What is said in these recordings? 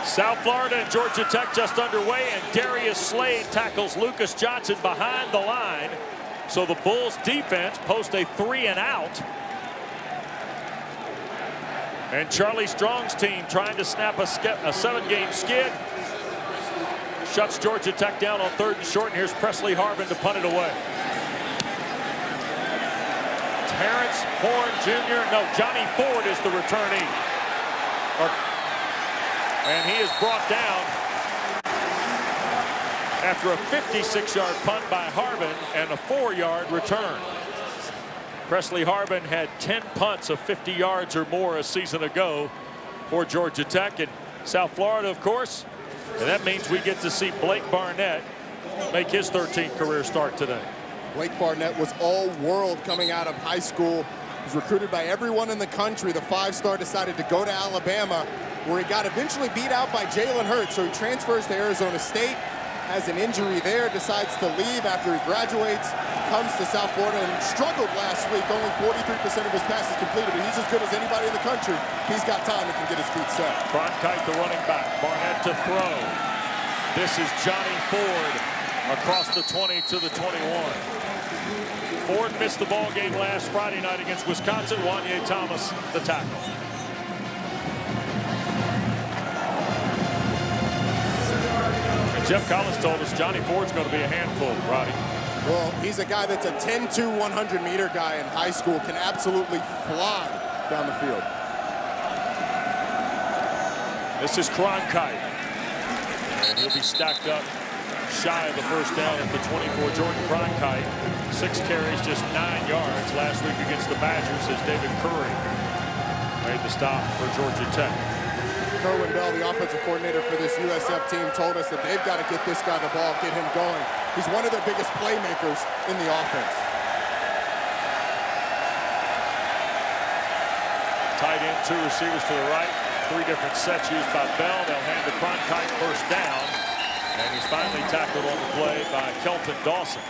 South Florida and Georgia Tech just underway, and Darius Slade tackles Lucas Johnson behind the line. So the Bulls defense post a 3-and-out. And Charlie Strong's team trying to snap a 7-game skid. Shuts Georgia Tech down on 3rd and short, and here's Presley Harvin to punt it away. Terrence Horn Jr. No, Johnny Ford is the returnee. And he is brought down after a 56-yard punt by Harvin and a 4-yard return. Presley Harvin had 10 punts of 50 yards or more a season ago for Georgia Tech. And South Florida, of course. And that means we get to see Blake Barnett make his 13th career start today. Blake Barnett was all-world coming out of high school. He was recruited by everyone in the country. The 5-star decided to go to Alabama, where he got eventually beat out by Jalen Hurts. So he transfers to Arizona State, has an injury there, decides to leave after he graduates, comes to South Florida and struggled last week. Only 43% of his passes completed, but he's as good as anybody in the country. He's got time and can get his feet set. Cronkite, the running back. Barnett to throw. This is Johnny Ford across the 20 to the 21. Ford missed the ball game last Friday night against Wisconsin. Wanye Thomas, the tackle. And Geoff Collins told us Johnny Ford's going to be a handful, Roddy. Well, he's a guy that's a 10-2 100-meter guy in high school, can absolutely fly down the field. This is Cronkite. And he'll be stacked up shy of the first down at the 24. Jordan Cronkite, 6 carries, just 9 yards last week against the Badgers as David Curry made the stop for Georgia Tech. Kerwin Bell, the offensive coordinator for this USF team, told us that they've got to get this guy the ball, get him going. He's one of their biggest playmakers in the offense. Tight end, 2 receivers to the right. 3 different sets used by Bell. They'll hand to Cronkite first down. And he's finally tackled on the play by Kelton Dawson.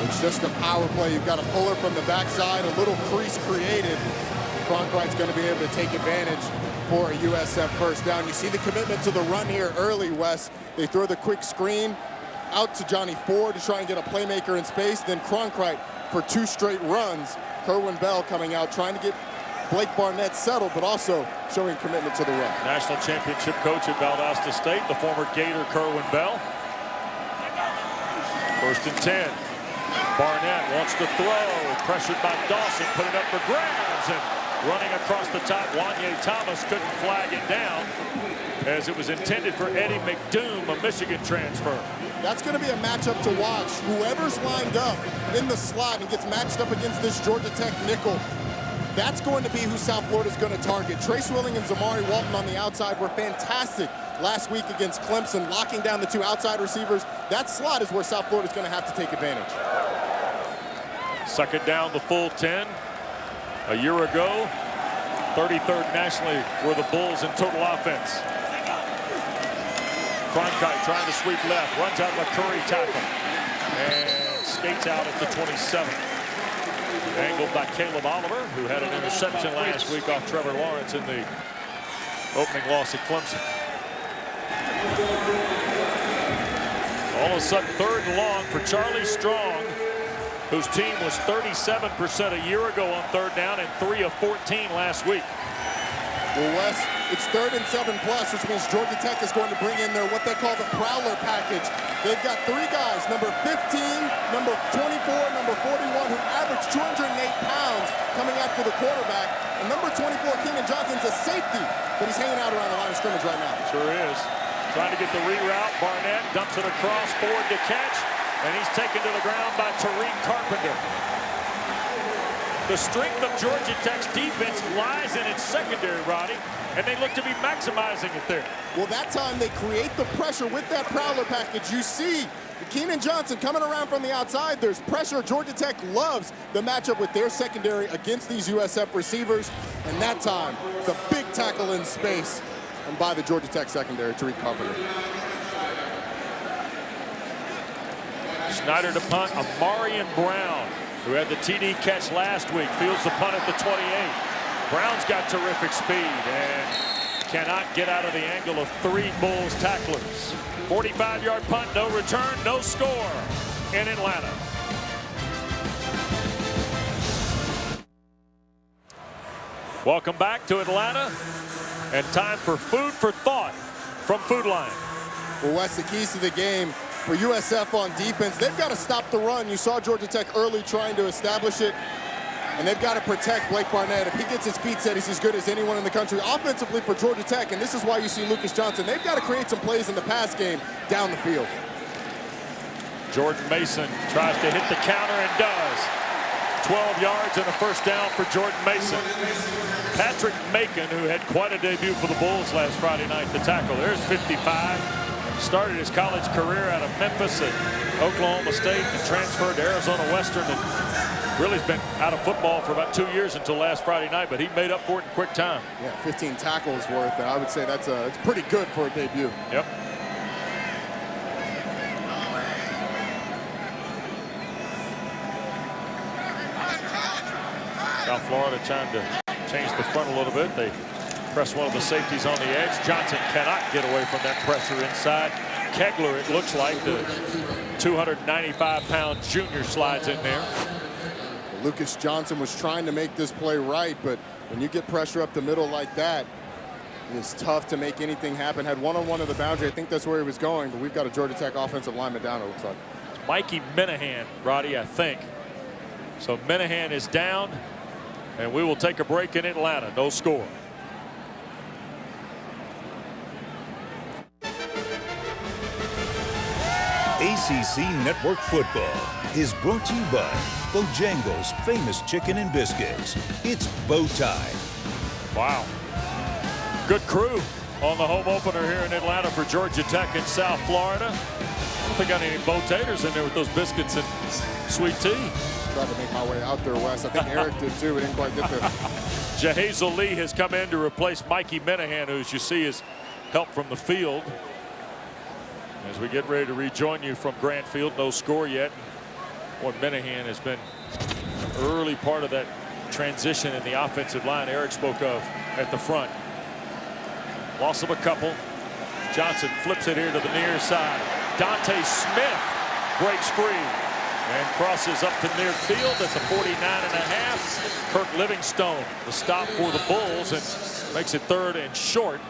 It's just a power play. You've got a puller from the backside, a little crease created. Cronkite's going to be able to take advantage for a USF first down. You see the commitment to the run here early, Wes. They throw the quick screen out to Johnny Ford to try and get a playmaker in space. Then Cronkite for 2 straight runs. Kerwin Bell coming out trying to get Blake Barnett settled, but also showing commitment to the run. National championship coach at Valdosta State, the former Gator Kerwin Bell. 1st and 10. Barnett wants to throw, pressured by Dawson, put it up for grabs, and running across the top, Wanye Thomas couldn't flag it down as it was intended for Eddie McDoom, a Michigan transfer. That's going to be a matchup to watch. Whoever's lined up in the slot and gets matched up against this Georgia Tech nickel, that's going to be who South Florida's going to target. Trace Willing and Zamari Walton on the outside were fantastic last week against Clemson, locking down the 2 outside receivers. That slot is where South Florida's going to have to take advantage. 2nd down, the full 10. A year ago, 33rd nationally were the Bulls in total offense. Cronkite trying to sweep left, runs out of a Curry tackle, and skates out at the 27. Angled by Caleb Oliver, who had an interception last week off Trevor Lawrence in the opening loss at Clemson. All of a sudden, 3rd and long for Charlie Strong, whose team was 37% a year ago on 3rd down and 3 of 14 last week. Well, Wes, it's 3rd and 7+, which means Georgia Tech is going to bring in their what they call the Prowler package. They've got 3 guys, number 15, number 24, number 41, who average 208 pounds coming after the quarterback. And number 24, Keenan Johnson's a safety, but he's hanging out around the line of scrimmage right now. Sure is. Trying to get the reroute. Barnett dumps it across, Ford to catch, and he's taken to the ground by Tariq Carpenter. The strength of Georgia Tech's defense lies in its secondary, Roddy, and they look to be maximizing it there. Well, that time they create the pressure with that Prowler package. You see Keenan Johnson coming around from the outside. There's pressure. Georgia Tech loves the matchup with their secondary against these USF receivers. And that time, the big tackle in space and by the Georgia Tech secondary, Tariq Carpenter. Snyder to punt. Amarian Brown, who had the TD catch last week, fields the punt at the 28. Brown's got terrific speed and cannot get out of the angle of 3 Bulls tacklers. 45-yard punt, no return, no score in Atlanta. Welcome back to Atlanta, and time for food for thought from Food Line. Well, Wes, the keys to the game for USF on defense, they've got to stop the run. You saw Georgia Tech early trying to establish it, and they've got to protect Blake Barnett. If he gets his feet set, he's as good as anyone in the country. Offensively for Georgia Tech, and this is why you see Lucas Johnson, they've got to create some plays in the pass game down the field. Jordan Mason tries to hit the counter and does. 12 yards and a first down for Jordan Mason. Patrick Macon, who had quite a debut for the Bulls last Friday night, the tackle. There's 55. Started his college career out of Memphis at Oklahoma State and transferred to Arizona Western, and really has been out of football for about 2 years until last Friday night, but he made up for it in quick time. Yeah, 15 tackles worth, and I would say it's pretty good for a debut. Yep. South Florida trying to change the front a little bit. They press one of the safeties on the edge. Johnson cannot get away from that pressure inside. Kegler, it looks like, the 295-pound junior slides in there. Lucas Johnson was trying to make this play right, but when you get pressure up the middle like that, it's tough to make anything happen. Had one-on-one at the boundary. I think that's where he was going, but we've got a Georgia Tech offensive lineman down, it looks like. It's Mikey Minahan, Roddy, I think. So Minahan is down, and we will take a break in Atlanta. No score. ACC Network Football is brought to you by Bojangles' famous chicken and biscuits. It's bow tie. Wow. Good crew on the home opener here in Atlanta for Georgia Tech in South Florida. I don't think I got any bow taters in there with those biscuits and sweet tea. Tried to make my way out there, Wes. I think Eric did too. We didn't quite get there. Jahazel Lee has come in to replace Mikey Minahan, who, as you see, is help from the field. As we get ready to rejoin you from Grant Field, no score yet. Boy, Minahan has been an early part of that transition in the offensive line Eric spoke of at the front. Loss of a couple. Johnson flips it here to the near side. Dante Smith breaks free and crosses up to near field at the 49.5. Kirk Livingstone, the stop for the Bulls, and makes it 3rd and short.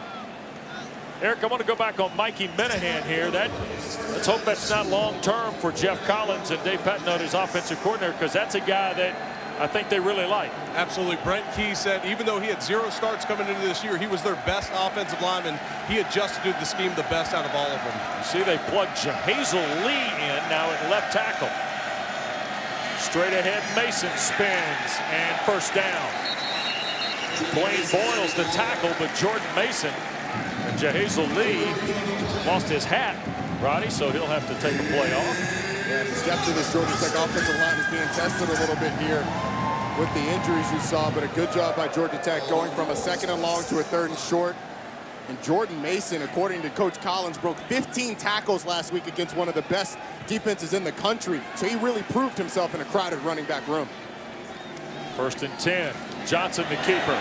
Eric, I want to go back on Mikey Minahan here. Let's hope that's not long-term for Geoff Collins and Dave Patton, his offensive coordinator, because that's a guy that I think they really like. Absolutely. Brent Key said even though he had 0 starts coming into this year, he was their best offensive lineman. He adjusted to the scheme the best out of all of them. You see, they plugged Jahazel Lee in now at left tackle. Straight ahead, Mason spins and first down. Blaine Boyle's the tackle, but Jordan Mason and Jahazel Lee lost his hat, Roddy, so he'll have to take a play off. Yeah, the depth of this Georgia Tech offensive line is being tested a little bit here with the injuries you saw, but a good job by Georgia Tech going from a 2nd and long to a 3rd and short. And Jordan Mason, according to Coach Collins, broke 15 tackles last week against one of the best defenses in the country, so he really proved himself in a crowded running back room. 1st and 10. Johnson, the keeper.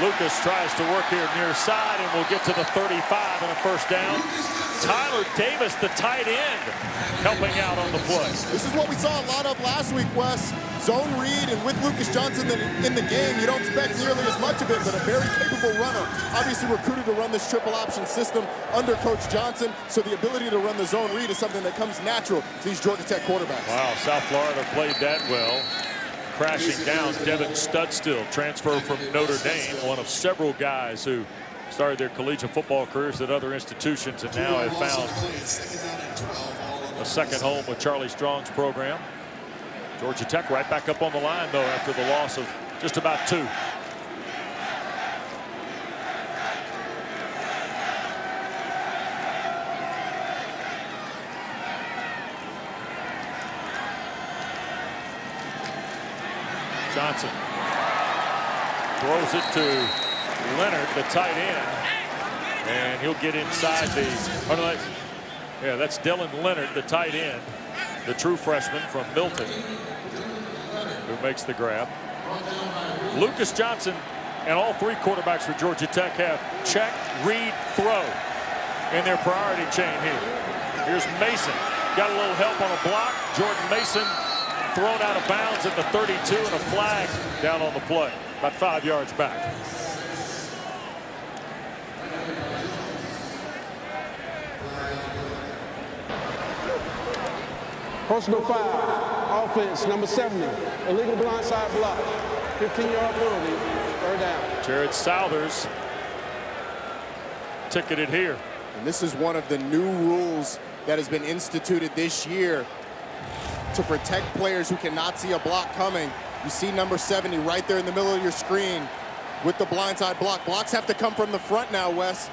Lucas tries to work here near side and will get to the 35 and a first down. Tyler Davis, the tight end, helping out on the play. This is what we saw a lot of last week, Wes. Zone read, and with Lucas Johnson in the game, you don't expect nearly as much of it, but a very capable runner. Obviously recruited to run this triple option system under Coach Johnson, so the ability to run the zone read is something that comes natural to these Georgia Tech quarterbacks. Wow, South Florida played that well. Crashing down, Devin Studstill, transfer from Notre Dame, one of several guys who started their collegiate football careers at other institutions and now have found a second home with Charlie Strong's program. Georgia Tech right back up on the line, though, after the loss of just about 2. Johnson throws it to Leonard, the tight end, and he'll get inside the. Yeah, that's Dylan Leonard, the tight end, the true freshman from Milton, who makes the grab. Lucas Johnson And all three quarterbacks for Georgia Tech have check, read, throw in their priority chain here. Here's Mason. Got a little help on a block. Jordan Mason thrown out of bounds at the 32 and a flag down on the play. About 5 yards back. Personal foul, offense, number 70, illegal blindside block, 15-yard penalty, third down. Jared Southers ticketed here. And this is one of the new rules that has been instituted this year to protect players who cannot see a block coming. You see number 70 right there in the middle of your screen with the blindside block. Blocks have to come from the front now, Wes.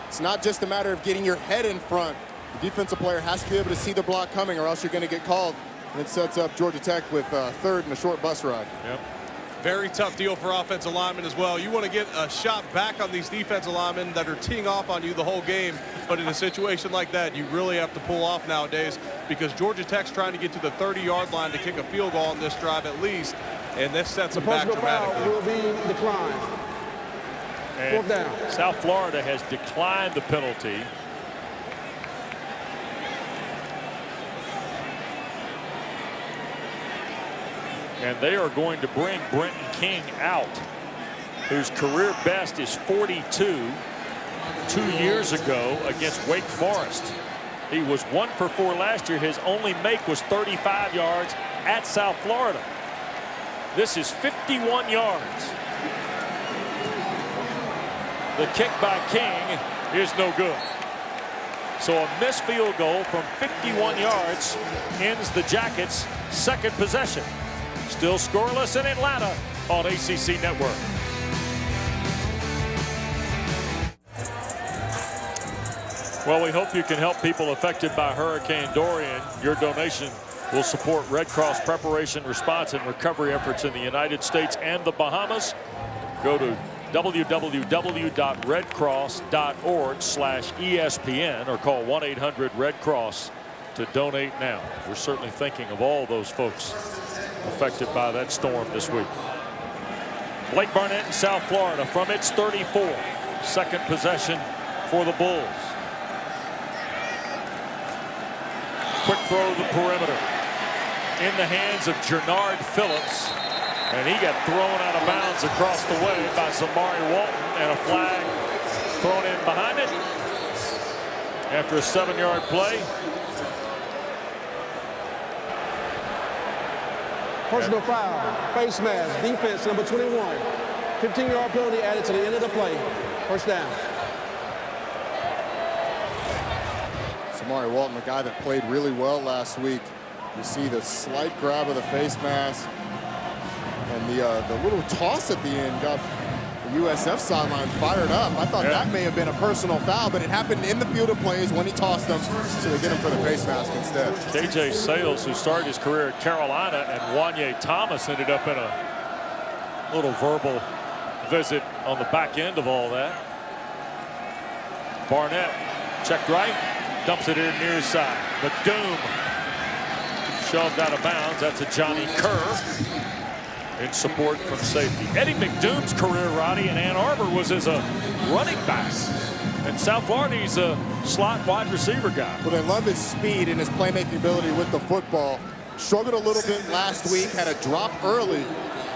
It's not just a matter of getting your head in front. The defensive player has to be able to see the block coming, or else you're going to get called. And it sets up Georgia Tech with third and a short bus ride. Yep. Very tough deal for offensive linemen as well. You want to get a shot back on these defensive linemen that are teeing off on you the whole game. But in a situation like that, you really have to pull off nowadays, because Georgia Tech's trying to get to the 30-yard line to kick a field goal on this drive at least. And this sets them back dramatically. Foul will be declined. And fourth down. South Florida has declined the penalty. And they are going to bring Brenton King out, whose career best is 42 2 years ago against Wake Forest. He was 1 for 4 last year. His only make was 35 yards at South Florida. This is 51 yards. The kick by King is no good. So a missed field goal from 51 yards ends the Jackets' second possession. Still scoreless in Atlanta on ACC Network. Well, we hope you can help people affected by Hurricane Dorian. Your donation will support Red Cross preparation, response, and recovery efforts in the United States and the Bahamas. Go to www.redcross.org/ESPN or call 1-800-RED-CROSS to donate now. We're certainly thinking of all those folks affected by that storm this week. Blake Barnett in South Florida from its 34. Second possession for the Bulls. Quick throw to the perimeter. In the hands of Jernard Phillips. And he got thrown out of bounds across the way by Zamari Walton, and a flag thrown in behind it after a 7-yard play. Personal foul, face mask, defense number 21. 15-yard penalty added to the end of the play. First down. Zamari Walton, a guy that played really well last week. You see the slight grab of the face mask. And the little toss at the end got the USF sideline fired up. I thought that may have been a personal foul, but it happened in the field of plays when he tossed them, so they get him for the face mask instead. KJ Sales, who started his career at Carolina, and Wanye Thomas ended up in a little verbal visit on the back end of all that. Barnett checked right, dumps it in near his side. McDoom shoved out of bounds. That's a Johnny Kerr in support from safety. Eddie McDoom's career, Roddy, in Ann Arbor was as a running back. And South Florida, he's a slot wide receiver guy. Well, they love his speed and his playmaking ability with the football. Struggled a little bit last week, had a drop early,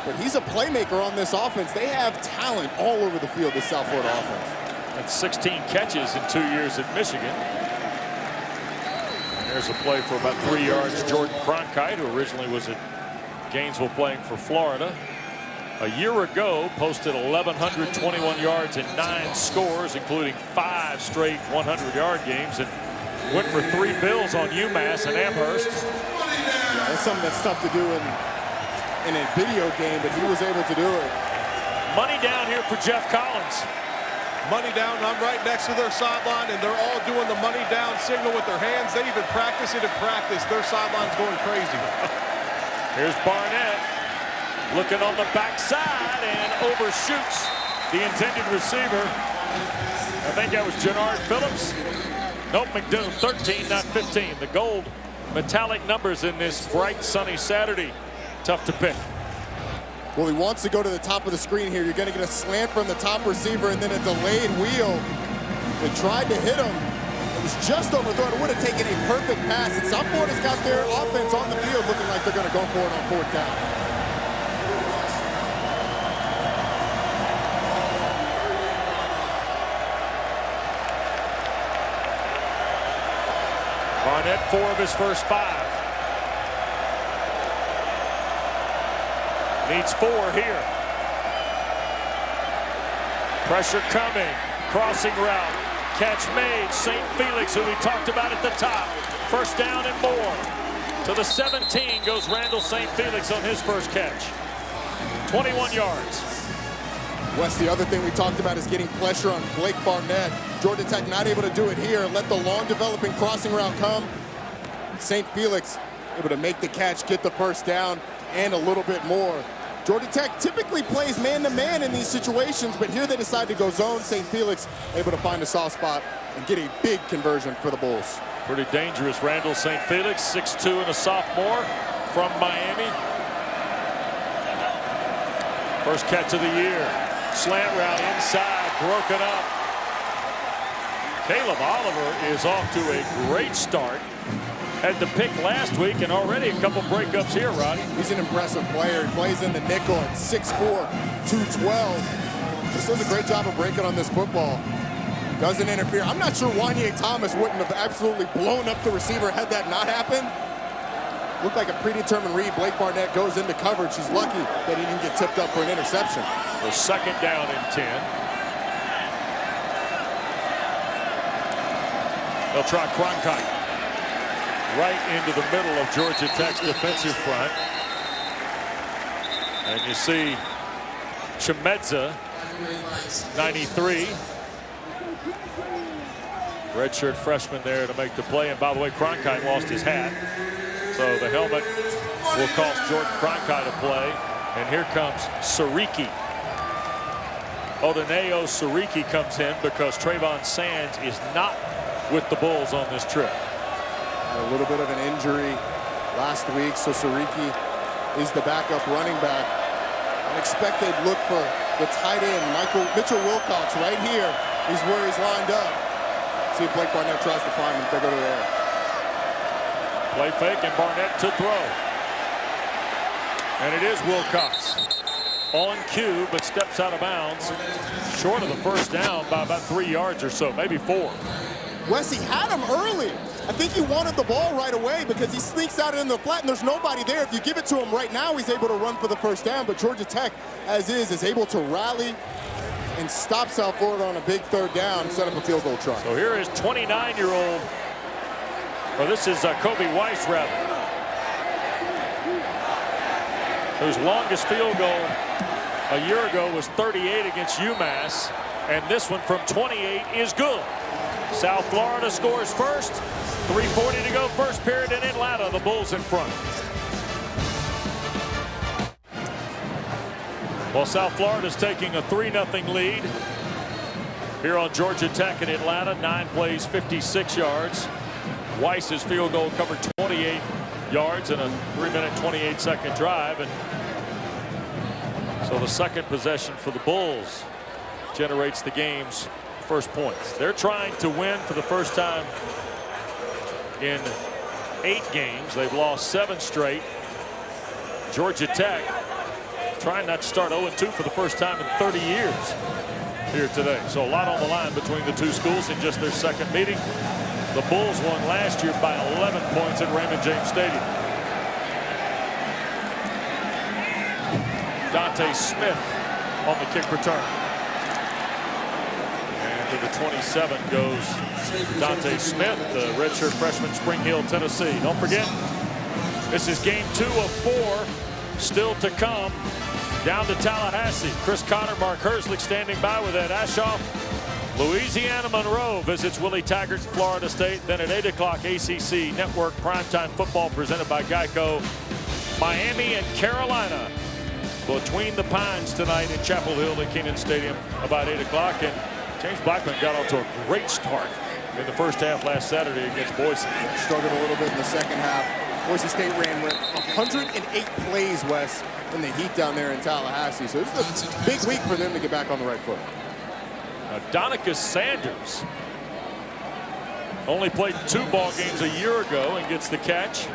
but he's a playmaker on this offense. They have talent all over the field, this South Florida offense. And 16 catches in 2 years at Michigan. And there's a play for about 3 yards. Jordan Cronkite, who originally was at Gainesville playing for Florida, a year ago posted 1,121 yards and 9 scores, including 5 straight 100-yard games, and went for 3 bills on UMass and Amherst. Yeah, that's something that's tough to do in a video game, but he was able to do it. Money down here for Geoff Collins. Money down, and I'm right next to their sideline, and they're all doing the money down signal with their hands. They even practice it in practice. Their sideline's going crazy. Here's Barnett looking on the backside and overshoots the intended receiver. I think that was Jernard Phillips. Nope, McDoom, 13, not 15. The gold metallic numbers in this bright, sunny Saturday. Tough to pick. Well, he wants to go to the top of the screen here. You're going to get a slant from the top receiver and then a delayed wheel. They tried to hit him. It was just overthrown. It would have taken a perfect pass. And South Florida's got their offense on the field looking like they're going to go for it on 4th down. Barnett 4 of his first 5. Needs 4 here. Pressure coming. Crossing route. Catch made. St. Felix, who we talked about at the top. First down and more. To the 17 goes Randall St. Felix on his first catch. 21 yards. Wes, the other thing we talked about is getting pressure on Blake Barnett. Georgia Tech not able to do it here. Let the long developing crossing route come. St. Felix able to make the catch, get the first down, and a little bit more. Georgia Tech typically plays man-to-man in these situations, but here they decide to go zone. St. Felix able to find a soft spot and get a big conversion for the Bulls. Pretty dangerous. Randall St. Felix, 6'2" and a sophomore from Miami. First catch of the year. Slant route inside, broken up. Caleb Oliver is off to a great start. Had the pick last week and already a couple breakups here, Roddy. He's an impressive player. He plays in the nickel at 6'4", 212. Just does a great job of breaking on this football. Doesn't interfere. I'm not sure Wanye Thomas wouldn't have absolutely blown up the receiver had that not happened. Looked like a predetermined read. Blake Barnett goes into coverage. He's lucky that he didn't get tipped up for an interception. The second down and 10. They'll try Cronkite. Right into the middle of Georgia Tech's defensive front. And you see Chimedza, 93. Redshirt freshman there to make the play. And by the way, Cronkite lost his hat. So the helmet will cost Jordan Cronkite a play. And here comes Sariki. Odaneo Sariki comes in because Trayvon Sands is not with the Bulls on this trip. A little bit of an injury last week, so Sariki is the backup running back. An expected look for the tight end, Mitchell Wilcox, right here. He's where he's lined up. See if Blake Barnett tries to find him if they go to the air. Play fake and Barnett to throw. And it is Wilcox. On cue, but steps out of bounds. Short of the first down by about 3 yards or so, maybe 4. Wesley had him early. I think he wanted the ball right away because he sneaks out in the flat and there's nobody there. If you give it to him right now, he's able to run for the first down. But Georgia Tech, as is able to rally and stop South Florida on a big 3rd down, set up a field goal try. So here is 29-year-old, or this is Kobe Weiss, rather, whose longest field goal a year ago was 38 against UMass, and this one from 28 is good. South Florida scores first. 3:40 to go, first period in Atlanta. The Bulls in front. Well, South Florida's taking a 3-0 lead here on Georgia Tech in Atlanta. 9 plays, 56 yards. Weiss's field goal covered 28 yards in a 3-minute, 28-second drive. And so the second possession for the Bulls generates the game's first points. They're trying to win for the first time in 8 games. They've lost 7 straight. Georgia Tech trying not to start 0-2 for the first time in 30 years here today. So a lot on the line between the two schools in just their second meeting. The Bulls won last year by 11 points at Raymond James Stadium. Dante Smith on the kick return. To the 27 goes Dante Smith, the redshirt freshman, Spring Hill, Tennessee. Don't forget, this is game 2 of 4 still to come down to Tallahassee. Chris Connor, Mark Herzlich standing by with Ed Ashoff. Louisiana Monroe visits Willie Taggart, Florida State. Then at 8 o'clock, ACC Network primetime football presented by Geico. Miami and Carolina between the Pines tonight in Chapel Hill at Kenan Stadium about 8 o'clock. And James Blackman got off to a great start in the first half last Saturday against Boise. Struggled a little bit in the second half. Boise State ran 108 plays, Wes, in the heat down there in Tallahassee. So it's a big week for them to get back on the right foot. Donicus Sanders only played 2 ball games a year ago and gets the catch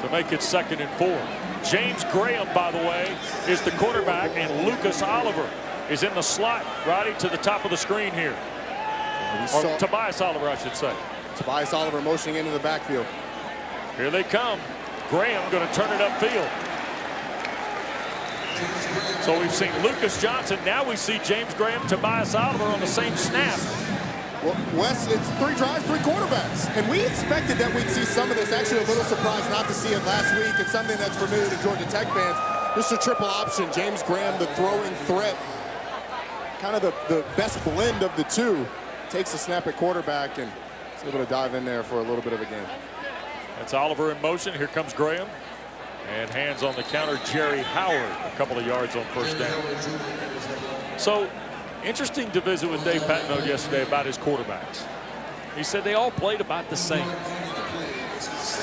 to make it 2nd and 4. James Graham, by the way, is the quarterback, and Lucas Oliver is in the slot right to the top of the screen here. Or Tobias Oliver, I should say. Tobias Oliver motioning into the backfield. Here they come. Graham going to turn it upfield. So we've seen Lucas Johnson. Now we see James Graham, Tobias Oliver on the same snap. Well, Wes, it's 3 drives, 3 quarterbacks. And we expected that we'd see some of this. Actually, a little surprised not to see it last week. It's something that's familiar to Georgia Tech fans. Just a triple option. James Graham, the throwing threat. Kind of the best blend of the two. Takes a snap at quarterback and is able to dive in there for a little bit of a game. That's Oliver in motion. Here comes Graham. And hands on the counter, Jerry Howard, a couple of yards on first down. So, interesting to visit with Dave Patino yesterday about his quarterbacks. He said they all played about the same.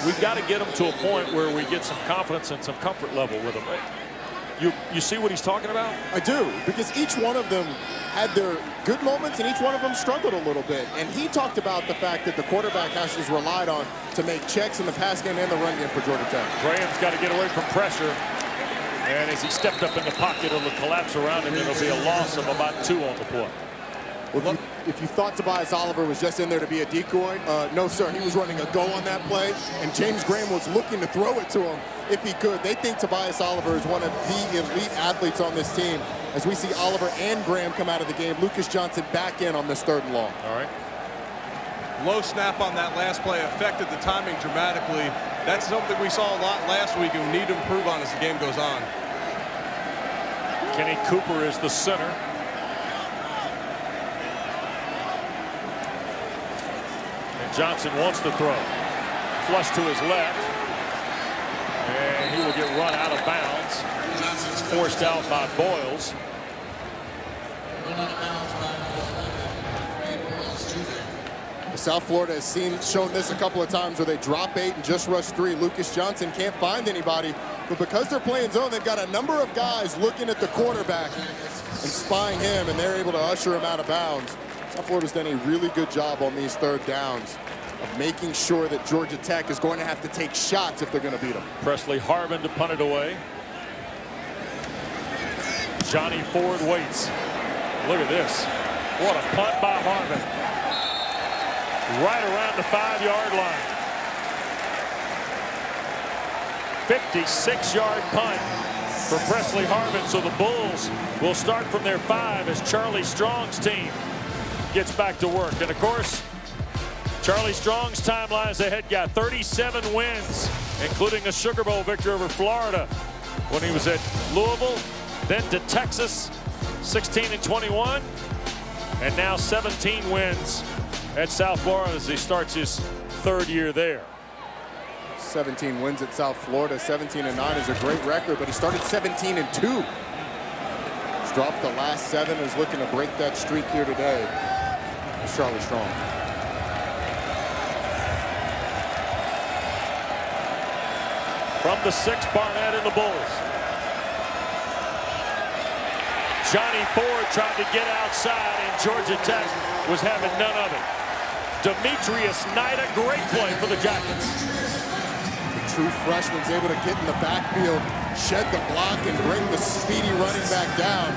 We've got to get them to a point where we get some confidence and some comfort level with them. You see what he's talking about? I do, because each one of them had their good moments and each one of them struggled a little bit. And he talked about the fact that the quarterback is relied on to make checks in the pass game and the run game for Georgia Tech. Graham's got to get away from pressure. And as he stepped up in the pocket, it'll collapse around him. It'll be a loss of about 2 on the play. Well, if you thought Tobias Oliver was just in there to be a decoy, no, sir. He was running a go on that play, and James Graham was looking to throw it to him if he could. They think Tobias Oliver is one of the elite athletes on this team. As we see Oliver and Graham come out of the game, Lucas Johnson back in on this 3rd and long. All right. Low snap on that last play affected the timing dramatically. That's something we saw a lot last week and we need to improve on as the game goes on. Kenny Cooper is the center. And Johnson wants to throw. Flush to his left. And he will get run out of bounds. Forced out by Boyles. South Florida has shown this a couple of times where they drop 8 and just rush 3. Lucas Johnson can't find anybody, but because they're playing zone, they've got a number of guys looking at the quarterback and spying him, and they're able to usher him out of bounds. South Florida's done a really good job on these 3rd downs of making sure that Georgia Tech is going to have to take shots if they're going to beat them. Presley Harvin to punt it away. Johnny Ford waits. Look at this. What a punt by Harvin. Right around the 5-yard line. 56-yard punt for Presley Harvin. So the Bulls will start from their 5 as Charlie Strong's team gets back to work. And of course, Charlie Strong's timeline as a head guy, 37 wins, including a Sugar Bowl victory over Florida when he was at Louisville, then to Texas, 16-21, and now 17 wins at South Florida as he starts his 3rd year there. 17 wins at South Florida. 17-9 is a great record, but he started 17-2. He's dropped the last 7 and is looking to break that streak here today. It's Charlie Strong. From the 6, Barnett and the Bulls. Johnny Ford tried to get outside, and Georgia Tech was having none of it. Demetrius Knight, a great play for the Jackets. The true freshman's able to get in the backfield, shed the block, and bring the speedy running back down.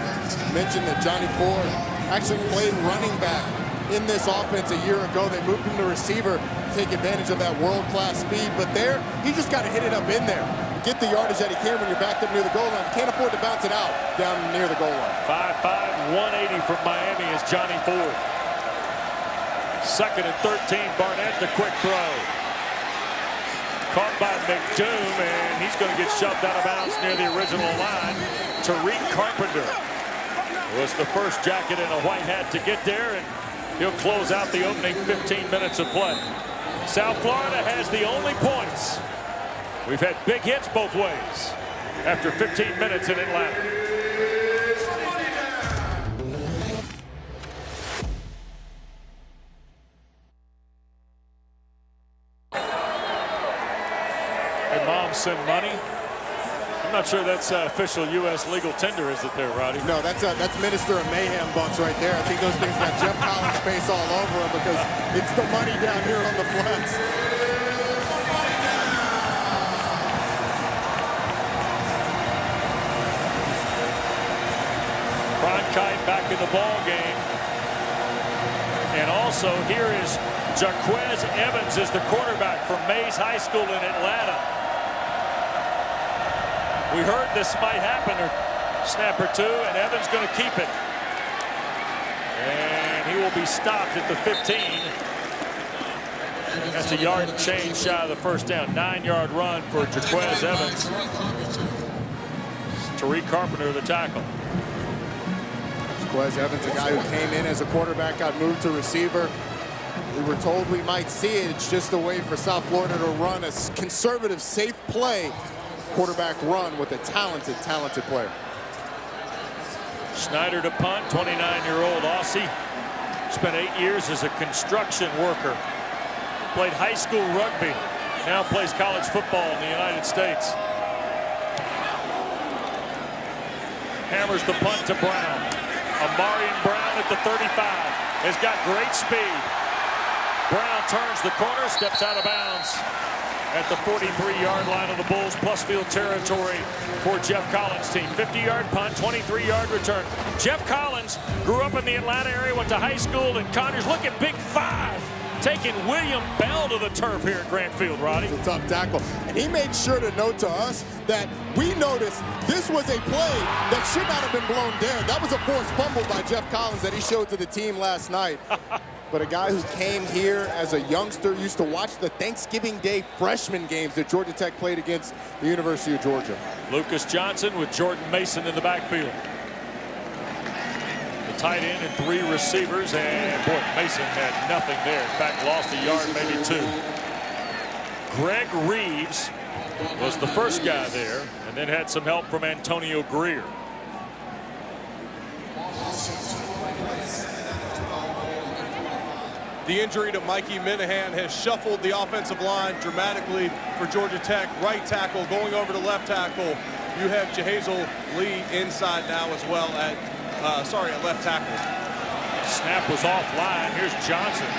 Mentioned that Johnny Ford actually played running back in this offense a year ago. They moved him to receiver to take advantage of that world-class speed. But there, he just got to hit it up in there. Get the yardage that he can when you're backed up near the goal line. Can't afford to bounce it out down near the goal line. 5'5", 180 from Miami is Johnny Ford. 2nd and 13, Barnett, the quick throw. Caught by McDoom, and he's going to get shoved out of bounds near the original line. Tariq Carpenter was the first jacket in a white hat to get there, and he'll close out the opening 15 minutes of play. South Florida has the only points. We've had big hits both ways after 15 minutes in Atlanta. send money. I'm not sure that's official U.S. legal tender, is it there, Roddy? No, that's Minister of Mayhem bucks right there. I think those things got Geoff Collins' face all over them because it's the money down here on the flats. Cronkite back in the ball game. And also here is Jaquez Evans is the quarterback from Mays High School in Atlanta. We heard this might happen, or snap or two, and Evans going to keep it. And he will be stopped at the 15. That's a yard and change shy of the first down. 9-yard run for Jaquez Evans. Tariq Carpenter, the tackle. Jaquez Evans, a guy who came in as a quarterback, got moved to receiver. We were told we might see it. It's just a way for South Florida to run a conservative, safe play. Quarterback run with a talented player. Schneider to punt, 29-year-old Aussie. Spent 8 years as a construction worker. Played high school rugby. Now plays college football in the United States. Hammers the punt to Brown. Amarian Brown at the 35 has got great speed. Brown turns the corner, steps out of bounds at the 43-yard line of the Bulls plus field territory for Geoff Collins' team. 50-yard punt, 23-yard return. Geoff Collins grew up in the Atlanta area, went to high school in Conyers. Look at Big Five taking William Bell to the turf here at Grant Field, Roddy. It's a tough tackle. And he made sure to note to us that we noticed this was a play that should not have been blown dead. That was a forced fumble by Geoff Collins that he showed to the team last night. But a guy who came here as a youngster, used to watch the Thanksgiving Day freshman games that Georgia Tech played against the University of Georgia. Lucas Johnson with Jordan Mason in the backfield. The tight end and 3 receivers, and boy, Mason had nothing there. In fact, lost a yard, maybe 2. Greg Reeves was the first guy there, and then had some help from Antonio Greer. The injury to Mikey Minahan has shuffled the offensive line dramatically for Georgia Tech. Right tackle going over to left tackle. You have Jahazel Lee inside now as well at left tackle. Snap was offline. Here's Johnson.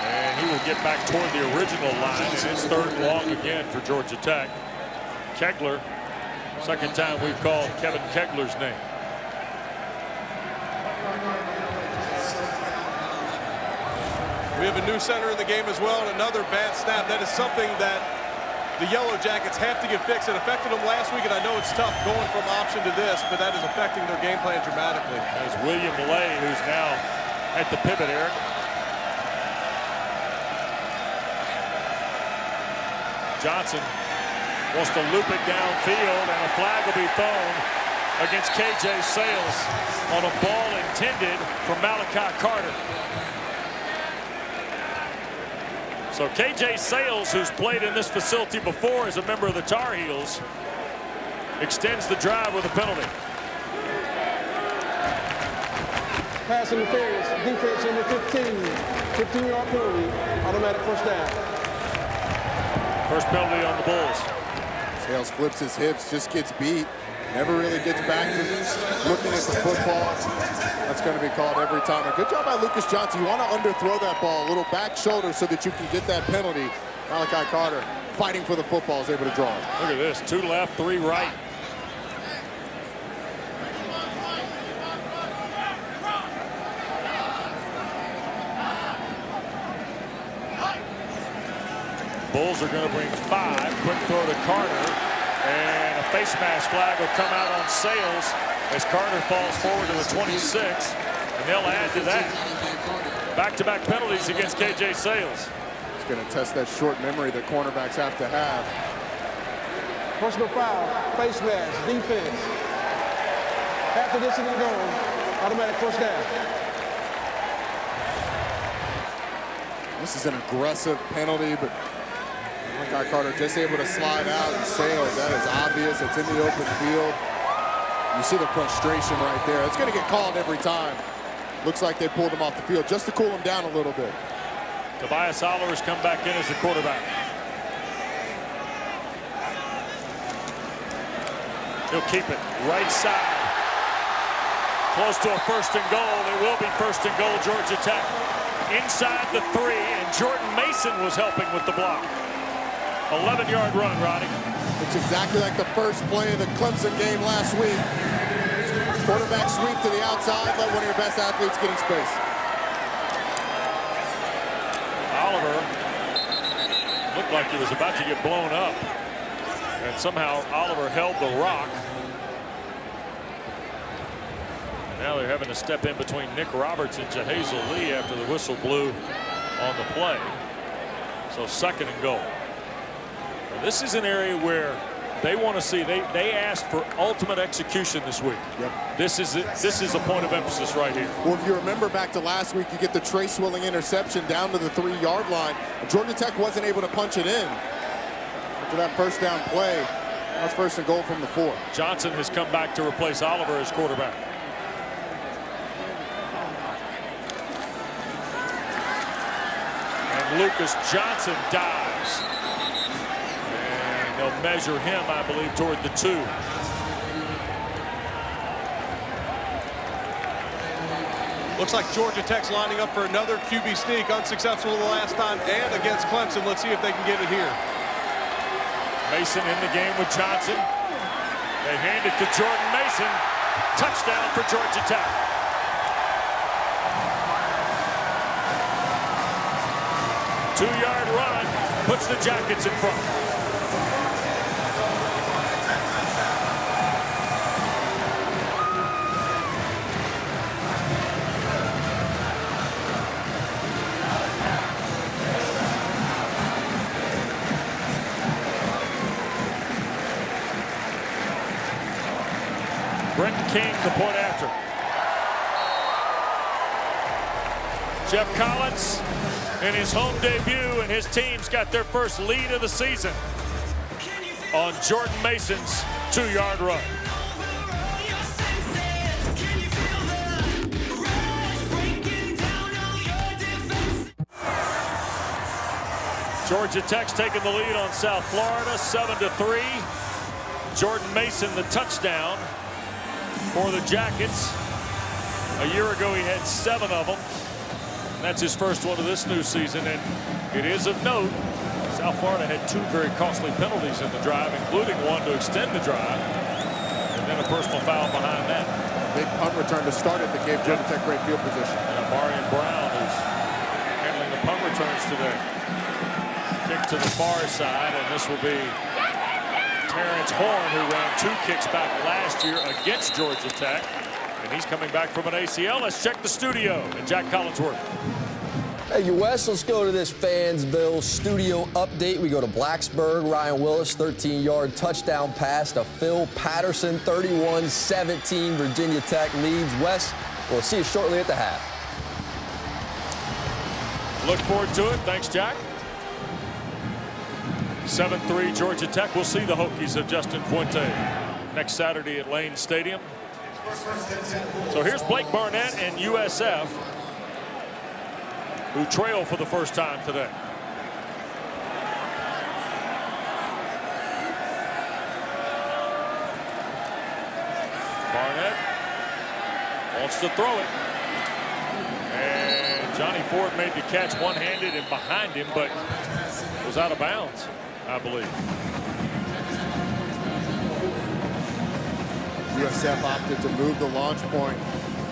And he will get back toward the original line. And it's 3rd and long again for Georgia Tech. Kegler, second time we've called Kevin Kegler's name. We have a new center in the game as well, and another bad snap. That is something that the Yellow Jackets have to get fixed. It affected them last week, and I know it's tough going from option to this, but that is affecting their game plan dramatically. As William Lay, who's now at the pivot, Eric. Johnson wants to loop it downfield, and a flag will be thrown against KJ Sales on a ball intended for Malachi Carter. So KJ Sales, who's played in this facility before as a member of the Tar Heels, extends the drive with a penalty. Pass interference, defense number 15. 15-yard penalty, automatic first down. First penalty on the Bulls. Sales flips his hips, just gets beat. Never really gets back to looking at the football. That's going to be called every time. A good job by Lucas Johnson. You want to underthrow that ball, a little back shoulder so that you can get that penalty. Malachi Carter fighting for the football is able to draw it. Look at this, 2 left, 3 right. Bulls are going to bring 5. Quick throw to Carter. And a face mask flag will come out on Sales as Carter falls forward to the 26. And they'll add to that. Back-to-back penalties against KJ Sales. It's going to test that short memory that cornerbacks have to have. Personal foul, face mask, defense. After this is gone, automatic first down. This is an aggressive penalty, but Malachi Carter just able to slide out and Sales. That is obvious. It's in the open field. You see the frustration right there. It's going to get called every time. Looks like they pulled him off the field just to cool him down a little bit. Tobias Aller has come back in as the quarterback. He'll keep it right side. Close to a 1st and goal. It will be 1st and goal, Georgia Tech. Inside the 3, and Jordan Mason was helping with the block. 11-yard run, Roddy. It's exactly like the first play of the Clemson game last week. Quarterback sweep to the outside, let one of your best athletes get in space. Oliver looked like he was about to get blown up, and somehow Oliver held the rock. Now they're having to step in between Nick Roberts and Jahazel Lee after the whistle blew on the play. So 2nd and goal. And this is an area where they want to see, they asked for ultimate execution this week. Yep. This is a point of emphasis right here. Well, if you remember back to last week, you get the Trey Swilling interception down to the 3-yard line. Georgia Tech wasn't able to punch it in. After that 1st down play, that's 1st and goal from the 4. Johnson has come back to replace Oliver as quarterback. And Lucas Johnson dives. And they'll measure him, I believe, toward the 2. Looks like Georgia Tech's lining up for another QB sneak, unsuccessful the last time and against Clemson. Let's see if they can get it here. Mason in the game with Johnson. They hand it to Jordan Mason. Touchdown for Georgia Tech. Two-yard run puts the Jackets in front. Brenton King, the point after. Geoff Collins in his home debut, and his team's got their first lead of the season on Jordan Mason's 2-yard run. Georgia Tech's taking the lead on South Florida, 7-3. Jordan Mason, the touchdown for the Jackets. A year ago, he had 7 of them. That's his first one of this new season, and it is of note, South Florida had 2 very costly penalties in the drive, including one to extend the drive, and then a personal foul behind that. Big punt return to start it that gave Georgia Tech great field position. And Marion Brown is handling the punt returns today. Kick to the far side, and this will be Terrence Horn, who ran 2 kicks back last year against Georgia Tech. And he's coming back from an ACL. Let's check the studio and Jack Collinsworth. Hey, Wes, let's go to this Fansville studio update. We go to Blacksburg. Ryan Willis, 13-yard touchdown pass to Phil Patterson, 31-17. Virginia Tech leads. Wes, we'll see you shortly at the half. Look forward to it. Thanks, Jack. 7-3 Georgia Tech. We'll see the Hokies of Justin Fuente next Saturday at Lane Stadium. So here's Blake Barnett and USF, who trail for the first time today. Barnett wants to throw it. And Johnny Ford made the catch one-handed and behind him, but was out of bounds, I believe. USF opted to move the launch point,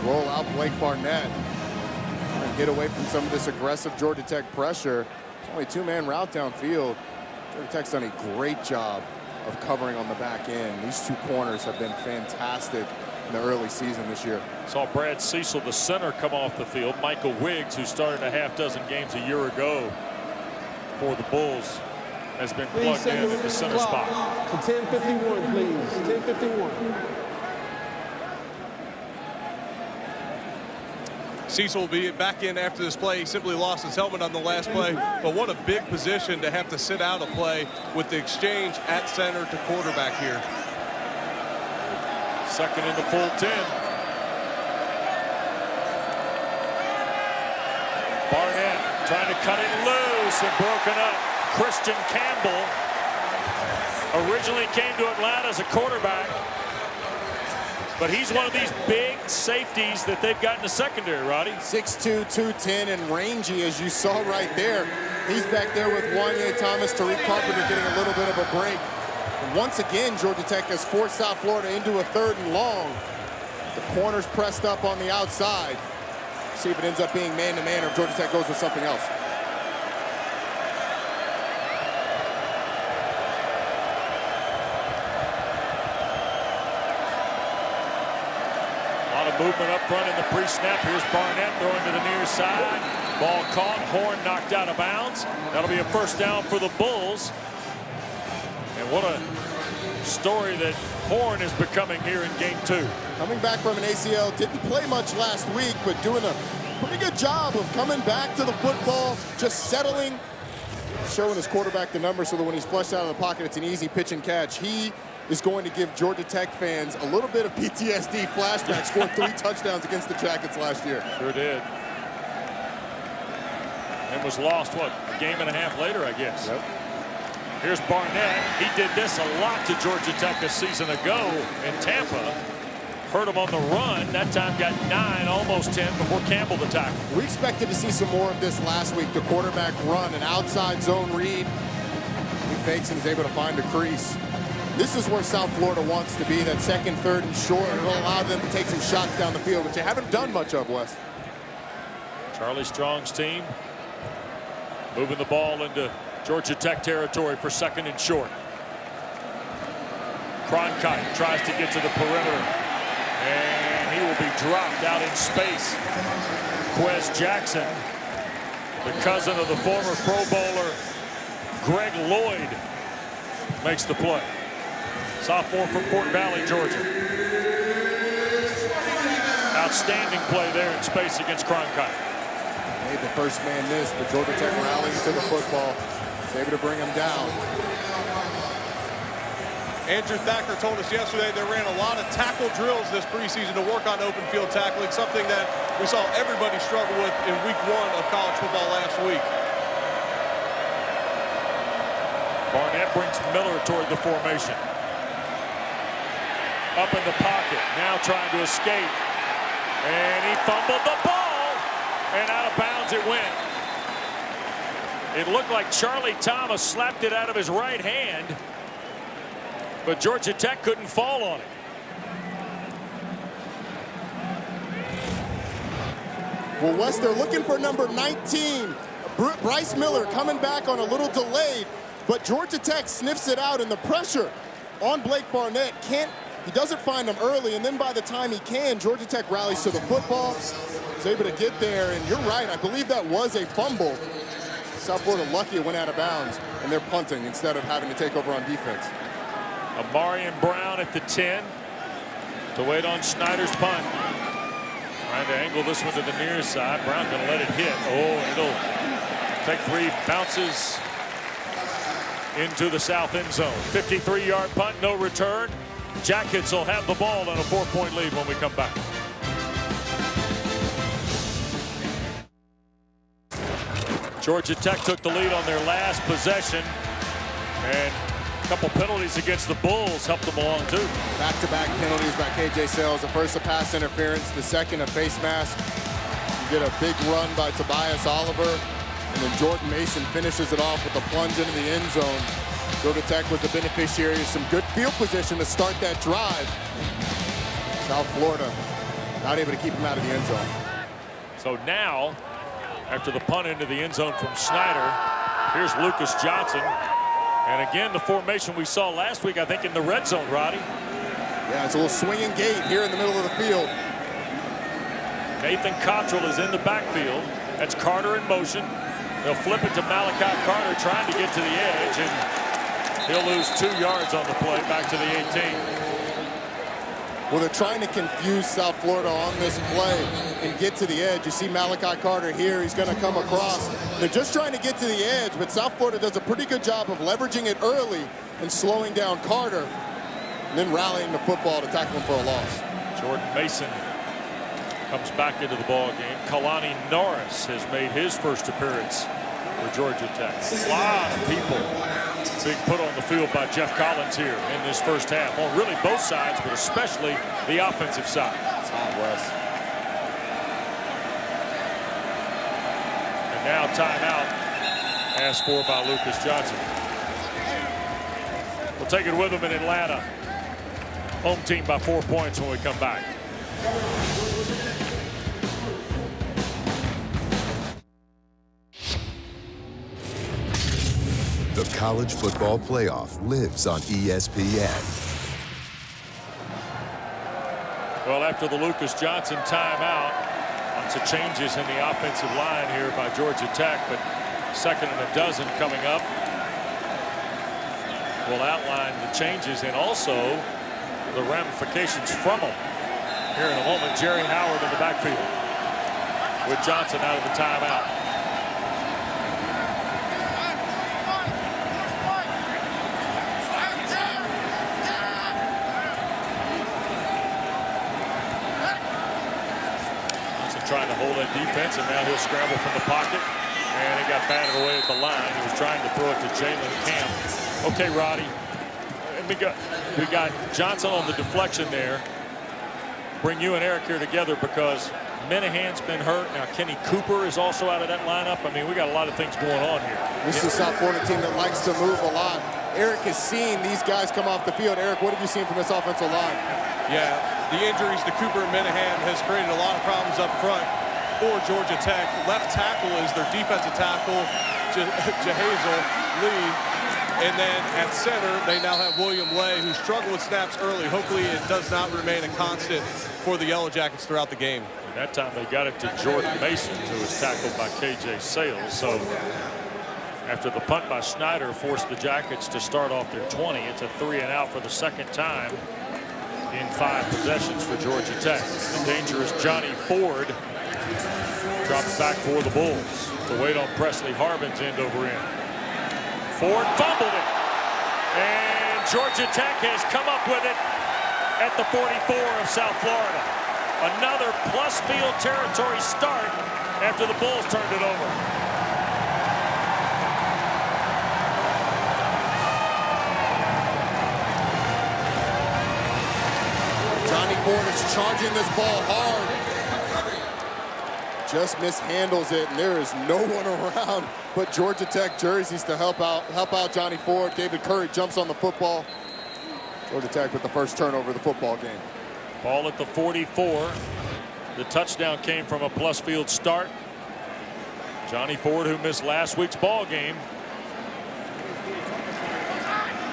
roll out Blake Barnett, and get away from some of this aggressive Georgia Tech pressure. It's only a 2-man route downfield. Georgia Tech's done a great job of covering on the back end. These 2 corners have been fantastic in the early season this year. Saw Brad Cecil, the center, come off the field. Michael Wiggs, who started a half-dozen games a year ago for the Bulls, has been plugged in at the center spot. 10:51, please. 10:51. Cecil will be back in after this play. He simply lost his helmet on the last play. But what a big position to have to sit out a play with the exchange at center to quarterback here. Second in the full 10. Barnett trying to cut it loose and broken up. Christian Campbell originally came to Atlanta as a quarterback. But he's one of these big safeties that they've got in the secondary, Roddy. 6'2", 210, and rangy, as you saw right there. He's back there with Wanye Thomas, Tariq Carpenter getting a little bit of a break. And once again, Georgia Tech has forced South Florida into a 3rd and long. The corners pressed up on the outside. See if it ends up being man-to-man or if Georgia Tech goes with something else. Movement up front in the pre-snap. Here's Barnett throwing to the near side. Ball caught. Horn knocked out of bounds. That'll be a first down for the Bulls. And what a story that Horn is becoming here in game 2. Coming back from an ACL, didn't play much last week, but doing a pretty good job of coming back to the football, just settling, showing his quarterback the number so that when he's flushed out of the pocket, it's an easy pitch and catch. He is going to give Georgia Tech fans a little bit of PTSD flashback. Scored 3 touchdowns against the Jackets last year. Sure did. And was lost, what, a game and a half later, I guess. Yep. Here's Barnett. He did this a lot to Georgia Tech a season ago in Tampa. Hurt him on the run. That time got 9, almost 10 before Campbell the tackle. We expected to see some more of this last week. The quarterback run, an outside zone read. He fakes and is able to find a crease. This is where South Florida wants to be, that 2nd, 3rd, and short. It'll allow them to take some shots down the field, which they haven't done much of, Wes. Charlie Strong's team moving the ball into Georgia Tech territory for 2nd and short. Cronkite tries to get to the perimeter, and he will be dropped out in space. Quez Jackson, the cousin of the former Pro Bowler Greg Lloyd, makes the play. Sophomore from Fort Valley, Georgia. Outstanding play there in space against Cronkite. Made the first man miss, but Georgia Tech rallying to the football. Was able to bring him down. Andrew Thacker told us yesterday they ran a lot of tackle drills this preseason to work on open field tackling, something that we saw everybody struggle with in week 1 of college football last week. Barnett brings Miller toward the formation. Up in the pocket, now trying to escape. And he fumbled the ball, and out of bounds it went. It looked like Charlie Thomas slapped it out of his right hand, but Georgia Tech couldn't fall on it. Well, Wes, they're looking for number 19. Bryce Miller coming back on a little delayed, but Georgia Tech sniffs it out, and the pressure on Blake Barnett he doesn't find him early, and then by the time he can, Georgia Tech rallies to the football. Is able to get there, and you're right, I believe that was a fumble. South Florida lucky it went out of bounds, and they're punting instead of having to take over on defense. Amarian Brown at the 10 to wait on Snyder's punt. Trying to angle this one to the near side. Brown gonna let it hit. Oh, it'll take 3 bounces into the south end zone. 53-yard punt, no return. Jackets will have the ball and a 4-point lead when we come back. Georgia Tech took the lead on their last possession, and a couple penalties against the Bulls helped them along too. Back-to-back penalties by KJ Sales. The first, a pass interference. The second, a face mask. You get a big run by Tobias Oliver, and then Jordan Mason finishes it off with a plunge into the end zone. Georgia Tech was the beneficiary of some good field position to start that drive. South Florida not able to keep him out of the end zone. So now, after the punt into the end zone from Snyder, here's Lucas Johnson. And again, the formation we saw last week, I think, in the red zone, Roddy. Yeah, it's a little swinging gate here in the middle of the field. Nathan Cottrell is in the backfield. That's Carter in motion. They'll flip it to Malachi Carter trying to get to the edge, and he'll lose 2 yards on the play back to the 18. Well, they're trying to confuse South Florida on this play and get to the edge. You see Malachi Carter here. He's going to come across. They're just trying to get to the edge, but South Florida does a pretty good job of leveraging it early and slowing down Carter, and then rallying the football to tackle him for a loss. Jordan Mason comes back into the ball game. Kalani Norris has made his first appearance for Georgia Tech. A lot of people being put on the field by Geoff Collins here in this first half, on really both sides, but especially the offensive side. It's hot, Wes. And now timeout asked for by Lucas Johnson. We'll take it with him in Atlanta. Home team by 4 points when we come back. The college football playoff lives on ESPN. Well, after the Lucas Johnson timeout, lots of changes in the offensive line here by Georgia Tech, but second and a dozen coming up. We'll outline the changes and also the ramifications from them here in a moment. Jerry Howard in the backfield with Johnson out of the timeout. Trying to hold that defense, and now he'll scramble from the pocket, and he got batted away at the line. He was trying to throw it to Jalen Camp. Okay, Roddy, and we got Johnson on the deflection there. Bring you and Eric here together because Minahan's been hurt. Now Kenny Cooper is also out of that lineup. I mean, we got a lot of things going on here. This is a South Florida team that likes to move a lot. Eric has seen these guys come off the field. Eric, what have you seen from this offensive line? Yeah, the injuries to Cooper and Minahan has created a lot of problems up front for Georgia Tech. Left tackle is their defensive tackle, Jahazel Lee. And then at center, they now have William Lay, who struggled with snaps early. Hopefully it does not remain a constant for the Yellow Jackets throughout the game. And that time they got it to Jordan Mason, who was tackled by KJ Sales. So after the punt by Snyder forced the Jackets to start off their 20, it's a 3-and-out for the second time in 5 possessions for Georgia Tech. The dangerous Johnny Ford drops back for the Bulls to wait on Presley Harbin's end over end. Ford fumbled it, and Georgia Tech has come up with it at the 44 of South Florida. Another plus field territory start after the Bulls turned it over. Johnny Ford is charging this ball hard. Just mishandles it, and there is no one around but Georgia Tech jerseys to help out Johnny Ford. David Curry jumps on the football. Georgia Tech with the first turnover of the football game. Ball at the 44. The touchdown came from a plus field start. Johnny Ford, who missed last week's ball game.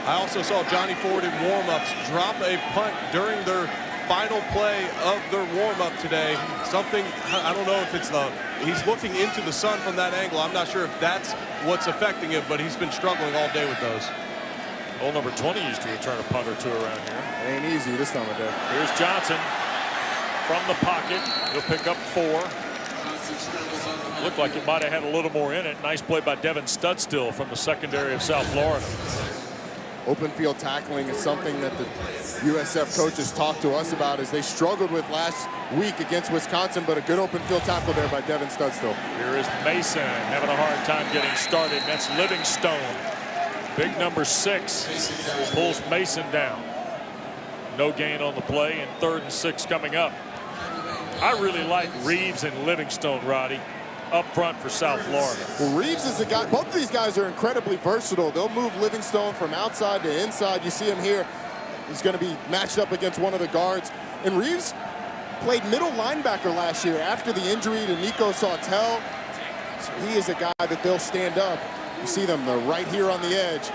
I also saw Johnny Ford in warm-ups drop a punt during their final play of their warm-up today. Something, I don't know if it's he's looking into the sun from that angle. I'm not sure if that's what's affecting it, but he's been struggling all day with those. Old number 20 used to return a punt or two around here. It ain't easy this time of day. Here's Johnson from the pocket. He'll pick up 4. Looked like it might have had a little more in it. Nice play by Devin Studstill from the secondary of South Florida. Open field tackling is something that the USF coaches talked to us about as they struggled with last week against Wisconsin, but a good open field tackle there by Devin Studstill. Here is Mason having a hard time getting started. That's Livingstone. Big number 6 pulls Mason down. No gain on the play, and 3rd and 6 coming up. I really like Reeves and Livingstone, Roddy, up front for South Florida. Well, Reeves is a guy, both of these guys are incredibly versatile. They'll move Livingstone from outside to inside. You see him here. He's going to be matched up against one of the guards. And Reeves played middle linebacker last year after the injury to Nico Sautel. So he is a guy that they'll stand up. You see them right here on the edge,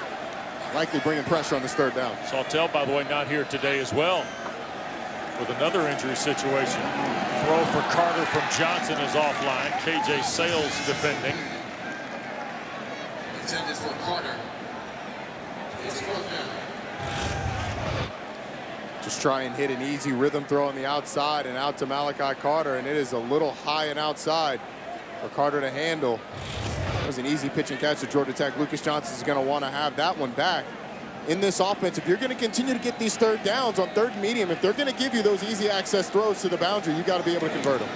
likely bringing pressure on this 3rd down. Sautel, by the way, not here today as well with another injury situation. Throw for Carter from Johnson is offline. KJ Sales defending. Intended for Carter. Just try and hit an easy rhythm throw on the outside and out to Malachi Carter, and it is a little high and outside for Carter to handle. It was an easy pitch and catch to Georgia Tech. Lucas Johnson is going to want to have that one back. In this offense, if you're going to continue to get these 3rd downs on 3rd and medium, if they're going to give you those easy access throws to the boundary, you got to be able to convert them.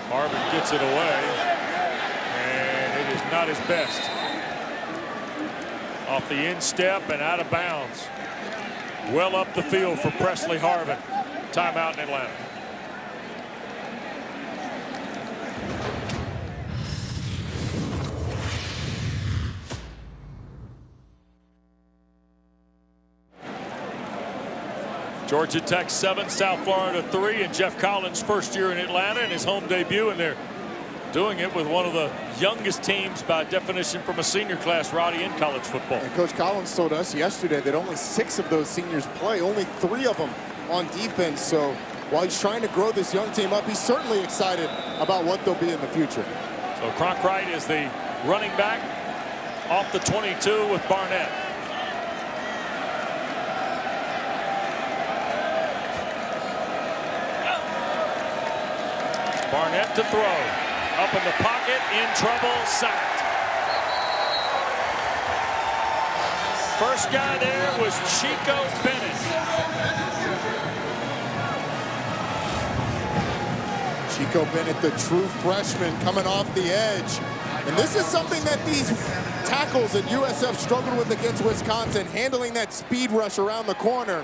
Harbin gets it away, and it is not his best. Off the instep and out of bounds. Well up the field for Presley Harvin. Timeout in Atlanta. Georgia Tech 7, South Florida 3, and Geoff Collins' first year in Atlanta and his home debut, and they're doing it with one of the youngest teams by definition from a senior class, Roddy, in college football. And Coach Collins told us yesterday that only 6 of those seniors play, only 3 of them on defense. So while he's trying to grow this young team up, he's certainly excited about what they'll be in the future. So Cronkright is the running back off the 22 with Barnett. Barnett to throw. Up in the pocket, in trouble, sacked. First guy there was Chico Bennett. Chico Bennett, the true freshman, coming off the edge. And this is something that these tackles at USF struggled with against Wisconsin, handling that speed rush around the corner.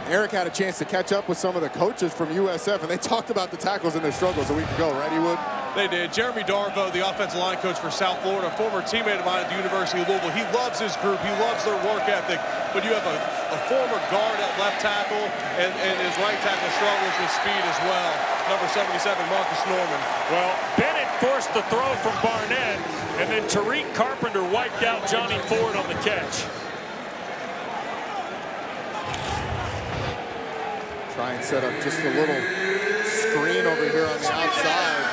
Eric had a chance to catch up with some of the coaches from USF, and they talked about the tackles and their struggles a week ago, right, Ewood? They did. Jeremy Darvo, the offensive line coach for South Florida, former teammate of mine at the University of Louisville. He loves his group. He loves their work ethic. But you have a former guard at left tackle, and his right tackle struggles with speed as well. Number 77, Marcus Norman. Well, Bennett forced the throw from Barnett, and then Tariq Carpenter wiped out Johnny Ford on the catch. Try and set up just a little screen over here on the outside.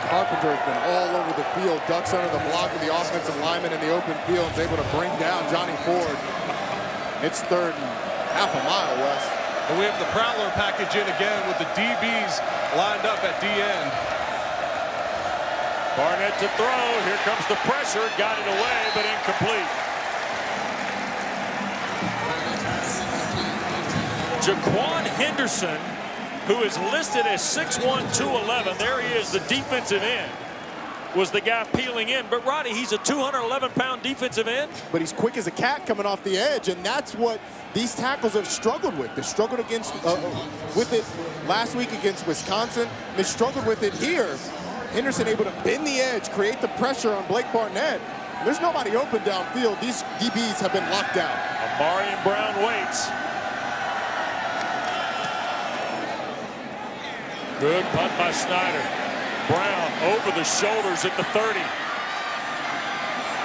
Carpenter has been all over the field, ducks under the block of the offensive lineman in the open field, and is able to bring down Johnny Ford. It's 3rd and half a mile, Wes. And we have the Prowler package in again with the DBs lined up at D-end. Barnett to throw. Here comes the pressure. Got it away, but incomplete. Jaquan Henderson, who is listed as 6'1", 211. There he is, the defensive end, was the guy peeling in. But, Roddy, he's a 211-pound defensive end. But he's quick as a cat coming off the edge, and that's what these tackles have struggled with. They struggled against with it last week against Wisconsin. They struggled with it here. Henderson able to bend the edge, create the pressure on Blake Barnett. There's nobody open downfield. These DBs have been locked down. Amarian Brown waits. Good punt by Snyder. Brown over the shoulders at the 30.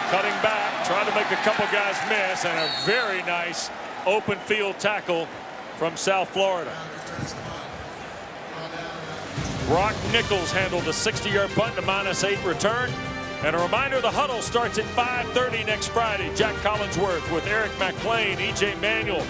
Cutting back, trying to make a couple guys miss, and a very nice open field tackle from South Florida. Brock Nichols handled a 60-yard punt to -8 return. And a reminder, the huddle starts at 5:30 next Friday. Jack Collinsworth with Eric McClain, E.J. Manuel,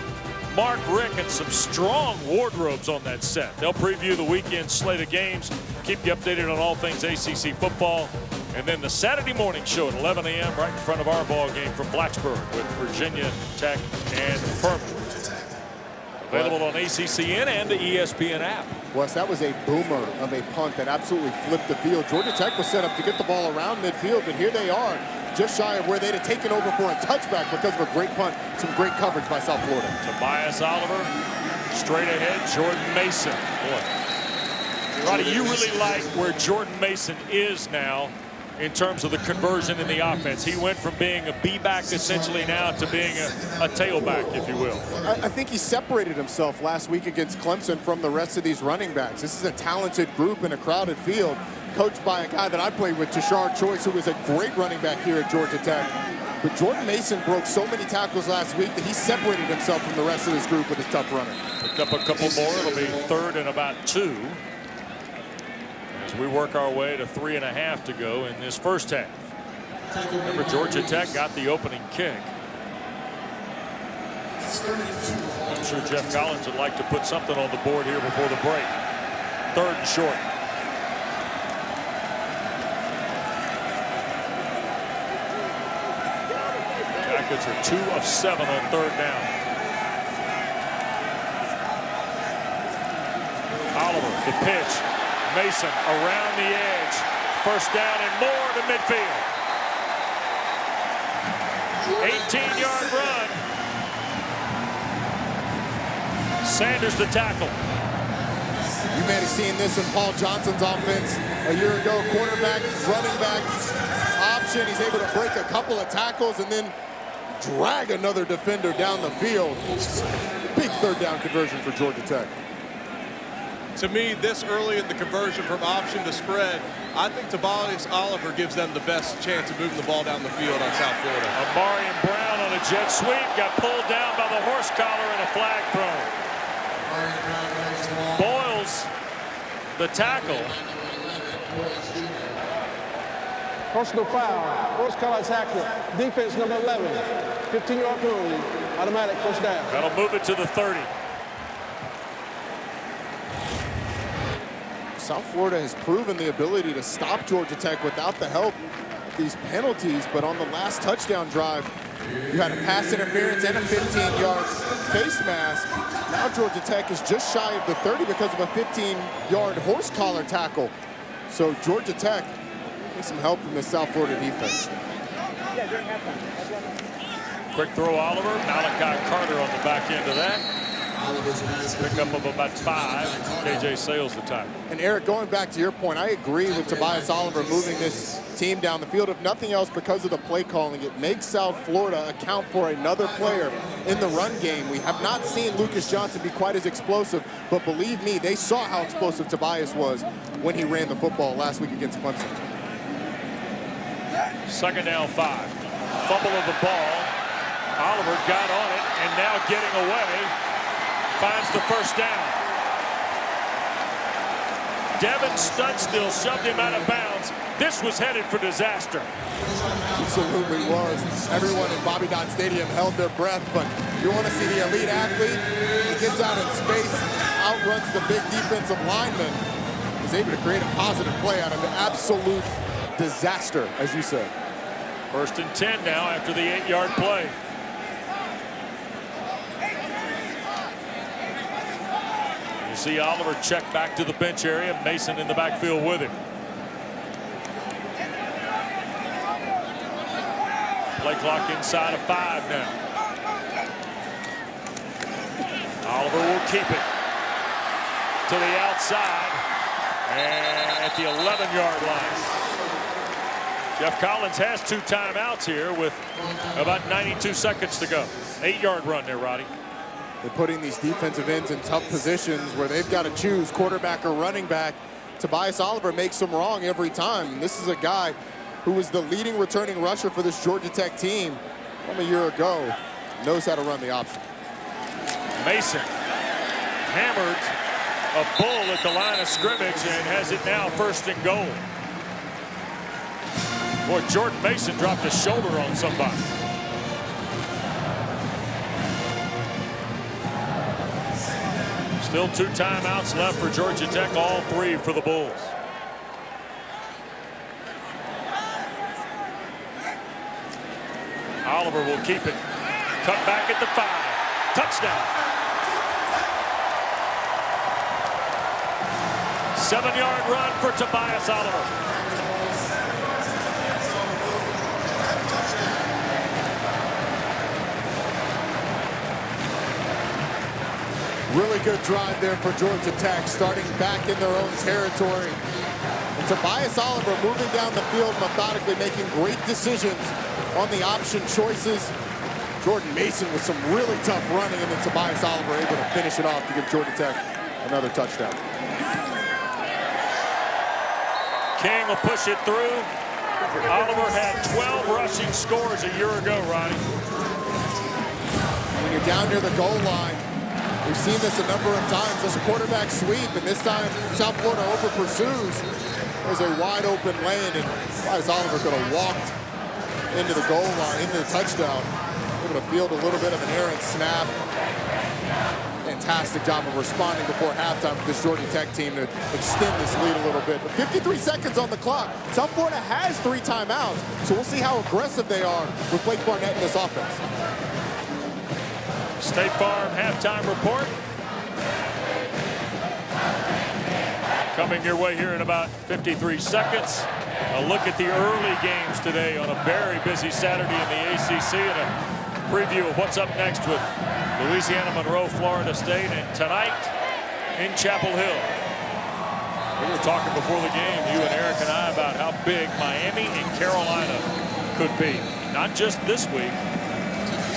Mark Rick, and some strong wardrobes on that set. They'll preview the weekend slate of games, keep you updated on all things ACC football. And then the Saturday morning show at 11 a.m. right in front of our ball game from Blacksburg with Virginia Tech and Furman. Available on ACCN and the ESPN app. Wes, that was a boomer of a punt that absolutely flipped the field. Georgia Tech was set up to get the ball around midfield, but here they are, just shy of where they'd have taken over for a touchback because of a great punt. Some great coverage by South Florida. Tobias Oliver, straight ahead, Jordan Mason. Boy, Roddy, you really like where Jordan Mason is now in terms of the conversion in the offense. He went from being a B-back essentially now to being a tailback, if you will. I think he separated himself last week against Clemson from the rest of these running backs. This is a talented group in a crowded field, coached by a guy that I played with, Tashard Choice, who was a great running back here at Georgia Tech. But Jordan Mason broke so many tackles last week that he separated himself from the rest of this group with his tough running. Picked up a couple more. It'll be 3rd and about 2. As we work our way to 3.5 to go in this first half. Remember, Georgia Tech got the opening kick. I'm sure Geoff Collins would like to put something on the board here before the break. 3rd and short. Jackets are 2 of 7 on 3rd down. Oliver, the pitch. Mason around the edge. 1st down and more to midfield. 18-yard run. Sanders the tackle. You may have seen this in Paul Johnson's offense a year ago. Quarterback, running back option. He's able to break a couple of tackles and then drag another defender down the field. Big third down conversion for Georgia Tech. To me, this early in the conversion from option to spread, I think Tobias Oliver gives them the best chance of moving the ball down the field on South Florida. Amarian Brown on a jet sweep, got pulled down by the horse collar and a flag thrown. Boyles, the tackle. Personal foul, horse collar tackle, defense number 11, 15-yard penalty, automatic first down. That'll move it to the 30. South Florida has proven the ability to stop Georgia Tech without the help of these penalties, but on the last touchdown drive, you had a pass interference and a 15-yard face mask. Now Georgia Tech is just shy of the 30 because of a 15-yard horse collar tackle. So Georgia Tech needs some help from the South Florida defense. Quick throw, Oliver. Malachi Carter on the back end of that. Pickup of about 5. KJ Sales the time. And Eric, going back to your point, I agree with Tobias Oliver moving this team down the field. If nothing else, because of the play calling, it makes South Florida account for another player in the run game. We have not seen Lucas Johnson be quite as explosive, but believe me, they saw how explosive Tobias was when he ran the football last week against Clemson. Second down 5. Fumble of the ball. Oliver got on it and now getting away. Finds the first down. Devin Studstill shoved him out of bounds. This was headed for disaster. Absolutely was. Everyone in Bobby Dodd Stadium held their breath, but you want to see the elite athlete. He gets out in space, outruns the big defensive lineman, is able to create a positive play out of an absolute disaster, as you said. First and 10 now after the 8-yard play. See Oliver check back to the bench area. Mason in the backfield with him. Play clock inside of 5 now. Oliver will keep it to the outside and at the 11-yard line. Geoff Collins has 2 timeouts here with about 92 seconds to go. 8-yard run there, Roddy. They're putting these defensive ends in tough positions where they've got to choose quarterback or running back. Tobias Oliver makes them wrong every time. And this is a guy who was the leading returning rusher for this Georgia Tech team from a year ago. Knows how to run the option. Mason hammered a bull at the line of scrimmage and has it now first and goal. Boy, Jordan Mason dropped a shoulder on somebody. Still 2 timeouts left for Georgia Tech, all 3 for the Bulls. Oliver will keep it. Cut back at the 5. Touchdown. 7-yard run for Tobias Oliver. Really good drive there for Georgia Tech, starting back in their own territory. And Tobias Oliver moving down the field methodically, making great decisions on the option choices. Jordan Mason with some really tough running, and then Tobias Oliver able to finish it off to give Georgia Tech another touchdown. King will push it through. Oliver had 12 rushing scores a year ago, Ronnie. When you're down near the goal line, we've seen this a number of times. There's a quarterback sweep, and this time South Florida over pursues. There's a wide open lane, and Tobias Oliver could have walked into the goal line, into the touchdown. Able to field a little bit of an errant snap. Fantastic job of responding before halftime for this Georgia Tech team to extend this lead a little bit. But 53 seconds on the clock. South Florida has 3 timeouts, so we'll see how aggressive they are with Blake Barnett in this offense. State Farm halftime report. Coming your way here in about 53 seconds. A look at the early games today on a very busy Saturday in the ACC, and a preview of what's up next with Louisiana Monroe, Florida State, and tonight in Chapel Hill. We were talking before the game, you and Eric and I, about how big Miami and Carolina could be. Not just this week,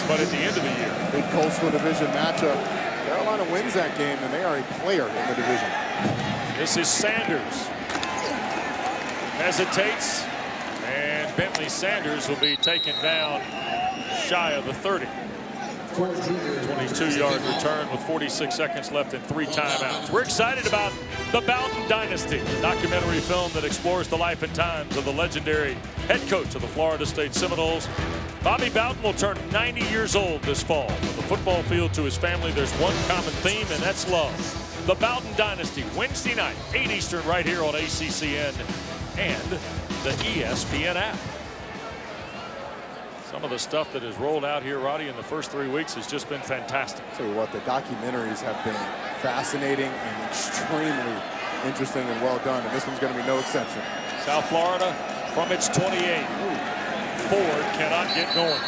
but at the end of the year. Big Coastal Division matchup. Carolina wins that game, and they are a player in the division. This is Sanders. Hesitates, and Bentley Sanders will be taken down shy of the 30. 22-yard return with 46 seconds left and 3 timeouts. We're excited about The Bowden Dynasty, a documentary film that explores the life and times of the legendary head coach of the Florida State Seminoles. Bobby Bowden will turn 90 years old this fall. From the football field to his family, there's one common theme, and that's love. The Bowden Dynasty, Wednesday night, 8 Eastern, right here on ACCN and the ESPN app. Some of the stuff that has rolled out here, Roddy, in the first 3 weeks has just been fantastic. I'll tell you what, the documentaries have been fascinating and extremely interesting and well done, and this one's going to be no exception. South Florida from its 28. Ford cannot get going.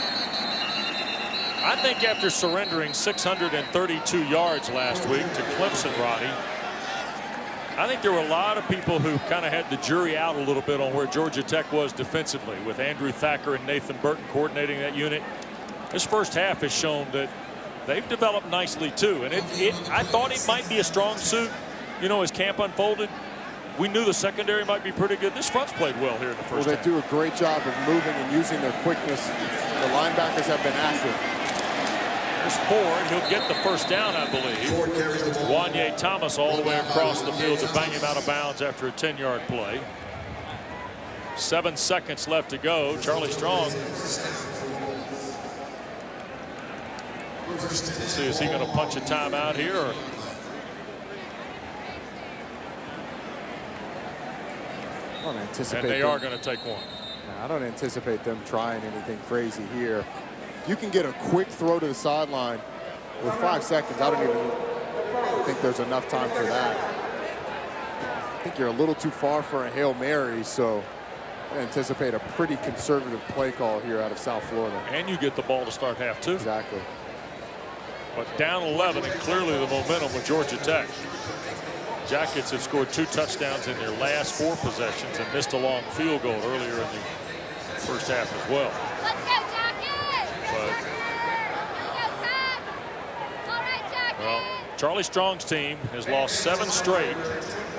I think after surrendering 632 yards last week to Clemson, Roddy, I think there were a lot of people who kind of had the jury out a little bit on where Georgia Tech was defensively, with Andrew Thacker and Nathan Burton coordinating that unit. This first half has shown that they've developed nicely too, and I thought it might be a strong suit, you know, as camp unfolded. We knew the secondary might be pretty good. This front's played well here in the first half. They do a great job of moving and using their quickness. The linebackers have been active. There's Ford. He'll get the first down, I believe. Wanye Thomas all the way across the field to bang him out of bounds after a 10-yard play. 7 seconds left to go. Charlie Strong. Let's see, is he going to punch a timeout here? Or? I don't anticipate. And they are going to take one. I don't anticipate them trying anything crazy here. You can get a quick throw to the sideline with 5 seconds. I don't even think there's enough time for that. I think you're a little too far for a Hail Mary, so I anticipate a pretty conservative play call here out of South Florida. And you get the ball to start half too. Exactly. But down 11, and clearly the momentum with Georgia Tech. Jackets have scored 2 touchdowns in their last 4 possessions and missed a long field goal earlier in the first half as well. Let's go, Jackets! Well, Charlie Strong's team has lost 7 straight,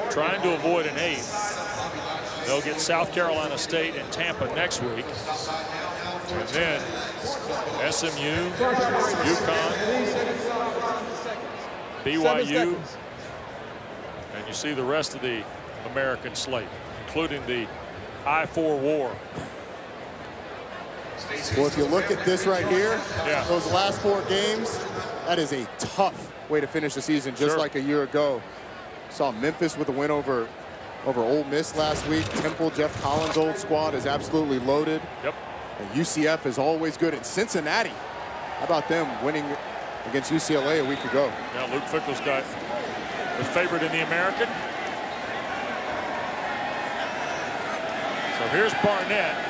trying to avoid an 8th. They'll get South Carolina State and Tampa next week. And then SMU, UConn, BYU, and you see the rest of the American slate, including the I-4 war. Well, if you look at this right here, yeah, those last 4 games, that is a tough way to finish the season, just like a year ago. Saw Memphis with a win over Ole Miss last week. Temple, Jeff Collins' old squad is absolutely loaded. Yep. And UCF is always good. And Cincinnati, how about them winning against UCLA a week ago? Now Luke Fickell's got the favorite in the American. So here's Barnett.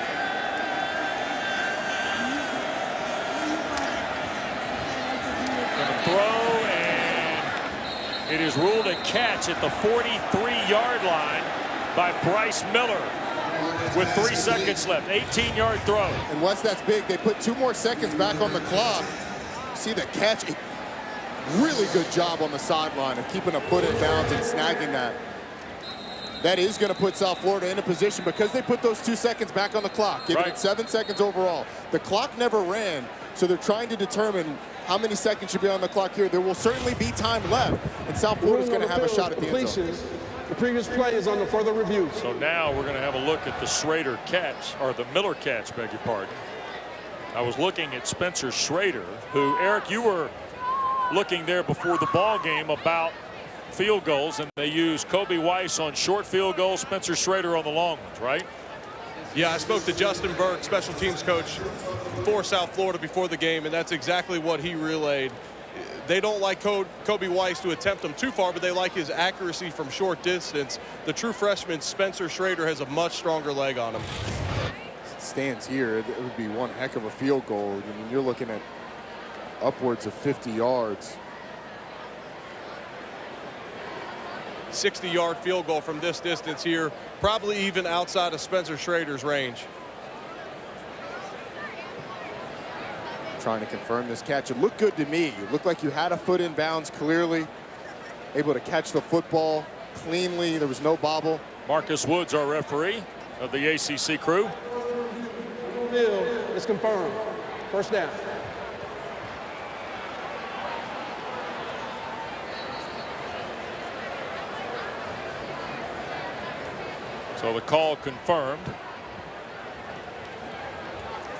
Gonna throw, and it is ruled a catch at the 43-yard line by Bryce Miller with 3 seconds left. 18-yard throw. And once that's big, they put 2 more seconds back on the clock. See the catch. A really good job on the sideline of keeping a foot in bounds and snagging that. That is going to put South Florida in a position because they put those 2 seconds back on the clock, giving it 7 seconds overall. The clock never ran, so they're trying to determine how many seconds should be on the clock here. There will certainly be time left, and South Florida's going to have a shot at the end zone. The previous play is under further review. So now we're going to have a look at the Schrader catch, or the Miller catch, beg your pardon. I was looking at Spencer Schrader, who, Eric, you were looking there before the ball game about field goals, and they use Kobe Weiss on short field goals, Spencer Schrader on the long ones, right? Yeah, I spoke to Justin Burke, special teams coach for South Florida before the game, and that's exactly what he relayed. they don't like Kobe Weiss to attempt them too far, but they like his accuracy from short distance. The true freshman, Spencer Schrader, has a much stronger leg on him. Stands here, it would be one heck of a field goal. I mean, you're looking at upwards of 50 yards. 60-yard field goal from this distance here, probably even outside of Spencer Schrader's range. Trying to confirm this catch. It looked good to me. It looked like you had a foot in bounds clearly, able to catch the football cleanly. There was no bobble. Marcus Woods, our referee of the ACC crew. Field is confirmed. First down. So the call confirmed.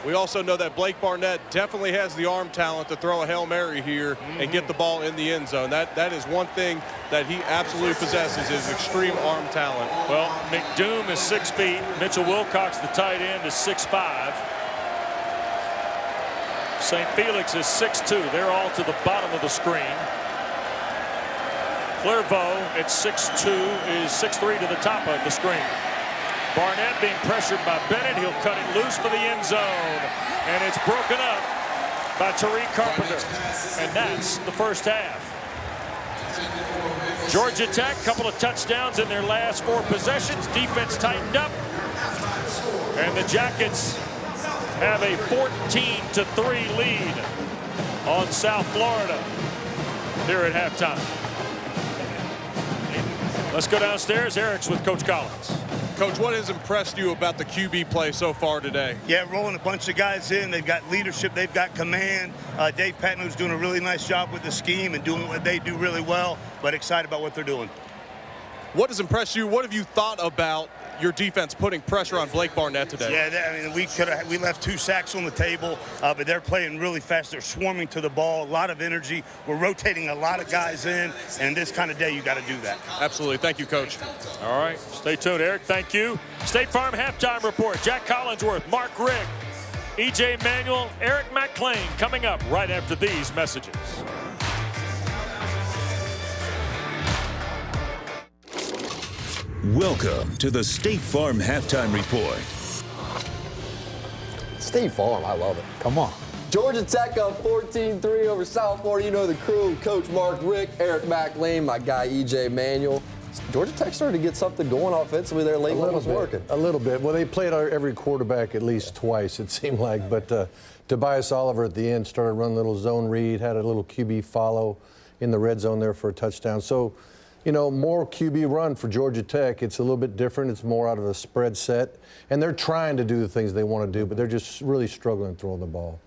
We also know that Blake Barnett definitely has the arm talent to throw a Hail Mary here and get the ball in the end zone. That is one thing that he absolutely possesses, is extreme arm talent. Well, McDoom is 6 feet. Mitchell Wilcox, the tight end, is 6'5". St. Felix is 6'2". They're all to the bottom of the screen. Clairvaux at 6'2" is 6'3" to the top of the screen. Barnett being pressured by Bennett. He'll cut it loose for the end zone. And it's broken up by Tariq Carpenter. And that's the first half. Georgia Tech, couple of touchdowns in their last 4 possessions. Defense tightened up. And the Jackets have a 14-3 lead on South Florida here at halftime. Let's go downstairs. Eric's with Coach Collins. Coach, what has impressed you about the QB play so far today? Yeah, rolling a bunch of guys in. They've got leadership. They've got command. Dave Patton's doing a really nice job with the scheme and doing what they do really well, but excited about what they're doing. What has impressed you? What have you thought about your defense putting pressure on Blake Barnett today? Yeah, I mean, we left 2 sacks on the table, but they're playing really fast. They're swarming to the ball, a lot of energy. We're rotating a lot of guys in, and this kind of day, you got to do that. Absolutely. Thank you, Coach. All right. Stay tuned, Eric. Thank you. State Farm halftime report. Jack Collinsworth, Mark Rick, E.J. Manuel, Eric McClain coming up right after these messages. Welcome to the State Farm Halftime Report. State Farm, I love it. Come on. Georgia Tech up 14-3 over South Florida. You know the crew, Coach Mark Rick, Eric McClain, my guy E.J. Manuel. Georgia Tech started to get something going offensively there late when it was working. A little bit. Well, they played every quarterback at least twice, it seemed like. But Tobias Oliver at the end started running a little zone read, had a little QB follow in the red zone there for a touchdown. So, you know, more QB run for Georgia Tech. It's a little bit different. It's more out of a spread set. And they're trying to do the things they want to do, but they're just really struggling throwing the ball.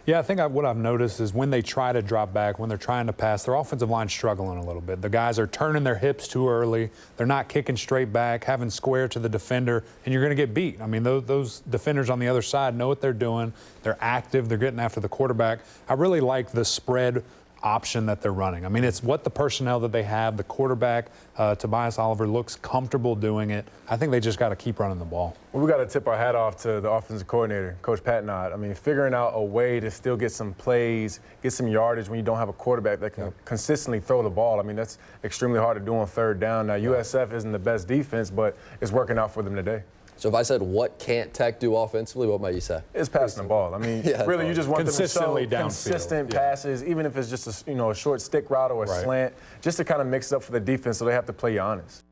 Yeah, I think what I've noticed is when they try to drop back, when they're trying to pass, their offensive line's struggling a little bit. The guys are turning their hips too early. They're not kicking straight back, having square to the defender, and you're going to get beat. I mean, those defenders on the other side know what they're doing. They're active. They're getting after the quarterback. I really like the spread option that they're running. I mean, it's what the personnel that they have. The quarterback, Tobias Oliver, looks comfortable doing it. I think they just got to keep running the ball. Well, we got to tip our hat off to the offensive coordinator, Coach Patton. I mean, figuring out a way to still get some plays, get some yardage when you don't have a quarterback that can consistently throw the ball. I mean, that's extremely hard to do on third down. Now, USF isn't the best defense, but it's working out for them today. So if I said what can't Tech do offensively, what might you say? It's passing the ball. I mean, really, you just want them to show consistent passes, even if it's just a short stick route or a slant, just to kind of mix it up for the defense so they have to play you honest.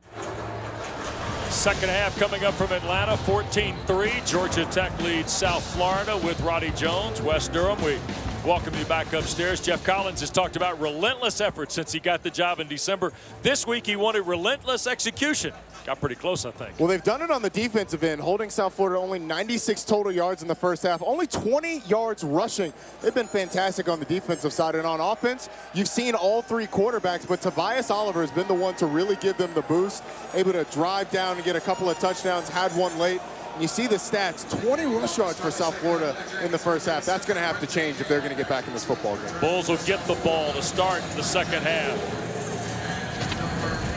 Second half coming up from Atlanta, 14-3. Georgia Tech leads South Florida with Roddy Jones. Wes Durham, we welcome you back upstairs. Geoff Collins has talked about relentless effort since he got the job in December. This week he wanted relentless execution. Got pretty close, I think. Well, they've done it on the defensive end, holding South Florida only 96 total yards in the first half, only 20 yards rushing. They've been fantastic on the defensive side. And on offense, you've seen all 3 quarterbacks, but Tobias Oliver has been the one to really give them the boost, able to drive down and get a couple of touchdowns, had one late. And you see the stats, 20 rush yards for South Florida in the first half. That's going to have to change if they're going to get back in this football game. Bulls will get the ball to start the second half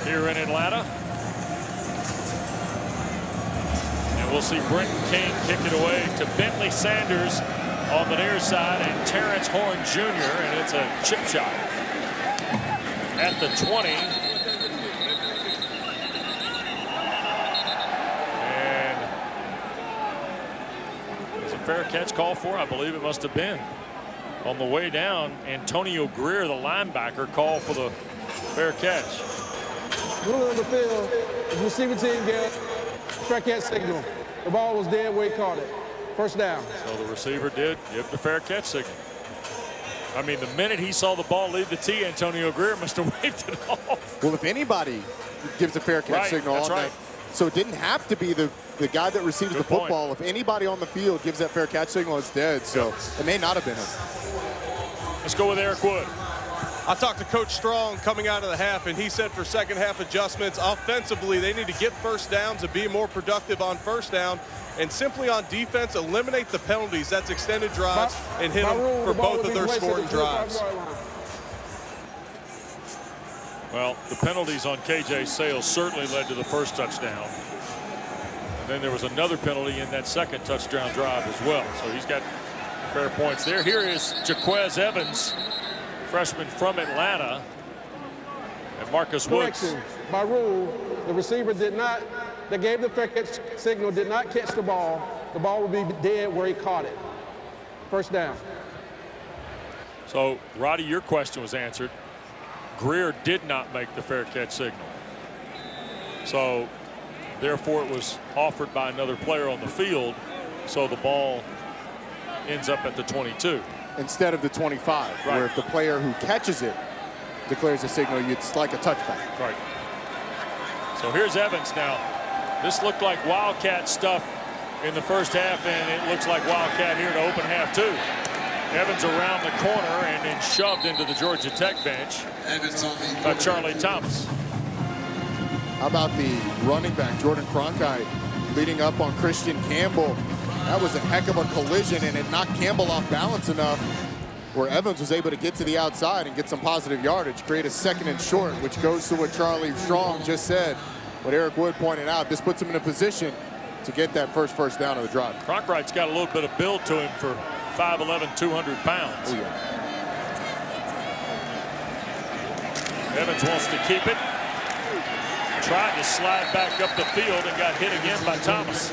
here in Atlanta. We'll see Brenton King kick it away to Bentley Sanders on the near side and Terrence Horn Jr., and it's a chip shot. at the 20. And there's a fair catch call for, I believe it must have been. On the way down, Antonio Greer, the linebacker, called for the fair catch. Middle of the field, the receiving team gets fair catch signal. The ball was dead where he caught it. First down. So the receiver did give the fair catch signal. I mean, the minute he saw the ball leave the tee, Antonio Greer must have waved it off. Well, if anybody gives a fair catch signal on that, so it didn't have to be the guy that receives the football. If anybody on the field gives that fair catch signal, it's dead. So it may not have been him. Let's go with Eric Wood. I talked to Coach Strong coming out of the half, and he said for second half adjustments, offensively, they need to get first downs and be more productive on first down. And simply on defense, eliminate the penalties. That's extended drives and hit them for both of their scoring drives. Well, the penalties on KJ Sales certainly led to the first touchdown. And then there was another penalty in that second touchdown drive as well. So he's got fair points there. Here is Jaquez Evans, freshman from Atlanta, and Marcus Woods. By rule, the receiver did not, that gave the fair catch signal, did not catch the ball. The ball would be dead where he caught it. First down. So, Roddy, your question was answered. Greer did not make the fair catch signal. So, therefore, it was offered by another player on the field. So the ball ends up at the 22. Instead of the 25, where if the player who catches it declares a signal, it's like a touchback. Right. So here's Evans now. This looked like Wildcat stuff in the first half, and it looks like Wildcat here to open half two. Evans around the corner and then shoved into the Georgia Tech bench by Charlie Thomas. How about the running back, Jordan Cronkite, leading up on Christian Campbell? That was a heck of a collision, and it knocked Campbell off balance enough where Evans was able to get to the outside and get some positive yardage, create a second and short, which goes to what Charlie Strong just said. What Eric Wood pointed out, this puts him in a position to get that first down of the drive. Cronkite's got a little bit of build to him for 5'11", 200 pounds. Oh, yeah. Evans wants to keep it. Tried to slide back up the field and got hit again by Thomas.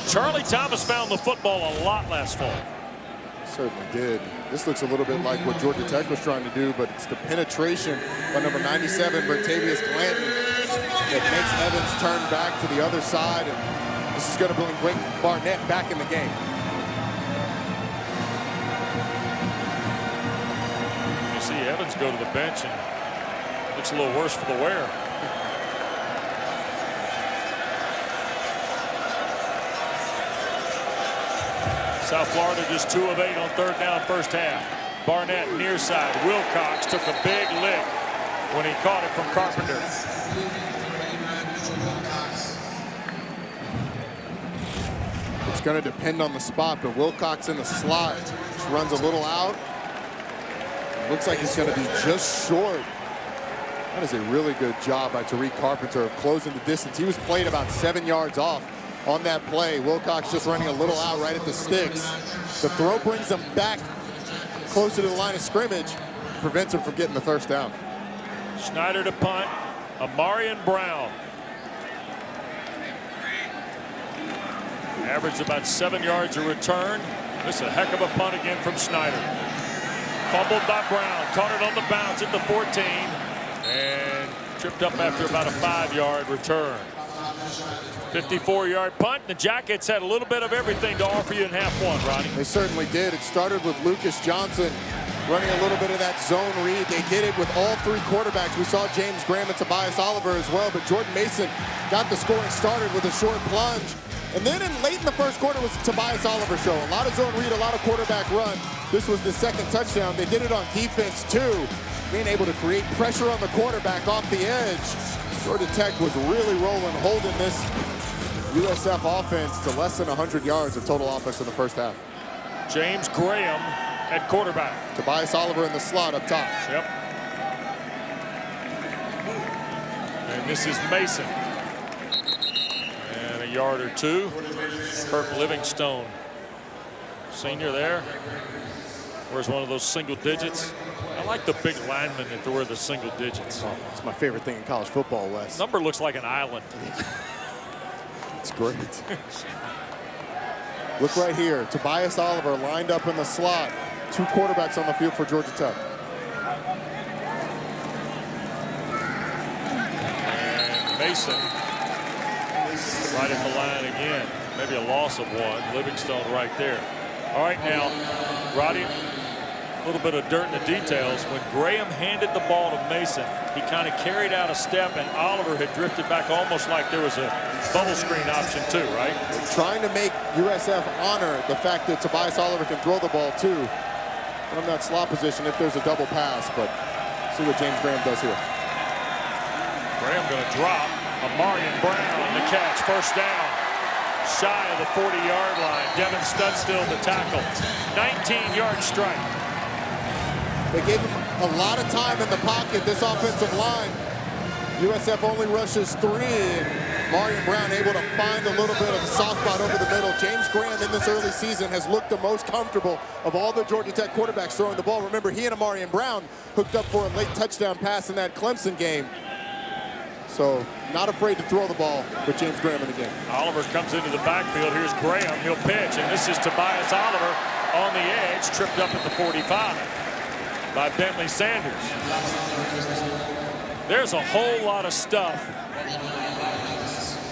Charlie Thomas found the football a lot last fall. Certainly did. This looks a little bit like what Georgia Tech was trying to do, but it's the penetration by number 97, Bertavius Glanton, that makes Evans turn back to the other side, and this is going to bring Barnett back in the game. You see Evans go to the bench and looks a little worse for the wear. South Florida just 2 of 8 on third down first half. Barnett near side. Wilcox took a big lick when he caught it from Carpenter. It's going to depend on the spot, but Wilcox in the slot just runs a little out. Looks like he's going to be just short. That is a really good job by Tariq Carpenter of closing the distance. He was played about 7 yards off on that play. Wilcox just running a little out right at the sticks. The throw brings him back closer to the line of scrimmage, prevents him from getting the first down. Schneider to punt. Amarian Brown. Averaged about 7 yards a return. This is a heck of a punt again from Schneider. Fumbled by Brown. Caught it on the bounce at the 14. And tripped up after about a 5-yard return. 54-yard punt. The Jackets had a little bit of everything to offer you in half one, Ronnie. They certainly did. It started with Lucas Johnson running a little bit of that zone read. They did it with all 3 quarterbacks. We saw James Graham and Tobias Oliver as well, but Jordan Mason got the scoring started with a short plunge. And then late in the first quarter was Tobias Oliver show. A lot of zone read, a lot of quarterback run. This was the second touchdown. They did it on defense too, being able to create pressure on the quarterback off the edge. Georgia Tech was really rolling, holding this USF offense to less than 100 yards of total offense in the first half. James Graham at quarterback. Tobias Oliver in the slot up top. Yep. And this is Mason. And a yard or 2. Kirk Livingstone, senior there. Where's one of those single digits? I like the big linemen that wear the single digits. Oh, it's my favorite thing in college football, Wes. Number looks like an island. It's great. Look right here. Tobias Oliver lined up in the slot. 2 quarterbacks on the field for Georgia Tech. And Mason right at the line again. Maybe a loss of 1. Livingstone right there. All right, now, Roddy, a little bit of dirt in the details. When Graham handed the ball to Mason, he kind of carried out a step, and Oliver had drifted back almost like there was a bubble screen option too, right? Trying to make USF honor the fact that Tobias Oliver can throw the ball too from that slot position if there's a double pass, but see what James Graham does here. Graham going to drop. Amarian Brown on the catch. First down. Shy of the 40-yard line. Devin Studstill the tackle. 19-yard strike. They gave him a lot of time in the pocket, this offensive line. USF only rushes 3, and Marion Brown able to find a little bit of a soft spot over the middle. James Graham in this early season has looked the most comfortable of all the Georgia Tech quarterbacks throwing the ball. Remember, he and Amarian Brown hooked up for a late touchdown pass in that Clemson game. So not afraid to throw the ball with James Graham in the game. Oliver comes into the backfield. Here's Graham. He'll pitch, and this is Tobias Oliver on the edge, tripped up at the 45 by Bentley Sanders. There's a whole lot of stuff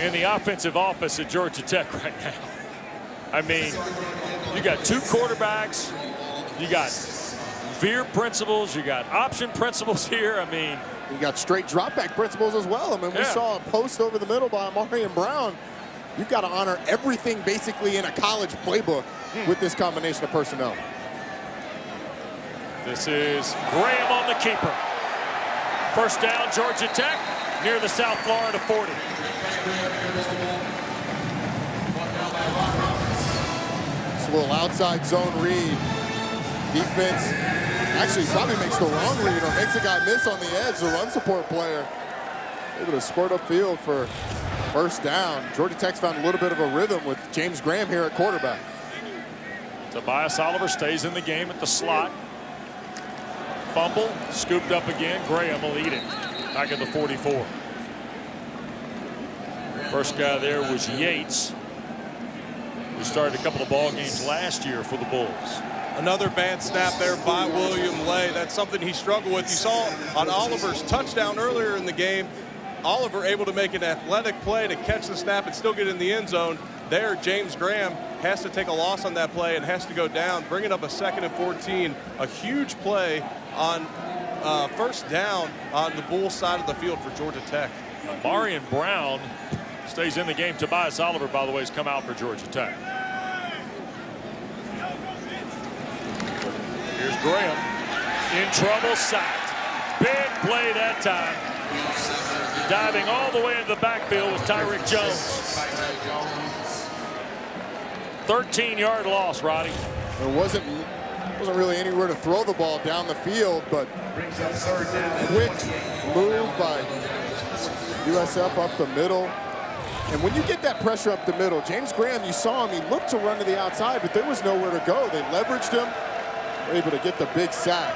in the offensive office at Georgia Tech right now. I mean, you got 2 quarterbacks, you got veer principles, you got option principles here. I mean, you got straight drop back principles as well. I mean, we saw a post over the middle by Amarian Brown. You've got to honor everything basically in a college playbook with this combination of personnel. This is Graham on the keeper. First down, Georgia Tech, near the South Florida 40. It's a little outside zone read. Defense actually probably makes the wrong read or makes a guy miss on the edge. The run support player able to squirt upfield for first down. Georgia Tech's found a little bit of a rhythm with James Graham here at quarterback. Tobias Oliver stays in the game at the slot. Fumble, scooped up again. Graham will eat it. Back at the 44. First guy there was Yates, who started a couple of ball games last year for the Bulls. Another bad snap there by William Lay. That's something he struggled with. You saw on Oliver's touchdown earlier in the game, Oliver able to make an athletic play to catch the snap and still get in the end zone. There, James Graham has to take a loss on that play and has to go down, bringing up a 2nd and 14. A huge play on first down on the Bulls side of the field for Georgia Tech. Amarian Brown stays in the game. Tobias Oliver, by the way, has come out for Georgia Tech. Here's Graham in trouble, sacked. Big play that time. Diving all the way into the backfield was Tyreek Jones. 13-yard loss, Roddy. There wasn't really anywhere to throw the ball down the field, but quick move by USF up the middle. And when you get that pressure up the middle, James Graham, you saw him, he looked to run to the outside, but there was nowhere to go. They leveraged him, were able to get the big sack.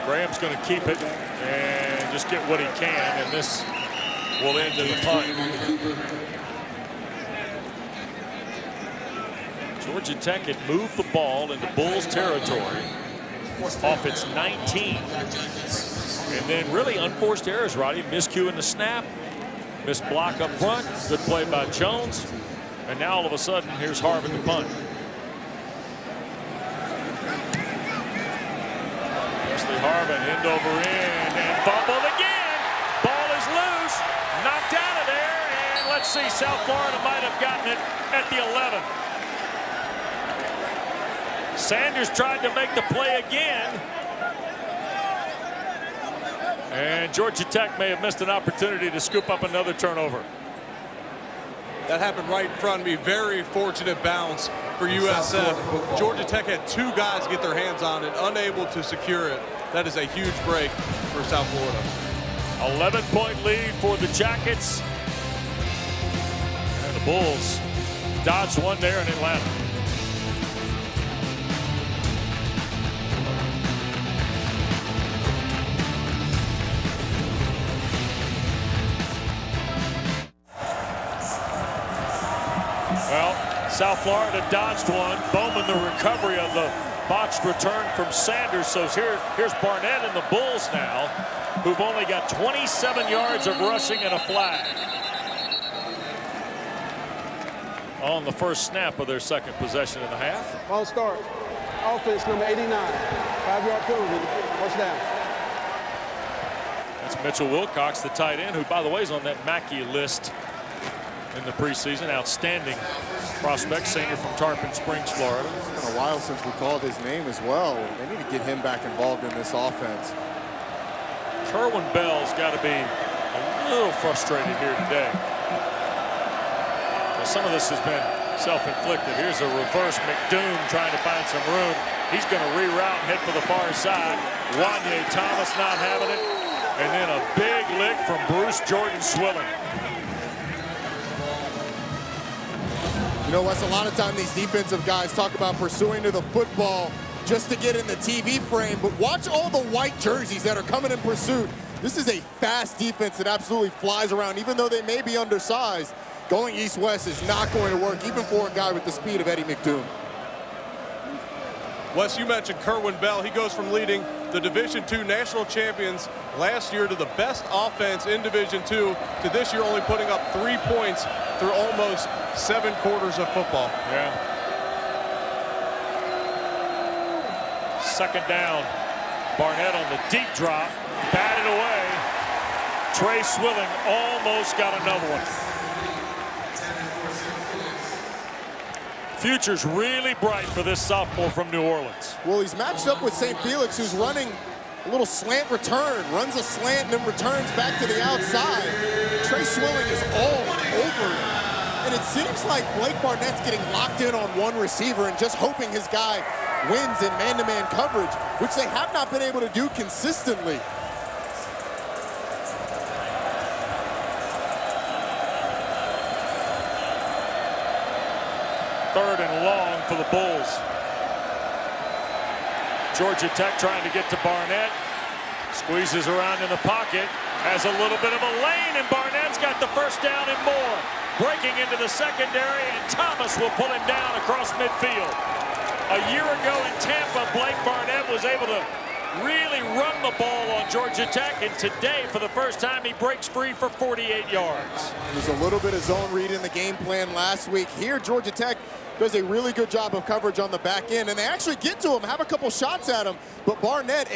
Graham's going to keep it and just get what he can, and this will end in the punt. Georgia Tech had moved the ball into Bulls territory off its 19. And then really unforced errors, Roddy. Miscue in the snap, missed block up front, good play by Jones. And now all of a sudden, here's Harvin to punt. Harvin end over end and fumbled again. Ball is loose, knocked out of there, and let's see, South Florida might have gotten it at the 11. Sanders tried to make the play again, and Georgia Tech may have missed an opportunity to scoop up another turnover. That happened right in front of me. Very fortunate bounce for USF. Georgia Tech had 2 guys get their hands on it, unable to secure it. That is a huge break for South Florida. 11-point lead for the Jackets. Bulls dodged one there in Atlanta. Well, South Florida dodged one. Bowman, the recovery of the botched return from Sanders. So here's Barnett and the Bulls now, who've only got 27 yards of rushing and a flag on the first snap of their second possession in the half. On start. Offense number 89. 5-yard penalty. First down. That's Mitchell Wilcox, the tight end, who, by the way, is on that Mackey list in the preseason. Outstanding prospect, senior from Tarpon Springs, Florida. It's been a while since we called his name as well. They need to get him back involved in this offense. Kerwin Bell's got to be a little frustrated here today. So some of this has been self-inflicted. Here's a reverse McDoom trying to find some room. He's going to reroute and head for the far side. Wanye Thomas not having it. And then a big lick from Bruce Jordan Swilling. You know, Wes, a lot of time these defensive guys talk about pursuing to the football just to get in the TV frame, but watch all the white jerseys that are coming in pursuit. This is a fast defense that absolutely flies around, even though they may be undersized. Going east-west is not going to work, even for a guy with the speed of Eddie McDoom. Wes, you mentioned Kerwin Bell. He goes from leading the Division II national champions last year to the best offense in Division II to this year only putting up 3 points through almost 7 quarters of football. Yeah. Second down. Barnett on the deep drop. Batted away. Trey Swilling almost got another one. Future's really bright for this sophomore from New Orleans. Well, he's matched up with St. Felix, who's running a little slant return, runs a slant and then returns back to the outside. Trey Swilling is all over him. And it seems like Blake Barnett's getting locked in on one receiver and just hoping his guy wins in man-to-man coverage, which they have not been able to do consistently. Third and long for the Bulls. Georgia Tech trying to get to Barnett. Squeezes around in the pocket. Has a little bit of a lane, and Barnett's got the first down and more. Breaking into the secondary, and Thomas will pull him down across midfield. A year ago in Tampa, Blake Barnett was able to really run the ball on Georgia Tech, and today, for the first time, he breaks free for 48 yards. There's a little bit of zone read in the game plan last week. Here, Georgia Tech does a really good job of coverage on the back end, and they actually get to him, have a couple shots at him, but Barnett,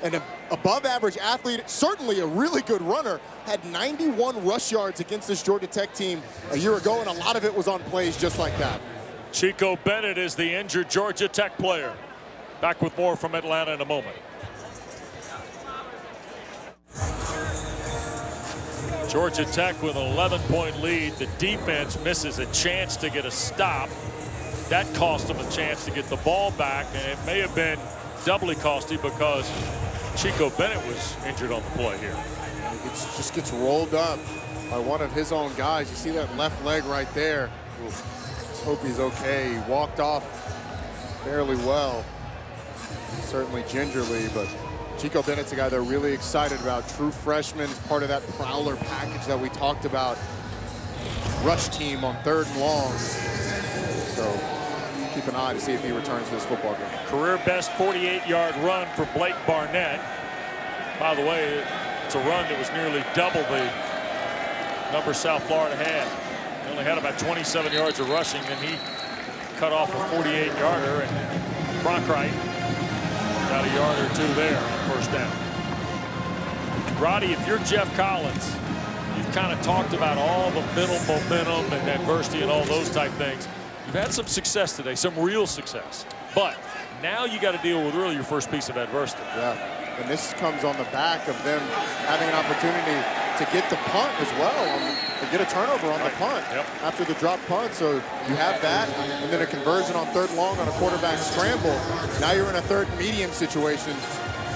an above-average athlete, certainly a really good runner, had 91 rush yards against this Georgia Tech team a year ago, and a lot of it was on plays just like that. Chico Bennett is the injured Georgia Tech player. Back with more from Atlanta in a moment. Georgia Tech with an 11-point lead. The defense misses a chance to get a stop. That cost them a chance to get the ball back, and it may have been doubly costly because Chico Bennett was injured on the play here. He just gets rolled up by one of his own guys. You see that left leg right there. Let's hope he's okay. He walked off fairly well, certainly gingerly, but Chico Bennett's a guy they're really excited about. True freshman, part of that Prowler package that we talked about. Rush team on 3rd and long. So keep an eye to see if he returns to this football game. Career best 48-yard run for Blake Barnett. By the way, it's a run that was nearly double the number South Florida had. He only had about 27 yards of rushing, then he cut off a 48-yarder, and Cronkite got a yard or two there on first down. Roddy, if you're Geoff Collins, you've kind of talked about all the middle momentum and adversity and all those type things. You've had some success today, some real success. But now you got to deal with really your first piece of adversity. Yeah, and this comes on the back of them having an opportunity to get the punt as well, to get a turnover on the punt after the drop punt. So you have that, and then a conversion on 3rd and long on a quarterback scramble. Now you're in a 3rd and medium situation.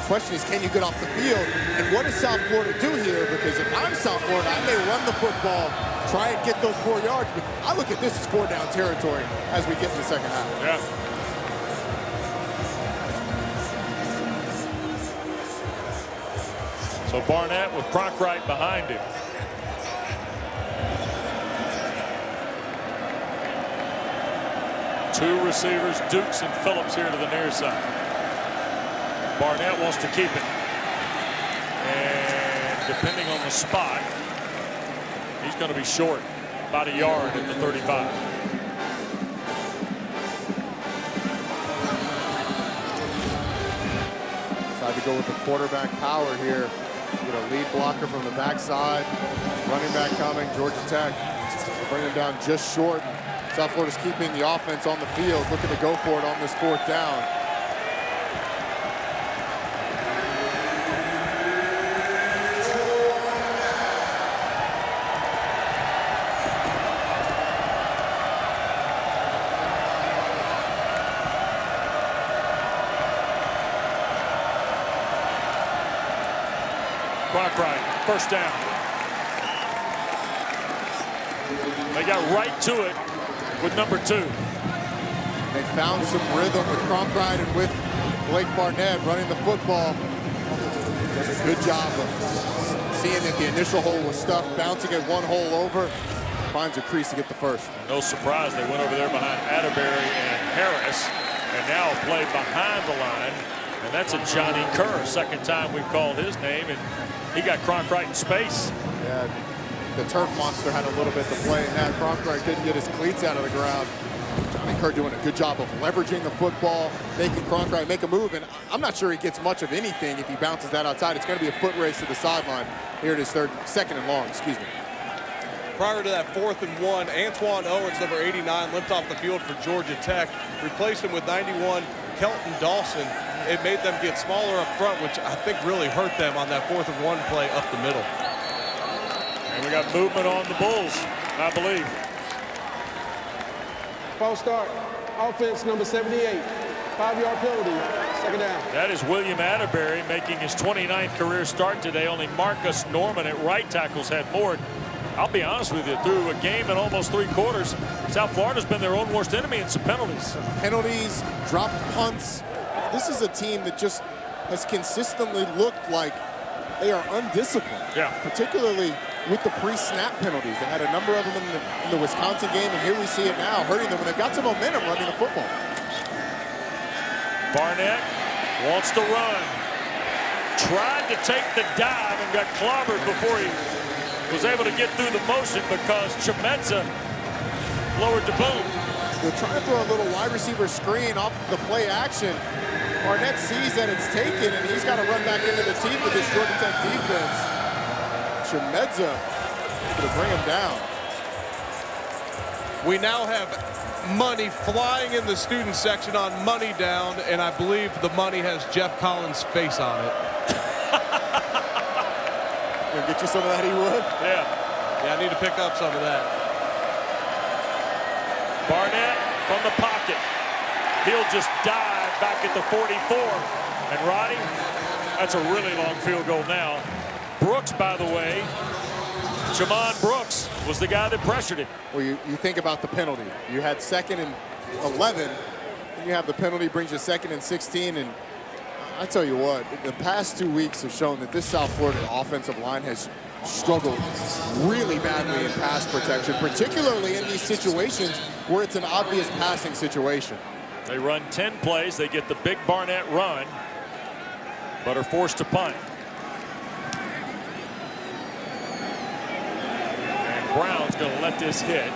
The question is, can you get off the field? And what does South Florida do here? Because if I'm South Florida, I may run the football, try and get those 4 yards, but I look at this as 4-down territory as we get in the second half. Yeah. So Barnett with Cronkright behind him. Two receivers, Dukes and Phillips here to the near side. Barnett wants to keep it. And depending on the spot, he's going to be short about a yard at the 35. Tried to go with the quarterback power here. Get a lead blocker from the backside. Running back coming, Georgia Tech. Bring him down just short. South Florida's keeping the offense on the field, looking to go for it on this 4th down. Cronkright, first down. They got right to it with number 2. They found some rhythm with Cronkright and with Blake Barnett running the football. Does a good job of seeing that the initial hole was stuffed, bouncing it one hole over, finds a crease to get the first. No surprise they went over there behind Atterbury and Harris, and now a play behind the line, and that's a Johnny Kerr. Second time we've called his name, and he got Cronkright in space. Yeah, the turf monster had a little bit to play in that. Cronkright didn't get his cleats out of the ground. Johnny Kerr doing a good job of leveraging the football, making Cronkright make a move, and I'm not sure he gets much of anything if he bounces that outside. It's going to be a foot race to the sideline. Here it is, second and long, excuse me. Prior to that 4th and 1, Antoine Owens, number 89, limped off the field for Georgia Tech. Replaced him with 91, Kelton Dawson. It made them get smaller up front, which I think really hurt them on that 4th and 1 play up the middle. And we got movement on the Bulls, I believe. False start. Offense number 78. 5-yard penalty. Second down. That is William Atterbury making his 29th career start today. Only Marcus Norman at right tackles had more. I'll be honest with you, through a game in almost 3 quarters, South Florida's been their own worst enemy in some penalties. Penalties, dropped punts. This is a team that just has consistently looked like they are undisciplined. Yeah. Particularly with the pre-snap penalties. They had a number of them in the Wisconsin game, and here we see it now, hurting them, and they've got some momentum running the football. Barnett wants to run. Tried to take the dive and got clobbered before he was able to get through the motion because Chimedza lowered the boom. They're trying to throw a little wide receiver screen off the play action. Barnett sees that it's taken, and he's got to run back into the teeth of this Georgia Tech defense. Chimedza to bring him down. We now have money flying in the student section on Money Down, and I believe the money has Geoff Collins' face on it. Gonna get you some of that, he would? Yeah, I need to pick up some of that. Barnett from the pocket. He'll just dive back at the 44. And Roddy, that's a really long field goal now. Brooks, by the way, Jamon Brooks was the guy that pressured him. Well, you think about the penalty. You had 2nd and 11, and you have the penalty, brings you 2nd and 16, and I tell you what, the past 2 weeks have shown that this South Florida offensive line has struggled really badly in pass protection, particularly in these situations where it's an obvious passing situation. They run 10 plays. They get the big Barnett run, but are forced to punt. And Brown's going to let this hit.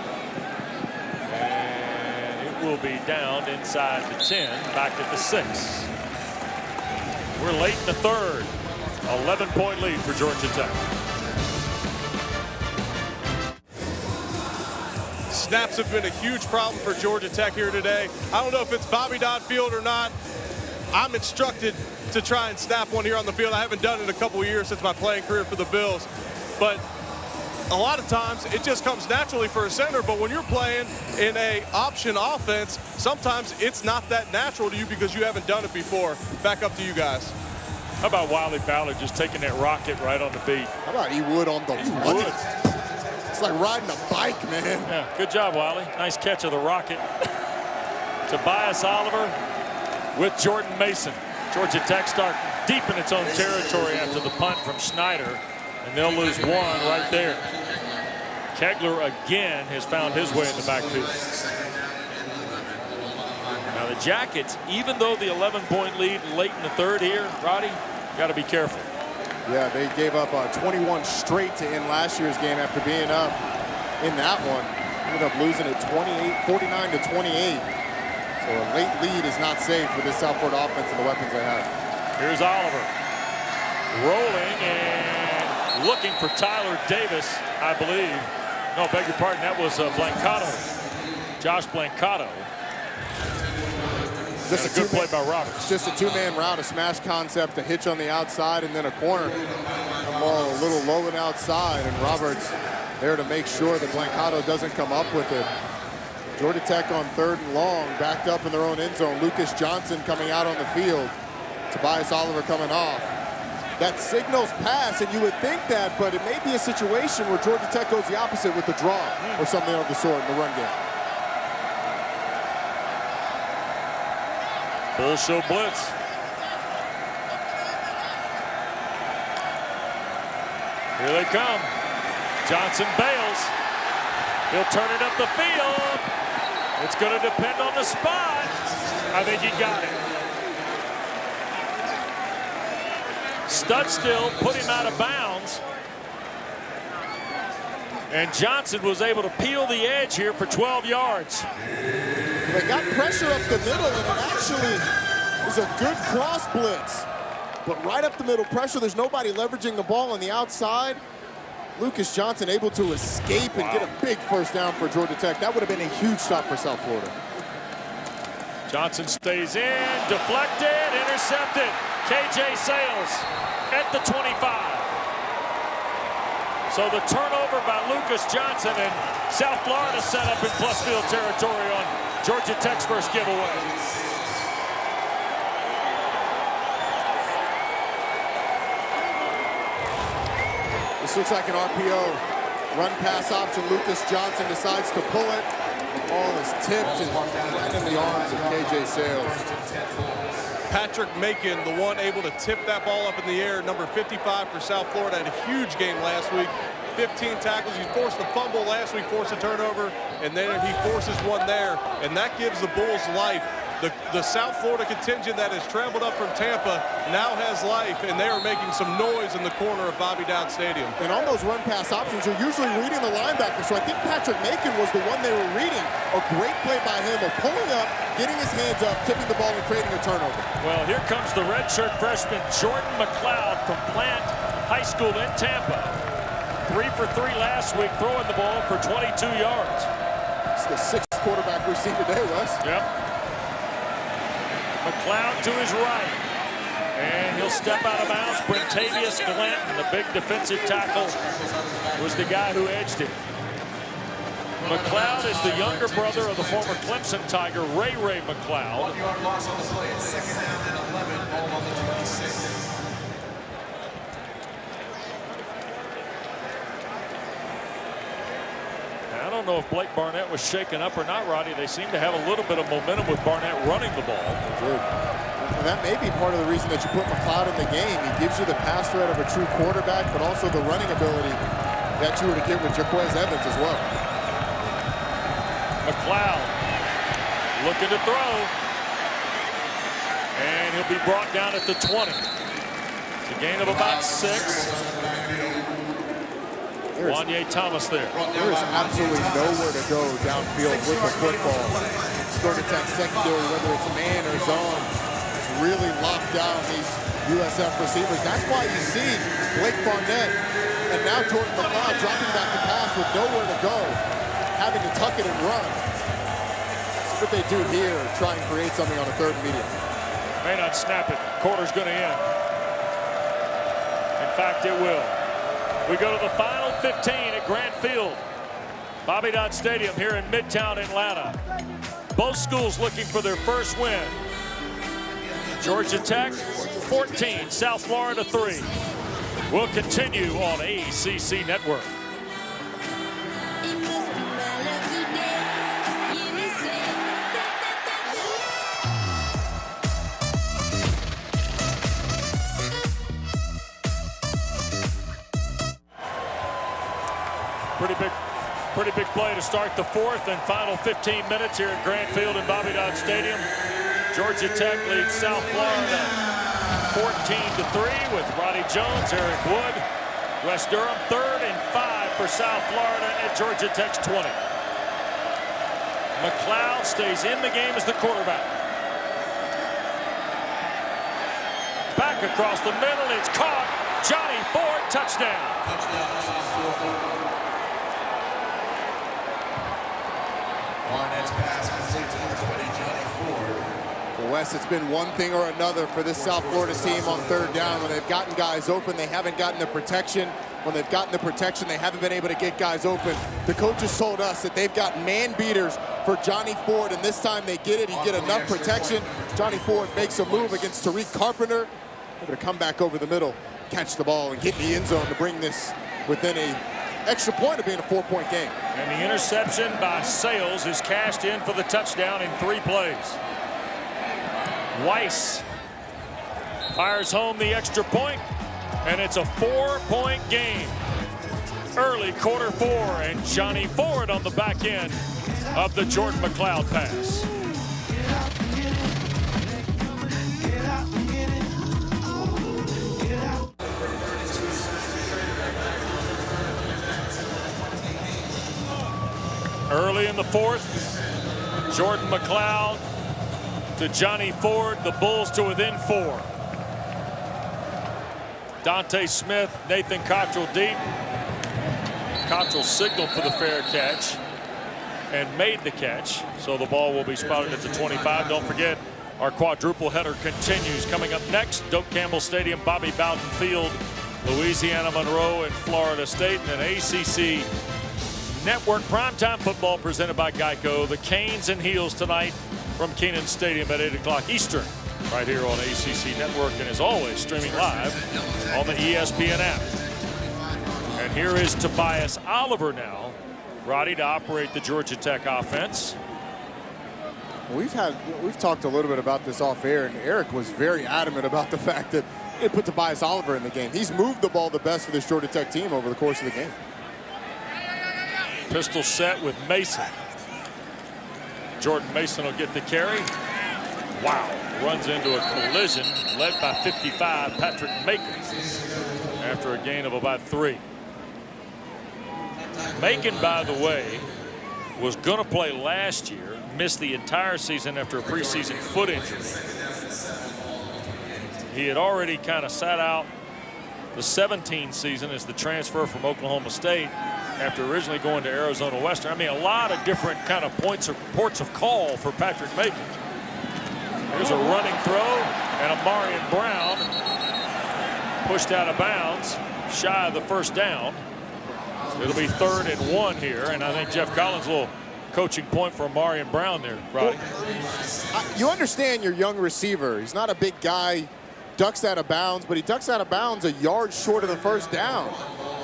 And it will be down inside the 10, back at the 6. We're late in the 3rd. 11-point lead for Georgia Tech. Snaps have been a huge problem for Georgia Tech here today. I don't know if it's Bobby Dodd Field or not. I'm instructed to try and snap one here on the field. I haven't done it in a couple of years since my playing career for the Bills. But a lot of times it just comes naturally for a center, but when you're playing in a option offense, sometimes it's not that natural to you because you haven't done it before. Back up to you guys. How about Wiley Ballard just taking that rocket right on the beat? How about he would on the wood? It's like riding a bike, man. Yeah, good job, Wiley. Nice catch of the rocket. Tobias Oliver with Jordan Mason. Georgia Tech start deep in its own territory after the punt from Schneider, and they'll lose one right there. Kegler again has found his way in the backfield. Now the Jackets, even though the 11-point lead late in the third here, Roddy, got to be careful. Yeah, they gave up 21 straight to end last year's game after being up in that one. Ended up losing it 49 to 28. So a late lead is not safe for this South Florida offense and the weapons they have. Here's Oliver rolling and looking for Tyler Davis, I believe. No, beg your pardon, that was Blancato. Josh Blancato. Just a good play by Roberts. Just a two-man route, a smash concept, a hitch on the outside, and then a corner. The ball a little low and outside, and Roberts there to make sure that Blancato doesn't come up with it. Georgia Tech on 3rd and long, backed up in their own end zone. Lucas Johnson coming out on the field. Tobias Oliver coming off. That signals pass, and you would think that, but it may be a situation where Georgia Tech goes the opposite with the draw or something of the sort in the run game. Bull show blitz. Here they come. Johnson bails. He'll turn it up the field. It's going to depend on the spot. I think he got it. Studstill put him out of bounds. And Johnson was able to peel the edge here for 12 yards. They got pressure up the middle, and it actually was a good cross blitz. But right up the middle pressure, there's nobody leveraging the ball on the outside. Lucas Johnson able to escape and get a big first down for Georgia Tech. That would have been a huge stop for South Florida. Johnson stays in, deflected, intercepted. KJ Sales at the 25. So the turnover by Lucas Johnson, and South Florida set up in plus field territory on Georgia Tech's first giveaway. This looks like an RPO. Run pass option. Lucas Johnson decides to pull it. The ball is tipped and right in the arms of KJ Sales. Patrick Macon, the one able to tip that ball up in the air, number 55 for South Florida, had a huge game last week. 15 tackles. He forced a fumble last week, forced a turnover, and then he forces one there, and that gives the Bulls life. The South Florida contingent that has traveled up from Tampa now has life, and they are making some noise in the corner of Bobby Dodd Stadium. And on those run pass options, you're usually reading the linebacker, so I think Patrick Macon was the one they were reading. A great play by him of pulling up, getting his hands up, tipping the ball, and creating a turnover. Well, here comes the redshirt freshman Jordan McLeod from Plant High School in Tampa. 3 for 3 last week, throwing the ball for 22 yards. It's the 6th quarterback we've seen today, Wes. Yep. McLeod to his right. And he'll step out of bounds. Brentavious Glenn, the big defensive tackle, was the guy who edged him. McLeod is the younger brother of the former Clemson Tiger, Ray McLeod. 1 yard loss on the play. It's 2nd down and 11, ball on the 26. I don't know if Blake Barnett was shaken up or not, Roddy. They seem to have a little bit of momentum with Barnett running the ball. Good. And that may be part of the reason that you put McLeod in the game. He gives you the pass threat of a true quarterback, but also the running ability that you were to get with Jaquez Evans as well. McLeod looking to throw. And he'll be brought down at the 20. It's a gain of about 6. Wanye Thomas there. There is absolutely nowhere to go downfield with the football. Georgia Tech secondary, whether it's man or zone, it's really locked down these USF receivers. That's why you see Blake Barnett and now Jordan McLeod dropping back to pass with nowhere to go, having to tuck it and run. See what they do here, try and create something on a 3rd and medium. May not snap it. Quarter's going to end. In fact, it will. We go to the final 15 at Grant Field. Bobby Dodd Stadium here in Midtown Atlanta. Both schools looking for their first win. Georgia Tech 14, South Florida 3. We'll continue on ACC Network. Pretty big play to start the fourth and final 15 minutes here at Grant Field and Bobby Dodd Stadium. Georgia Tech leads South Florida 14-3 with Roddy Jones, Eric Wood, Wes Durham. 3rd and 5 for South Florida at Georgia Tech's 20. McLeod stays in the game as the quarterback. Back across the middle, it's caught. Johnny Ford, touchdown. Barnett's pass completes to number 20, Johnny Ford. Well, Wes, it's been one thing or another for this South Florida team on 3rd down. When they've gotten guys open, they haven't gotten the protection. When they've gotten the protection, they haven't been able to get guys open. The coaches told us that they've got man beaters for Johnny Ford, and this time they get it. He get enough protection. Johnny Ford makes a move against Tariq Carpenter. They're going to come back over the middle, catch the ball, and get in the end zone to bring this within a extra point of being a 4-point game. And the interception by Sales is cashed in for the touchdown in 3 plays. Weiss fires home the extra point, and it's a 4-point game. Early quarter 4, and Johnny Ford on the back end of the Jordan McLeod pass. Early in the 4th, Jordan McLeod to Johnny Ford, the Bulls to within 4. Dante Smith, Nathan Cottrell deep. Cottrell signaled for the fair catch and made the catch, so the ball will be spotted at the 25. Don't forget, our quadruple header continues. Coming up next, Doak Campbell Stadium, Bobby Bowden Field, Louisiana Monroe and Florida State, and an ACC Network primetime football presented by Geico. The Canes and Heels tonight from Kenan Stadium at 8 o'clock Eastern, right here on ACC Network, and as always streaming live on the ESPN app. And here is Tobias Oliver now, Roddy, to operate the Georgia Tech offense. We've talked a little bit about this off air, and Eric was very adamant about the fact that he put Tobias Oliver in the game. He's moved the ball the best for this Georgia Tech team over the course of the game. Pistol set with Mason. Jordan Mason will get the carry. Wow, runs into a collision led by 55, Patrick Macon, after a gain of about 3. Macon, by the way, was going to play last year, missed the entire season after a preseason foot injury. He had already kind of sat out the 17 season as the transfer from Oklahoma State after originally going to Arizona Western. I mean, a lot of different kind of ports of call for Patrick Macon. Here's a running throw, and Amarian Brown pushed out of bounds, shy of the first down. It'll be 3rd and 1 here, and I think Geoff Collins a little coaching point for Amarian Brown there, Roddy. You understand your young receiver. He's not a big guy, ducks out of bounds, but he ducks out of bounds a yard short of the first down.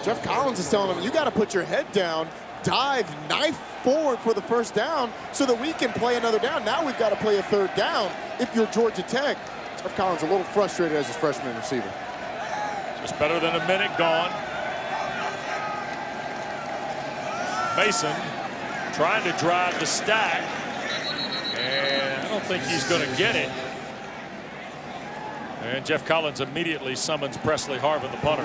Geoff Collins is telling him, you got to put your head down, dive, knife forward for the first down so that we can play another down. Now we've got to play a 3rd down if you're Georgia Tech. Geoff Collins a little frustrated as his freshman receiver. Just better than a minute gone. Mason trying to drive the stack, and I don't think he's going to get it. And Geoff Collins immediately summons Presley Harvin, the punter.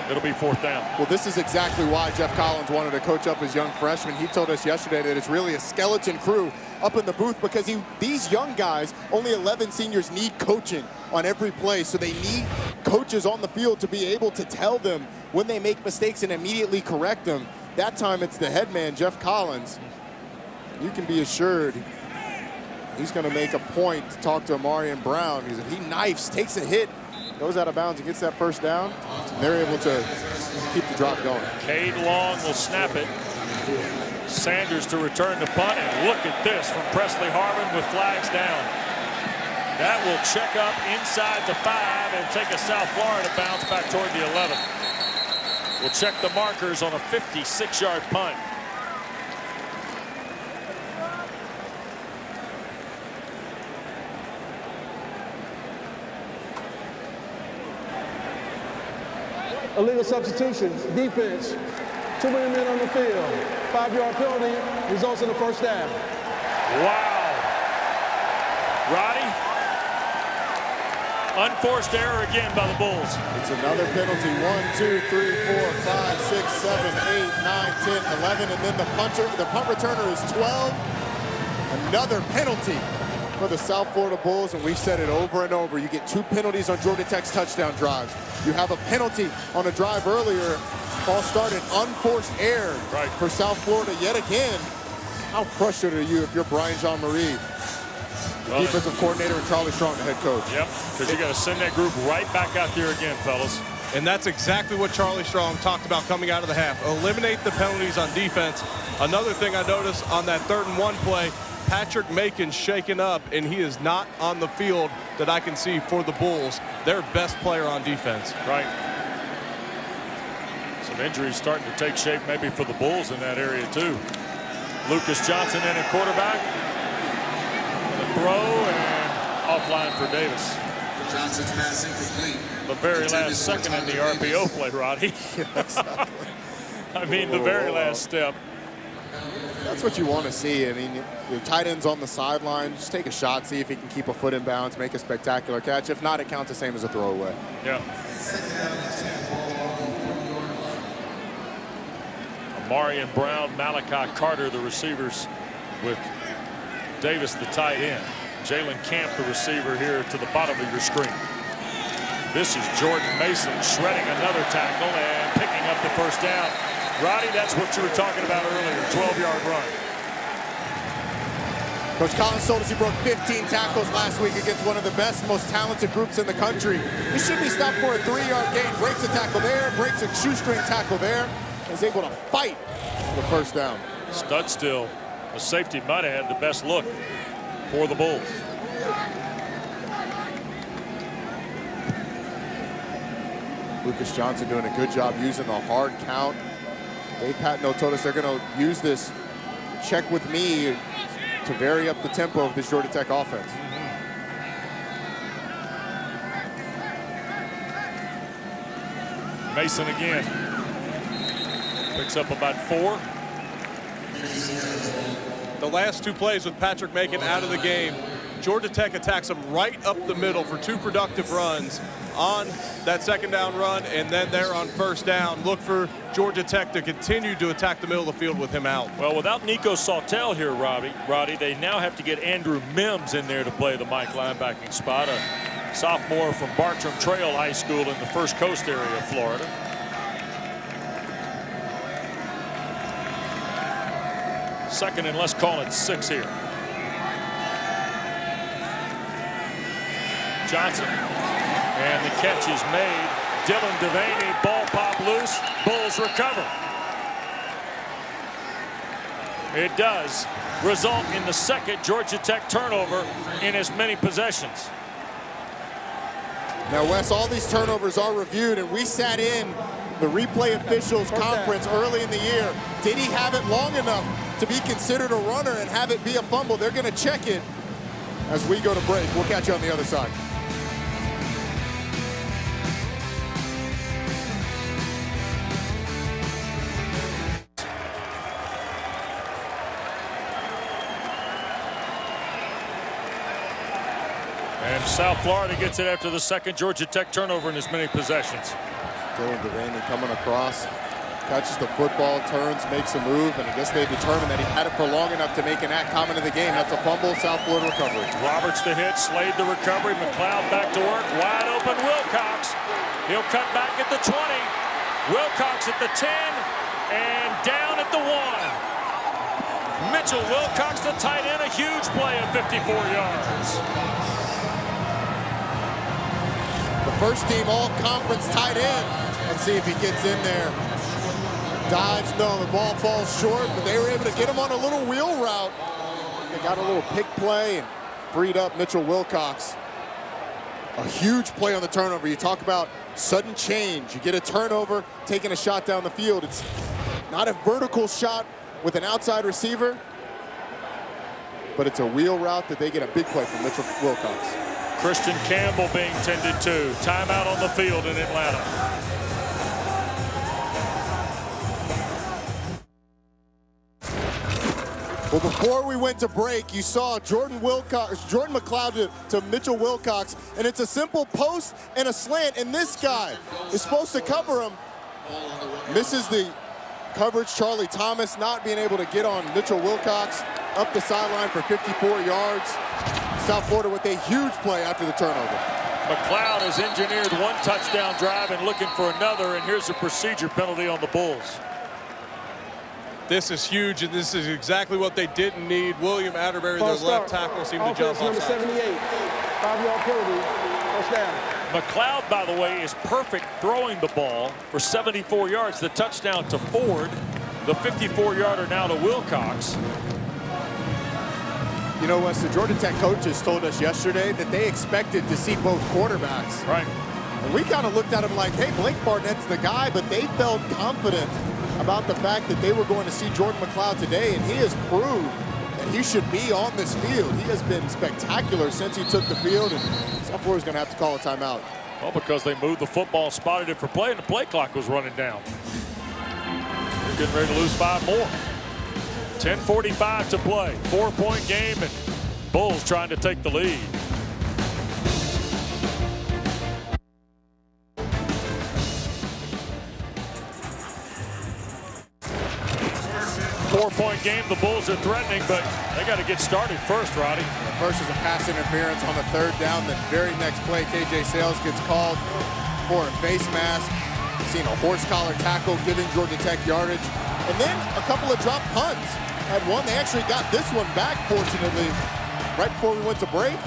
It'll be 4th down. Well, this is exactly why Geoff Collins wanted to coach up his young freshmen. He told us yesterday that it's really a skeleton crew up in the booth because these young guys, only 11 seniors, need coaching on every play. So they need coaches on the field to be able to tell them when they make mistakes and immediately correct them. That time it's the head man, Geoff Collins. You can be assured he's going to make a point to talk to Amarian Brown, because if he knifes, takes a hit, goes out of bounds and gets that first down, they're able to keep the drop going. Cade Long will snap it. Sanders to return the punt, and look at this from Presley Harvin with flags down. That will check up inside the 5 and take a South Florida bounce back toward the 11. We'll check the markers on a 56-yard punt. Illegal substitution, defense. Too many men on the field. 5-yard penalty results in a first down. Wow. Roddy? Unforced error again by the Bulls. It's another penalty. 1, 2, 3, 4, 5, 6, 7, 8, 9, 10, 11, and then the punt returner is 12. Another penalty for the South Florida Bulls, and we've said it over and over. You get 2 penalties on Georgia Tech's touchdown drives. You have a penalty on a drive earlier. Ball started unforced error for South Florida yet again. How frustrated are you if you're Brian Jean-Marie, the defensive coordinator, and Charlie Strong, the head coach? Yep, because you got to send that group right back out there again, fellas. And that's exactly what Charlie Strong talked about coming out of the half. Eliminate the penalties on defense. Another thing I noticed on that 3rd and 1 play, Patrick Macon's shaken up, and he is not on the field that I can see for the Bulls. Their best player on defense. Right. Some injuries starting to take shape maybe for the Bulls in that area too. Lucas Johnson in at quarterback. And a throw and offline for Davis. Johnson's pass incomplete. The very last second in the RPO play, Roddy. I mean, the very last step. That's what you want to see. I mean, your tight end's on the sideline. Just take a shot, see if he can keep a foot in bounds, make a spectacular catch. If not, it counts the same as a throwaway. Yeah. Marion Brown, Malachi Carter, the receivers, with Davis, the tight end. Jalen Camp, the receiver, here to the bottom of your screen. This is Jordan Mason shredding another tackle and picking up the first down. Roddy, that's what you were talking about earlier, 12-yard run. Coach Collins told us he broke 15 tackles last week against one of the best, most talented groups in the country. He should be stopped for a 3-yard gain. Breaks a tackle there, breaks a shoestring tackle there. Is able to fight the first down. Stud still. The safety might have had the best look for the Bulls. Lucas Johnson doing a good job using the hard count. Dave Patino told us they're going to use this check with me to vary up the tempo of this Georgia Tech offense. Mason again. Picks up about 4. The last 2 plays with Patrick Macon out of the game, Georgia Tech attacks them right up the middle for 2 productive runs on that 2nd down run, and then there on 1st down. Look for Georgia Tech to continue to attack the middle of the field with him out. Well, without Nico Sautel here, Roddy, they now have to get Andrew Mims in there to play the Mike linebacking spot, a sophomore from Bartram Trail High School in the First Coast area of Florida. Second and let's call it 6 here. Johnson. And the catch is made. Dylan Devaney, ball pop loose. Bulls recover. It does result in the 2nd Georgia Tech turnover in as many possessions. Now, Wes, all these turnovers are reviewed, and we sat in the replay officials conference early in the year. Did he have it long enough to be considered a runner and have it be a fumble? They're going to check it as we go to break. We'll catch you on the other side. And South Florida gets it after the 2nd Georgia Tech turnover in as many possessions. Dylan Devaney coming across, catches the football, turns, makes a move, and I guess they determined that he had it for long enough to make an act common in the game. That's a fumble, South Florida recovery. Roberts the hit, Slade the recovery, McLeod back to work, wide open Wilcox. He'll cut back at the 20, Wilcox at the 10, and down at the 1. Mitchell Wilcox, the tight end, a huge play of 54 yards. The first team all-conference tight end. Let's see if he gets in there. Dives, no, the ball falls short, but they were able to get him on a little wheel route. They got a little pick play and freed up Mitchell Wilcox. A huge play on the turnover. You talk about sudden change. You get a turnover, taking a shot down the field. It's not a vertical shot with an outside receiver, but it's a wheel route that they get a big play from Mitchell Wilcox. Christian Campbell being tended to. Timeout on the field in Atlanta. Well, before we went to break, you saw Jordan McLeod to Mitchell Wilcox, and it's a simple post and a slant, and this guy is supposed to cover him. Misses the coverage. Charlie Thomas not being able to get on Mitchell Wilcox up the sideline for 54 yards. South Florida with a huge play after the turnover. McLeod has engineered one touchdown drive and looking for another, and here's a procedure penalty on the Bulls. This is huge, and this is exactly what they didn't need. William Atterbury, their left tackle, seemed to jump number off. 78, 5-yard penalty, first down. McLeod, by the way, is perfect throwing the ball for 74 yards. The touchdown to Ford, the 54-yarder now to Wilcox. You know, Wes, the Georgia Tech coaches told us yesterday that they expected to see both quarterbacks. Right. And we kind of looked at him like, hey, Blake Barnett's the guy, but they felt confident about the fact that they were going to see Jordan McLeod today, and he has proved that he should be on this field. He has been spectacular since he took the field, and South Florida's going to have to call a timeout. Well, because they moved the football, spotted it for play, and the play clock was running down. They're getting ready to lose 5 more. 10:45 to play. 4-point game, and Bulls trying to take the lead. Four-point game. The Bulls are threatening, but they got to get started first, Roddy. First is a pass interference on the 3rd down. The very next play, KJ Sales gets called for a face mask. Seen a horse collar tackle giving Georgia Tech yardage. And then a couple of drop punts. Had one. They actually got this one back, fortunately, right before we went to break.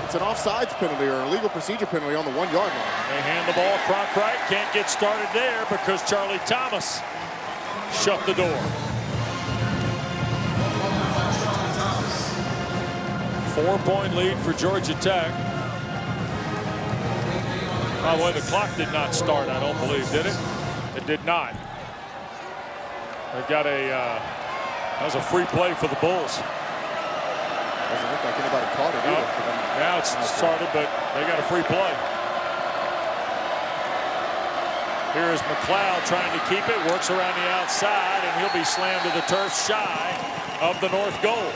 It's an offsides penalty or a legal procedure penalty on the 1-yard line. They hand the ball. Cronkite can't get started there because Charlie Thomas shut the door. 4-point lead for Georgia Tech. By the way, the clock did not start, I don't believe, did it? It did not. They got that was a free play for the Bulls. Doesn't look like anybody caught it either. Now it's started, but they got a free play. Here is McLeod trying to keep it, works around the outside, and he'll be slammed to the turf shy of the north goal.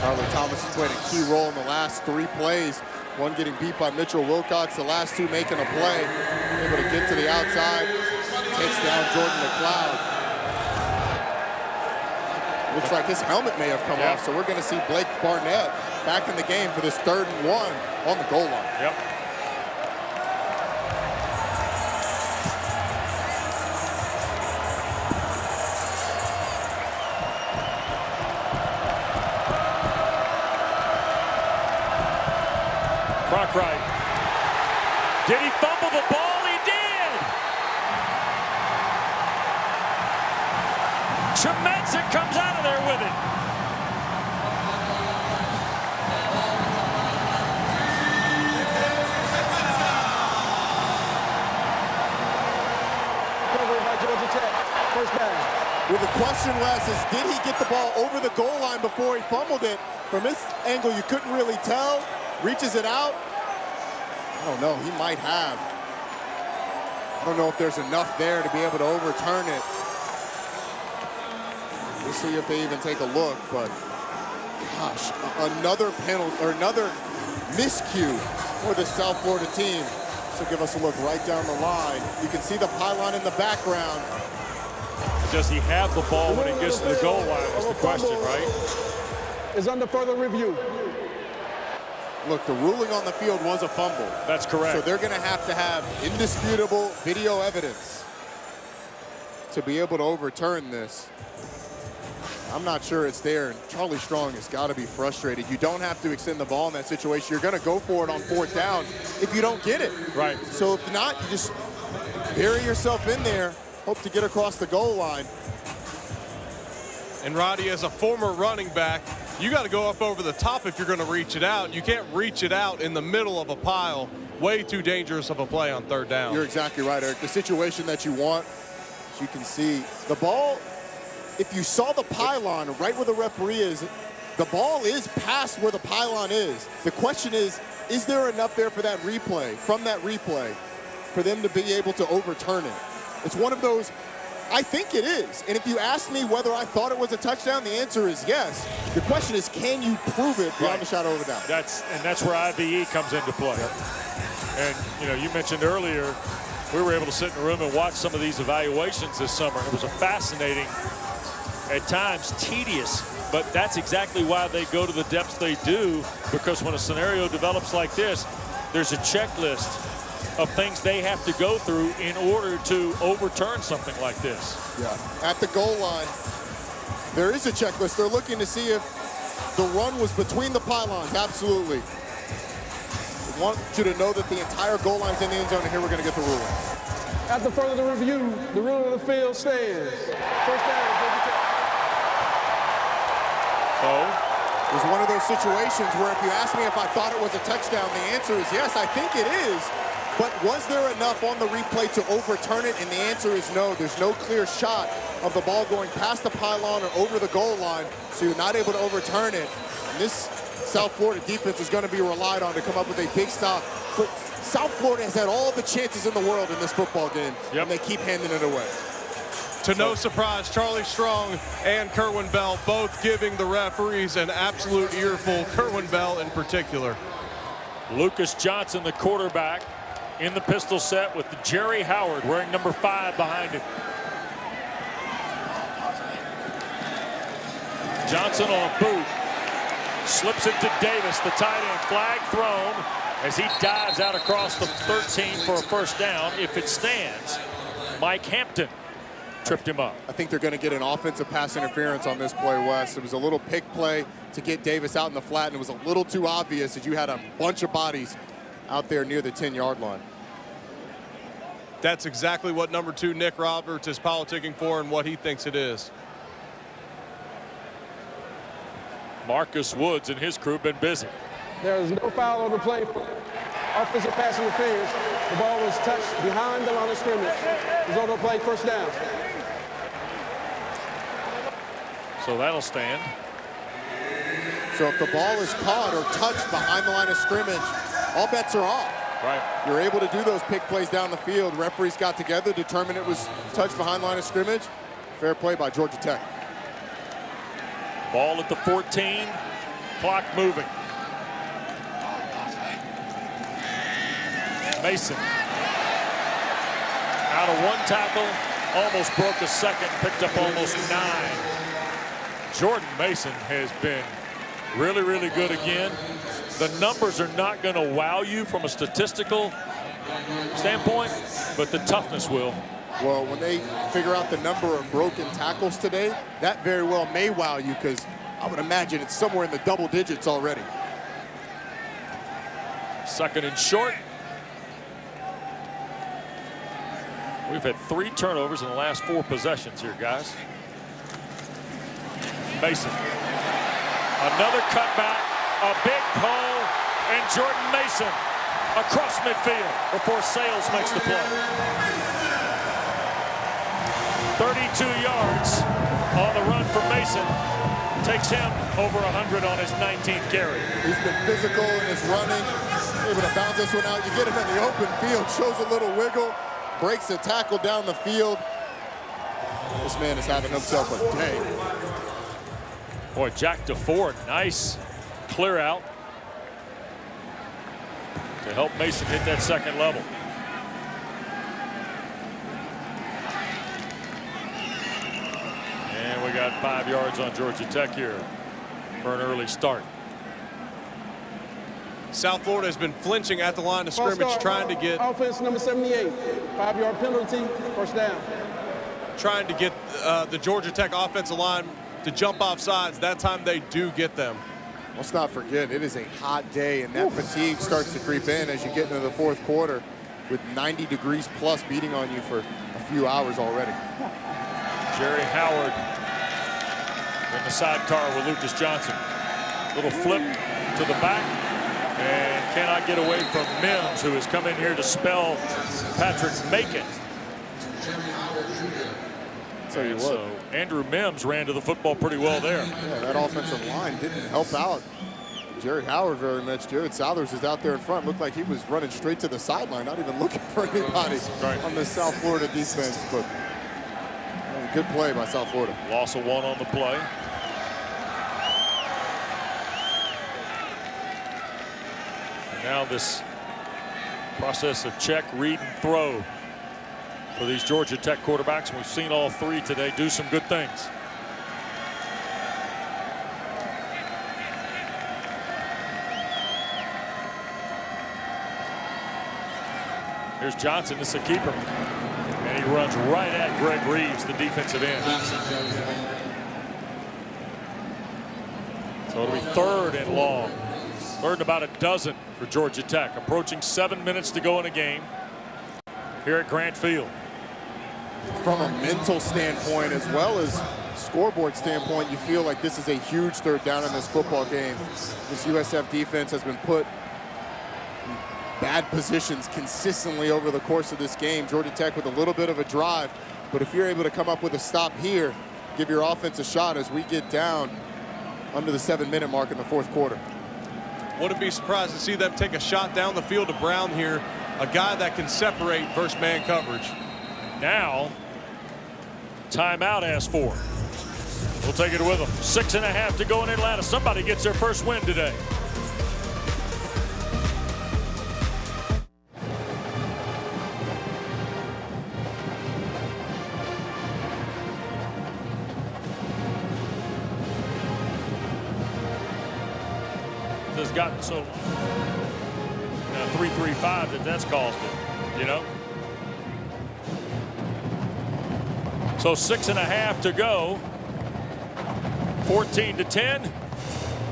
Charlie Thomas has played a key role in the last 3 plays. One getting beat by Mitchell Wilcox, the last 2 making a play. Able to get to the outside, takes down Jordan McLeod. Looks like his helmet may have come off, so we're going to see Blake Barnett back in the game for this 3rd and 1 on the goal line. Yep. Cronkite. Did he fumble the ball? He did. Chemedzik comes out of there with it. Recovery by Georgia Tech, first down. Well, the question, Wes, is did he get the ball over the goal line before he fumbled it? From this angle, you couldn't really tell. Reaches it out. I don't know, he might have. I don't know if there's enough there to be able to overturn it. We'll see if they even take a look, but gosh, another penalty or another miscue for the South Florida team. So give us a look right down the line. You can see the pylon in the background. Does he have the ball when he gets to the goal line is the question, right? Is under further review. Look, the ruling on the field was a fumble. That's correct. So they're going to have indisputable video evidence to be able to overturn this. I'm not sure it's there. And Charlie Strong has got to be frustrated. You don't have to extend the ball in that situation. You're going to go for it on 4th down if you don't get it. Right. So if not, you just bury yourself in there, hope to get across the goal line. And Roddy, as a former running back, you got to go up over the top if you're going to reach it out. You can't reach it out in the middle of a pile. Way too dangerous of a play on 3rd down. You're exactly right, Eric. The situation that you want, as you can see, the ball, if you saw the pylon right where the referee is, the ball is past where the pylon is. The question is there enough there for that replay, for them to be able to overturn it? It's one of those I think it is. And if you ask me whether I thought it was a touchdown, the answer is yes. The question is, can you prove it beyond a shadow of a doubt? That's where IVE comes into play. And, you know, you mentioned earlier, we were able to sit in a room and watch some of these evaluations this summer. It was a fascinating, at times tedious, but that's exactly why they go to the depths they do, because when a scenario develops like this, there's a checklist of things they have to go through in order to overturn something like this. Yeah. At the goal line, there is a checklist. They're looking to see if the run was between the pylons. Absolutely. I want you to know that the entire goal line's in the end zone, and here we're going to get the ruling. After further review, the rule of the field stands. First down. It was one of those situations where if you ask me if I thought it was a touchdown, the answer is yes, I think it is. But was there enough on the replay to overturn it? And the answer is no. There's no clear shot of the ball going past the pylon or over the goal line, so you're not able to overturn it. And this South Florida defense is going to be relied on to come up with a big stop. But South Florida has had all the chances in the world in this football game, and they keep handing it away. To no surprise, Charlie Strong and Kerwin Bell both giving the referees an absolute earful, Kerwin Bell in particular. Lucas Johnson, the quarterback, in the pistol set with Jerry Howard wearing number 5 behind him. Johnson on a boot, slips it to Davis, the tight end, flag thrown as he dives out across the 13 for a first down. If it stands, Mike Hampton tripped him up. I think they're going to get an offensive pass interference on this play, Wes. It was a little pick play to get Davis out in the flat, and it was a little too obvious that you had a bunch of bodies out there near the 10-yard line. That's exactly what number 2 Nick Roberts is politicking for and what he thinks it is. Marcus Woods and his crew have been busy. There is no foul on the play for offensive pass interference. The ball was touched behind the line of scrimmage. There's on the play, first down. So that'll stand. So if the ball is caught or touched behind the line of scrimmage, all bets are off. Right. You're able to do those pick plays down the field. Referees got together, determined it was touched behind line of scrimmage. Fair play by Georgia Tech. Ball at the 14, clock moving. Mason out of 1 tackle, almost broke a second, picked up almost 9. Jordan Mason has been really, really good again. The numbers are not going to wow you from a statistical standpoint, but the toughness will. Well, when they figure out the number of broken tackles today, that very well may wow you, because I would imagine it's somewhere in the double digits already. Second and short. We've had 3 turnovers in the last 4 possessions here, guys. Mason. Another cutback, a big pull, and Jordan Mason across midfield before Sales makes the play. 32 yards on the run for Mason. Takes him over 100 on his 19th carry. He's been physical in his running, able to bounce this one out. You get him in the open field, shows a little wiggle, breaks a tackle down the field. This man is having himself a day. Boy, Jack DeFore, nice clear out to help Mason hit that second level. And we got 5 yards on Georgia Tech here for an early start. South Florida has been flinching at the line of scrimmage, trying to get offense number 78, 5-yard penalty, first down. Trying to get the Georgia Tech offensive line to jump off sides. That time they do get them. Let's not forget, it is a hot day, and that fatigue starts to creep in as you get into the 4th quarter with 90 degrees plus beating on you for a few hours already. Jerry Howard in the sidecar with Lucas Johnson. Little flip to the back, and cannot get away from Mims, who has come in here to spell Patrick Macon. Tell you what. So Andrew Mims ran to the football pretty well there. Yeah, that offensive line didn't help out Jerry Howard very much. Jared Southers is out there in front. Looked like he was running straight to the sideline, not even looking for anybody on the South Florida defense. But Good play by South Florida. Loss of 1 on the play. And now this process of check, read, and throw for these Georgia Tech quarterbacks. And we've seen all 3 today do some good things. Here's Johnson. This is a keeper. And he runs right at Greg Reeves, the defensive end. So it'll be 3rd and long. 3rd and about a dozen for Georgia Tech. Approaching 7 minutes to go in a game here at Grant Field. From a mental standpoint as well as scoreboard standpoint, you feel like this is a huge 3rd down in this football game. This USF defense has been put in bad positions consistently over the course of this game. Georgia Tech with a little bit of a drive, but if you're able to come up with a stop here, give your offense a shot as we get down under the 7-minute mark in the 4th quarter. Wouldn't be surprised to see them take a shot down the field to Brown here, a guy that can separate versus man coverage. Now, timeout asked for. We'll take it with them. 6.5 to go in Atlanta. Somebody gets their first win today. Has gotten so long. 3-3-5 that's caused it, you know. So 6.5 to go. 14-10.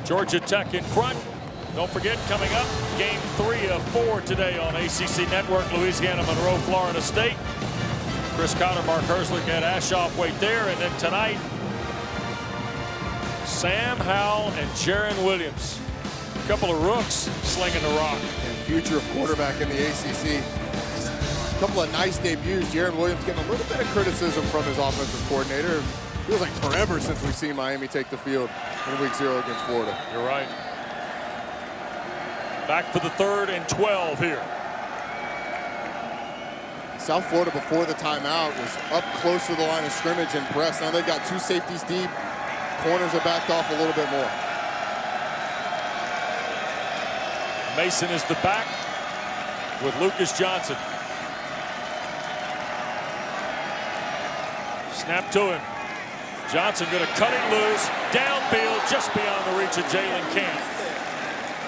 Georgia Tech in front. Don't forget, coming up, game 3 of 4 today on ACC Network. Louisiana Monroe, Florida State. Chris Cotter, Mark Herzlich, Ed Aschoff wait there, and then tonight, Sam Howell and Jaron Williams. A couple of rooks slinging the rock. And future quarterback in the ACC. A couple of nice debuts. Jaron Williams getting a little bit of criticism from his offensive coordinator. Feels like forever since we've seen Miami take the field in week 0 against Florida. You're right. Back for the 3rd and 12 here. South Florida before the timeout was up close to the line of scrimmage and press. Now they've got 2 safeties deep. Corners are backed off a little bit more. Mason is the back with Lucas Johnson. Snap to him. Johnson going to cut it loose. Downfield just beyond the reach of Jalen Camp.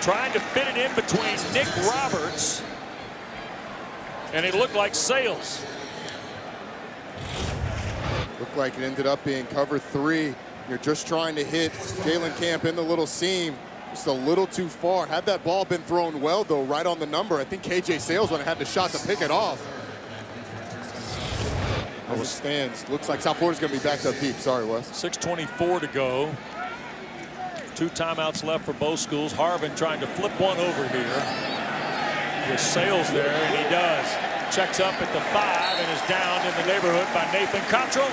Trying to fit it in between Nick Roberts and it looked like Sales. Looked like it ended up being cover 3. You're just trying to hit Jalen Camp in the little seam. Just a little too far. Had that ball been thrown well, though, right on the number, I think KJ Sales would have had the shot to pick it off. As it stands, looks like South Florida's going to be backed up deep. Sorry, Wes. 6:24 to go. 2 timeouts left for both schools. Harbin trying to flip one over here. With Sales there, and he does. Checks up at the 5 and is down in the neighborhood by Nathan Cottrell.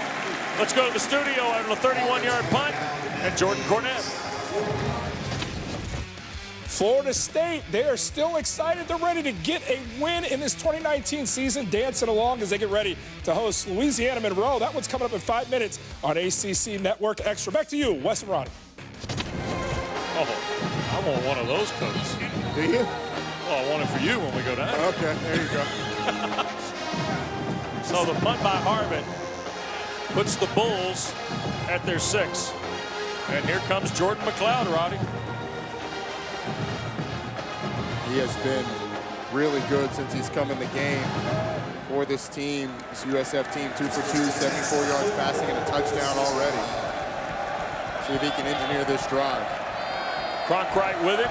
Let's go to the studio on a 31-yard punt and Jordan Cornett. Florida State, they are still excited. They're ready to get a win in this 2019 season, dancing along as they get ready to host Louisiana Monroe. That one's coming up in 5 minutes on ACC Network Extra. Back to you, Wes and Ronnie. Oh, I want one of those coats. Do you? Well, I want it for you when we go down. Okay, there you go. So the punt by Harbin puts the Bulls at their 6. And here comes Jordan McLeod, Roddy. He has been really good since he's come in the game for this team. This USF team, 2 for 2, 74 yards passing and a touchdown already. See if he can engineer this drive. Cronkright with him.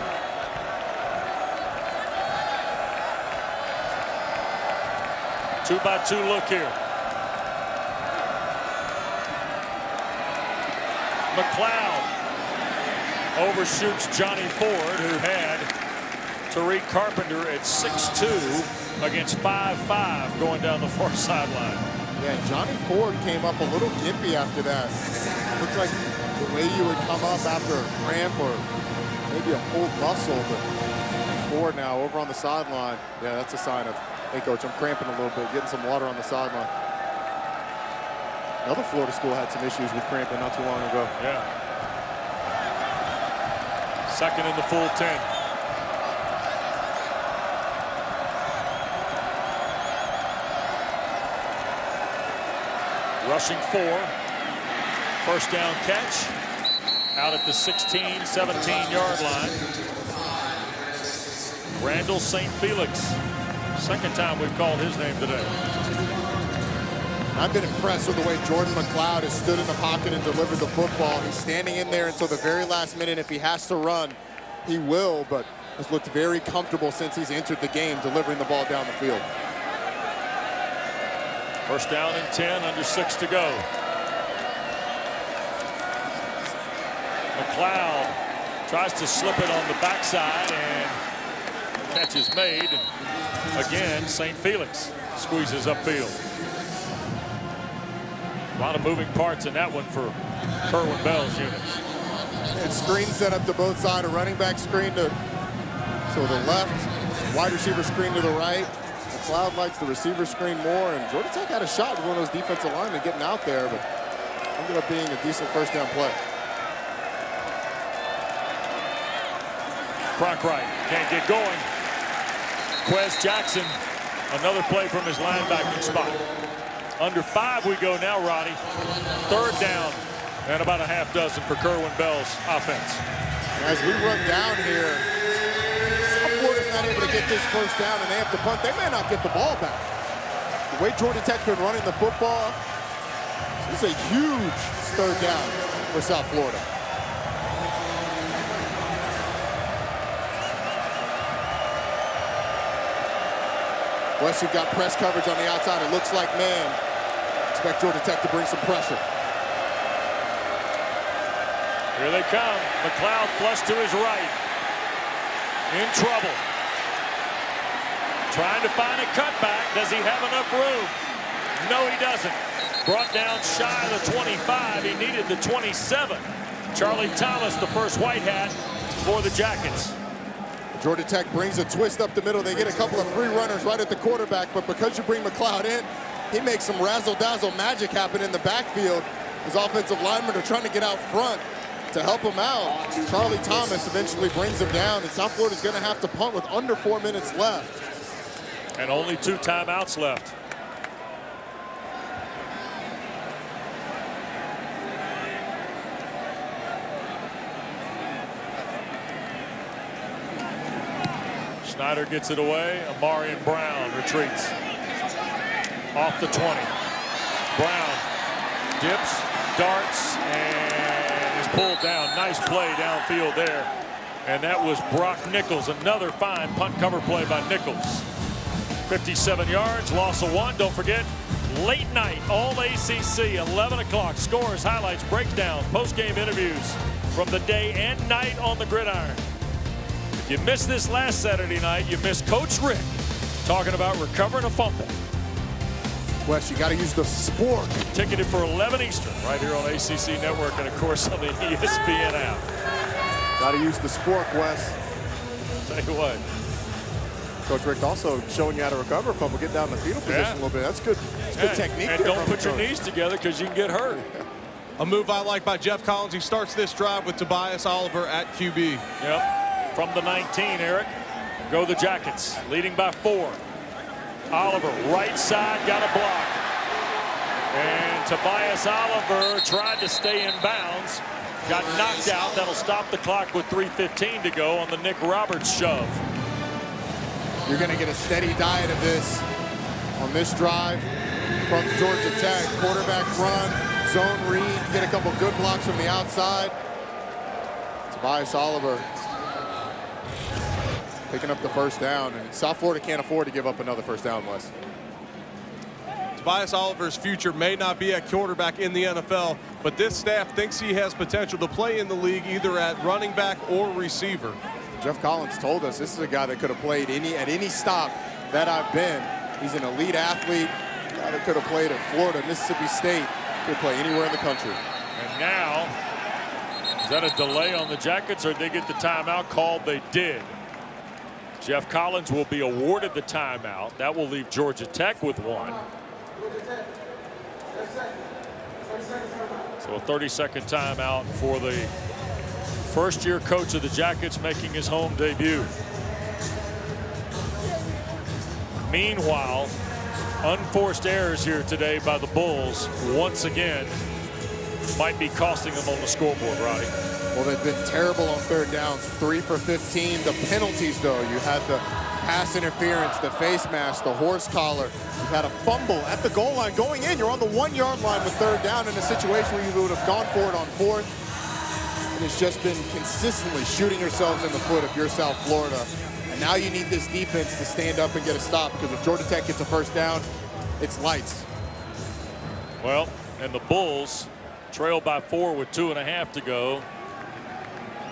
Two-by-two look here. McLeod overshoots Johnny Ford, who had Tariq Carpenter at 6'2" against 5'5" going down the far sideline. Yeah, Johnny Ford came up a little gimpy after that. Looked like the way you would come up after a cramp or maybe a pulled muscle, but Ford now over on the sideline. Yeah, that's a sign of, hey, coach, I'm cramping a little bit, getting some water on the sideline. Another Florida school had some issues with cramping not too long ago. Yeah. Second in the full 10. Rushing 4. First down catch. Out at the 16, 17-yard line. Randall St. Felix. Second time we've called his name today. I've been impressed with the way Jordan McLeod has stood in the pocket and delivered the football. He's standing in there until the very last minute. If he has to run, he will, but has looked very comfortable since he's entered the game, delivering the ball down the field. First down and 10, under 6 to go. McLeod tries to slip it on the backside, and catch is made. And again, St. Felix squeezes upfield. A lot of moving parts in that one for Kerwin Bell's unit. And screen set up to both sides. A running back screen to the left, wide receiver screen to the right. McLeod likes the receiver screen more, and Georgia Tech had a shot with one of those defensive linemen getting out there, but ended up being a decent first down play. Cronkright can't get going. Quez Jackson, another play from his linebacking spot. Under 5 we go now, Roddy. Third down and about a half dozen for Kerwin Bell's offense. As we run down here, South Florida's not able to get this first down, and they have to punt. They may not get the ball back. The way Georgia Tech's been running the football, this is a huge third down for South Florida. West, you've got press coverage on the outside. It looks like man. Expect Georgia Tech to bring some pressure. Here they come. McLeod flush to his right. In trouble. Trying to find a cutback. Does he have enough room? No, he doesn't. Brought down shy of the 25. He needed the 27. Charlie Thomas, the first white hat for the Jackets. Georgia Tech brings a twist up the middle. They get a couple of free runners right at the quarterback, but because you bring McLeod in, he makes some razzle-dazzle magic happen in the backfield. His offensive linemen are trying to get out front to help him out. Charlie Thomas eventually brings him down, and South Florida's going to have to punt with under 4 minutes left. And only 2 timeouts left. Snyder gets it away. Amarian Brown retreats. Off the 20. Brown dips, darts, and is pulled down. Nice play downfield there. And that was Brock Nichols. Another fine punt cover play by Nichols. 57 yards, loss of 1. Don't forget, late night, all ACC, 11 o'clock. Scores, highlights, breakdown, post-game interviews from the day and night on the gridiron. If you missed this last Saturday night, you missed Coach Rick talking about recovering a fumble. Wes, you got to use the spork. Ticketed for 11 Eastern right here on ACC Network and, of course, on the ESPN app. Got to use the spork, Wes. Tell you what. Coach Rick also showing you how to recover a fumble, get down in the fetal position a little bit. That's good. That's good technique. And don't put your knees together because you can get hurt. A move I like by Geoff Collins. He starts this drive with Tobias Oliver at QB. Yep. From the 19, Eric. Go the Jackets, leading by 4. Oliver, right side, got a block. And Tobias Oliver tried to stay in bounds. Got knocked out. That'll stop the clock with 3:15 to go on the Nick Roberts shove. You're going to get a steady diet of this on this drive from Georgia Tech. Quarterback run, zone read, get a couple good blocks from the outside. Tobias Oliver picking up the first down, and South Florida can't afford to give up another first down, Wes. Tobias Oliver's future may not be at quarterback in the NFL, but this staff thinks he has potential to play in the league either at running back or receiver. Geoff Collins told us this is a guy that could have played at any stop that I've been. He's an elite athlete, a guy that could have played at Florida, Mississippi State, could play anywhere in the country. And now, is that a delay on the Jackets, or did they get the timeout called? They did. Geoff Collins will be awarded the timeout. That will leave Georgia Tech with 1. So a 30-second timeout for the first-year coach of the Jackets making his home debut. Meanwhile, unforced errors here today by the Bulls once again might be costing them on the scoreboard, Roddy. Well, they've been terrible on third downs, 3 for 15. The penalties, though, you had the pass interference, the face mask, the horse collar. You've had a fumble at the goal line going in. You're on the 1-yard line with third down in a situation where you would have gone for it on fourth. And it's just been consistently shooting yourselves in the foot if you're South Florida. And now you need this defense to stand up and get a stop, because if Georgia Tech gets a first down, it's lights. Well, and the Bulls trail by 4 with 2.5 to go.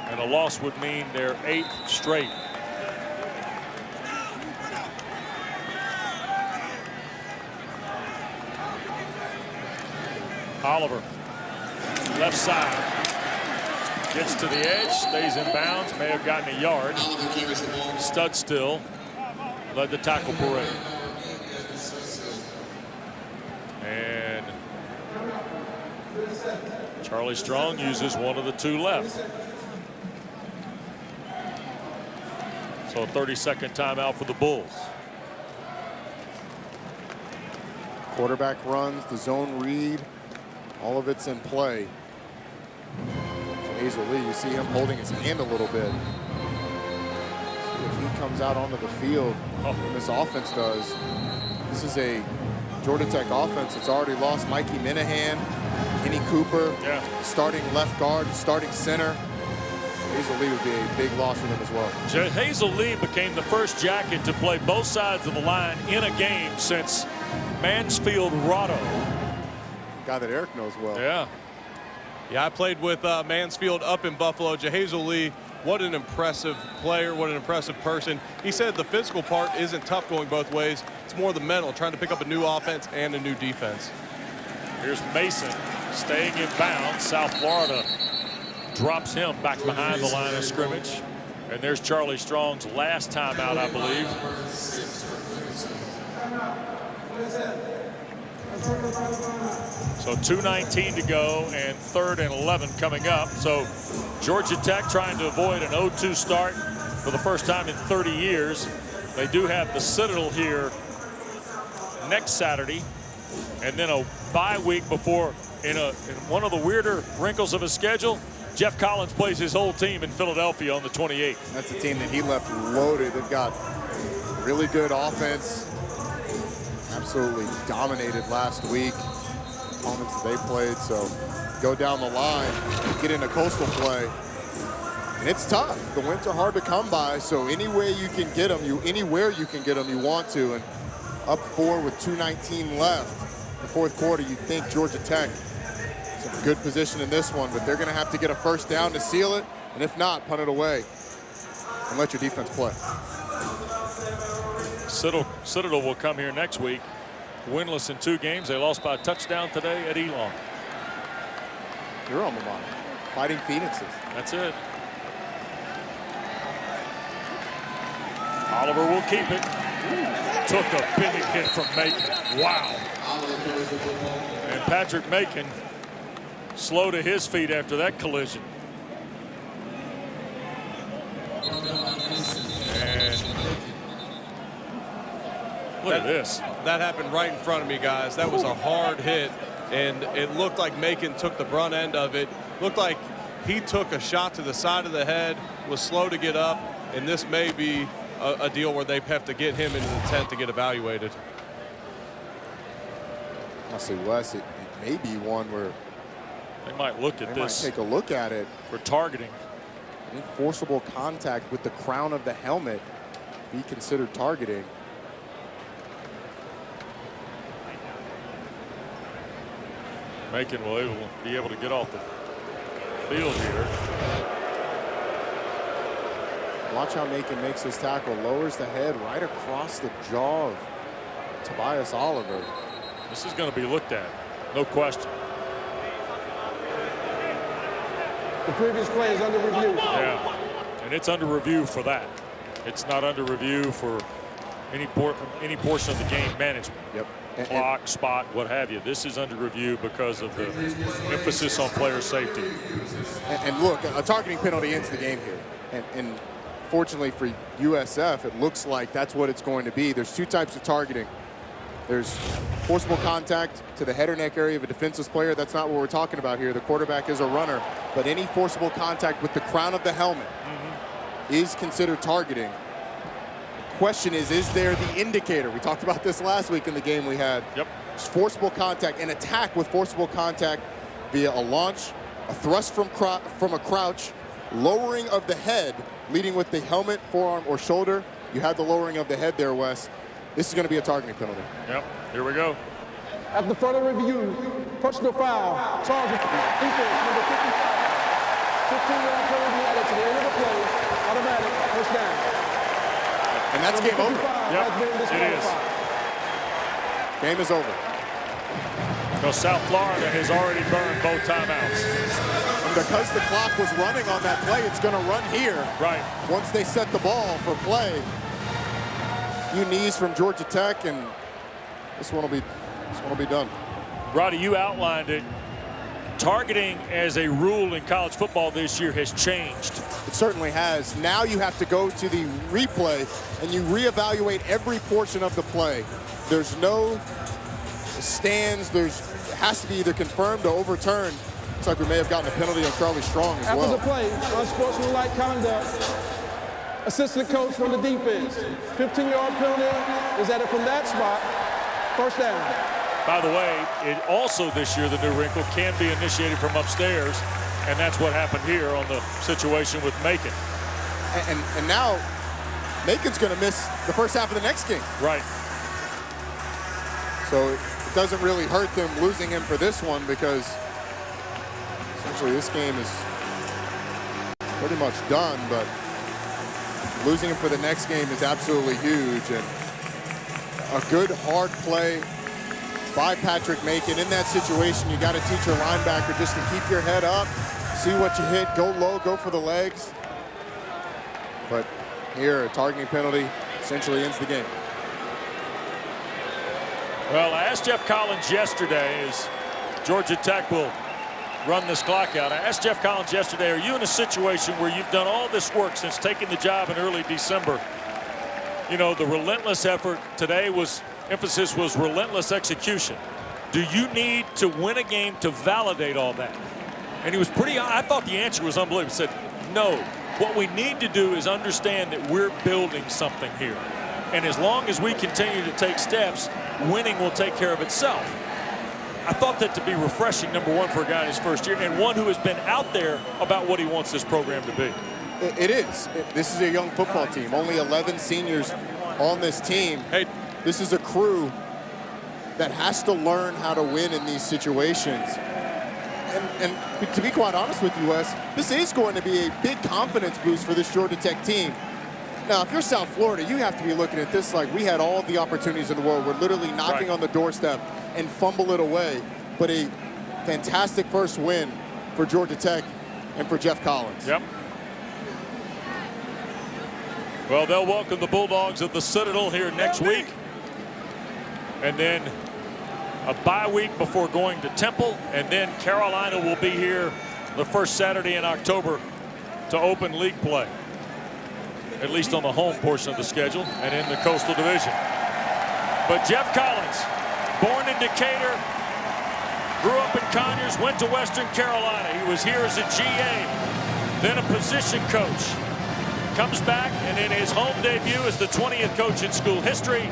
And a loss would mean their 8th straight. Oliver, left side. Gets to the edge, stays in bounds, may have gotten a yard. Stud still led the tackle parade. And Charlie Strong uses one of the 2 left. So a 30-second timeout for the Bulls. Quarterback runs, the zone read, all of it's in play. Hazel Lee, you see him holding his hand a little bit. See if he comes out onto the field, and this offense does. This is a Georgia Tech offense that's already lost Mikey Minahan, Kenny Cooper, starting left guard, starting center. Hazel Lee would be a big loss for them as well. Hazel Lee became the first Jacket to play both sides of the line in a game since Mansfield Rotto. Guy that Eric knows well. Yeah. Yeah, I played with Mansfield up in Buffalo. Jahazel Lee, what an impressive player, what an impressive person. He said the physical part isn't tough going both ways. It's more the mental, trying to pick up a new offense and a new defense. Here's Mason staying in bounds. South Florida drops him back behind the line of scrimmage. And there's Charlie Strong's last timeout, I believe. So 2:19 to go and 3rd and 11 coming up. So Georgia Tech trying to avoid an 0-2 start for the first time in 30 years. They do have the Citadel here next Saturday, and then a bye week before, in one of the weirder wrinkles of his schedule, Geoff Collins plays his whole team in Philadelphia on the 28th. That's a team that he left loaded. They've got really good offense. Absolutely dominated last week. Opponents that they played, so go down the line, get into coastal play, and it's tough. The wins are hard to come by, so any way you can get them, anywhere you can get them, you want to. And up 4 with 2:19 left, the 4th quarter, you think Georgia Tech is in a good position in this one, but they're going to have to get a first down to seal it, and if not, punt it away and let your defense play. Citadel will come here next week, winless in 2 games. They lost by a touchdown today at Elon. Your alma mater, Fighting Phoenixes. That's it. Oliver will keep it. Took a big hit from Macon. Wow. And Patrick Macon slow to his feet after that collision. And look at this. That happened right in front of me, guys. That was a hard hit, and it looked like Macon took the brunt end of it. Looked like he took a shot to the side of the head, was slow to get up, and this may be a deal where they have to get him into the tent to get evaluated. I'll say, Wes, it may be one where they might look at this. Might take a look at it for targeting. Any forcible contact with the crown of the helmet be considered targeting. Macon will be able to get off the field here. Watch how Macon makes his tackle, lowers the head right across the jaw of Tobias Oliver. This is going to be looked at, no question. The previous play is under review. Yeah, and it's under review for that. It's not under review for any portion of the game management. Yep. clock, spot, what have you. This is under review because of the emphasis on player safety. And look, a targeting penalty ends the game here. And fortunately for USF, it looks like that's what it's going to be. There's two types of targeting. There's forcible contact to the head or neck area of a defenseless player. That's not what we're talking about here. The quarterback is a runner. But any forcible contact with the crown of the helmet is considered targeting. The question is there the indicator? We talked about this last week in the game we had. Yep. It's forcible contact, an attack with forcible contact via a launch, a thrust from a crouch, lowering of the head, leading with the helmet, forearm, or shoulder. You had the lowering of the head there, Wes. This is going to be a targeting penalty. Yep, here we go. After further review, personal foul, charge with defense, number 55. 15-yard penalty added to the end of the play, automatic, first down. And that's game over. Yep, it is. Game is over. So South Florida has already burned both timeouts. And because the clock was running on that play, it's going to run here. Right. Once they set the ball for play. Few knees from Georgia Tech, and this one will be done. Roddy, you outlined it. Targeting as a rule in college football this year has changed. It certainly has. Now you have to go to the replay and you reevaluate every portion of the play. There's no stands. It has to be either confirmed or overturned. Looks like we may have gotten a penalty on Charlie Strong as well. After the play, unsportsmanlike conduct. Assistant coach from the defense. 15-yard penalty is added from that spot. First down. By the way, it also this year, the new wrinkle can be initiated from upstairs, and that's what happened here on the situation with Macon. And now Macon's going to miss the first half of the next game. Right. So it doesn't really hurt them losing him for this one because essentially this game is pretty much done, but losing him for the next game is absolutely huge. And a good hard play by Patrick Macon. In that situation, you got to teach your linebacker just to keep your head up, see what you hit, go low, go for the legs. But here, a targeting penalty essentially ends the game. Well, I asked Geoff Collins yesterday as Georgia Tech will run this clock out. I asked Geoff Collins yesterday, are you in a situation where you've done all this work since taking the job in early December? You know, the relentless effort today emphasis was relentless execution. Do you need to win a game to validate all that? And he was I thought the answer was unbelievable. He said, no, what we need to do is understand that we're building something here. And as long as we continue to take steps, winning will take care of itself. I thought that to be refreshing, number one, for a guy in his first year, and one who has been out there about what he wants this program to be. It is. This is a young football team. Only 11 seniors on this team. Hey, this is a crew that has to learn how to win in these situations. And to be quite honest with you, Wes, this is going to be a big confidence boost for this Georgia Tech team. Now, if you're South Florida, you have to be looking at this like we had all the opportunities in the world. We're literally knocking on the doorstep and fumble it away. But a fantastic first win for Georgia Tech and for Geoff Collins. Yep. Well, they'll welcome the Bulldogs of the Citadel here next week. And then a bye week before going to Temple. And then Carolina will be here the first Saturday in October to open league play, at least on the home portion of the schedule and in the Coastal Division. But Geoff Collins, born in Decatur, grew up in Conyers, went to Western Carolina. He was here as a GA, then a position coach. Comes back, and in his home debut as the 20th coach in school history,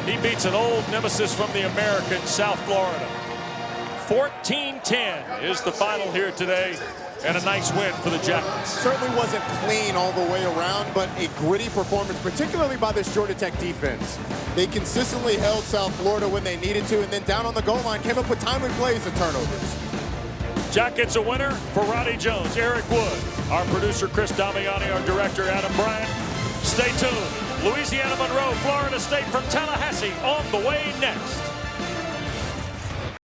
he beats an old nemesis from the American, South Florida. 14-10 is the final here today, and a nice win for the Jackets. Certainly wasn't clean all the way around, but a gritty performance, particularly by this Georgia Tech defense. They consistently held South Florida when they needed to, and then down on the goal line came up with timely plays and turnovers. Jackets a winner for Roddy Jones, Eric Wood, our producer Chris Damiani, our director Adam Bryant. Stay tuned. Louisiana Monroe, Florida State from Tallahassee on the way next.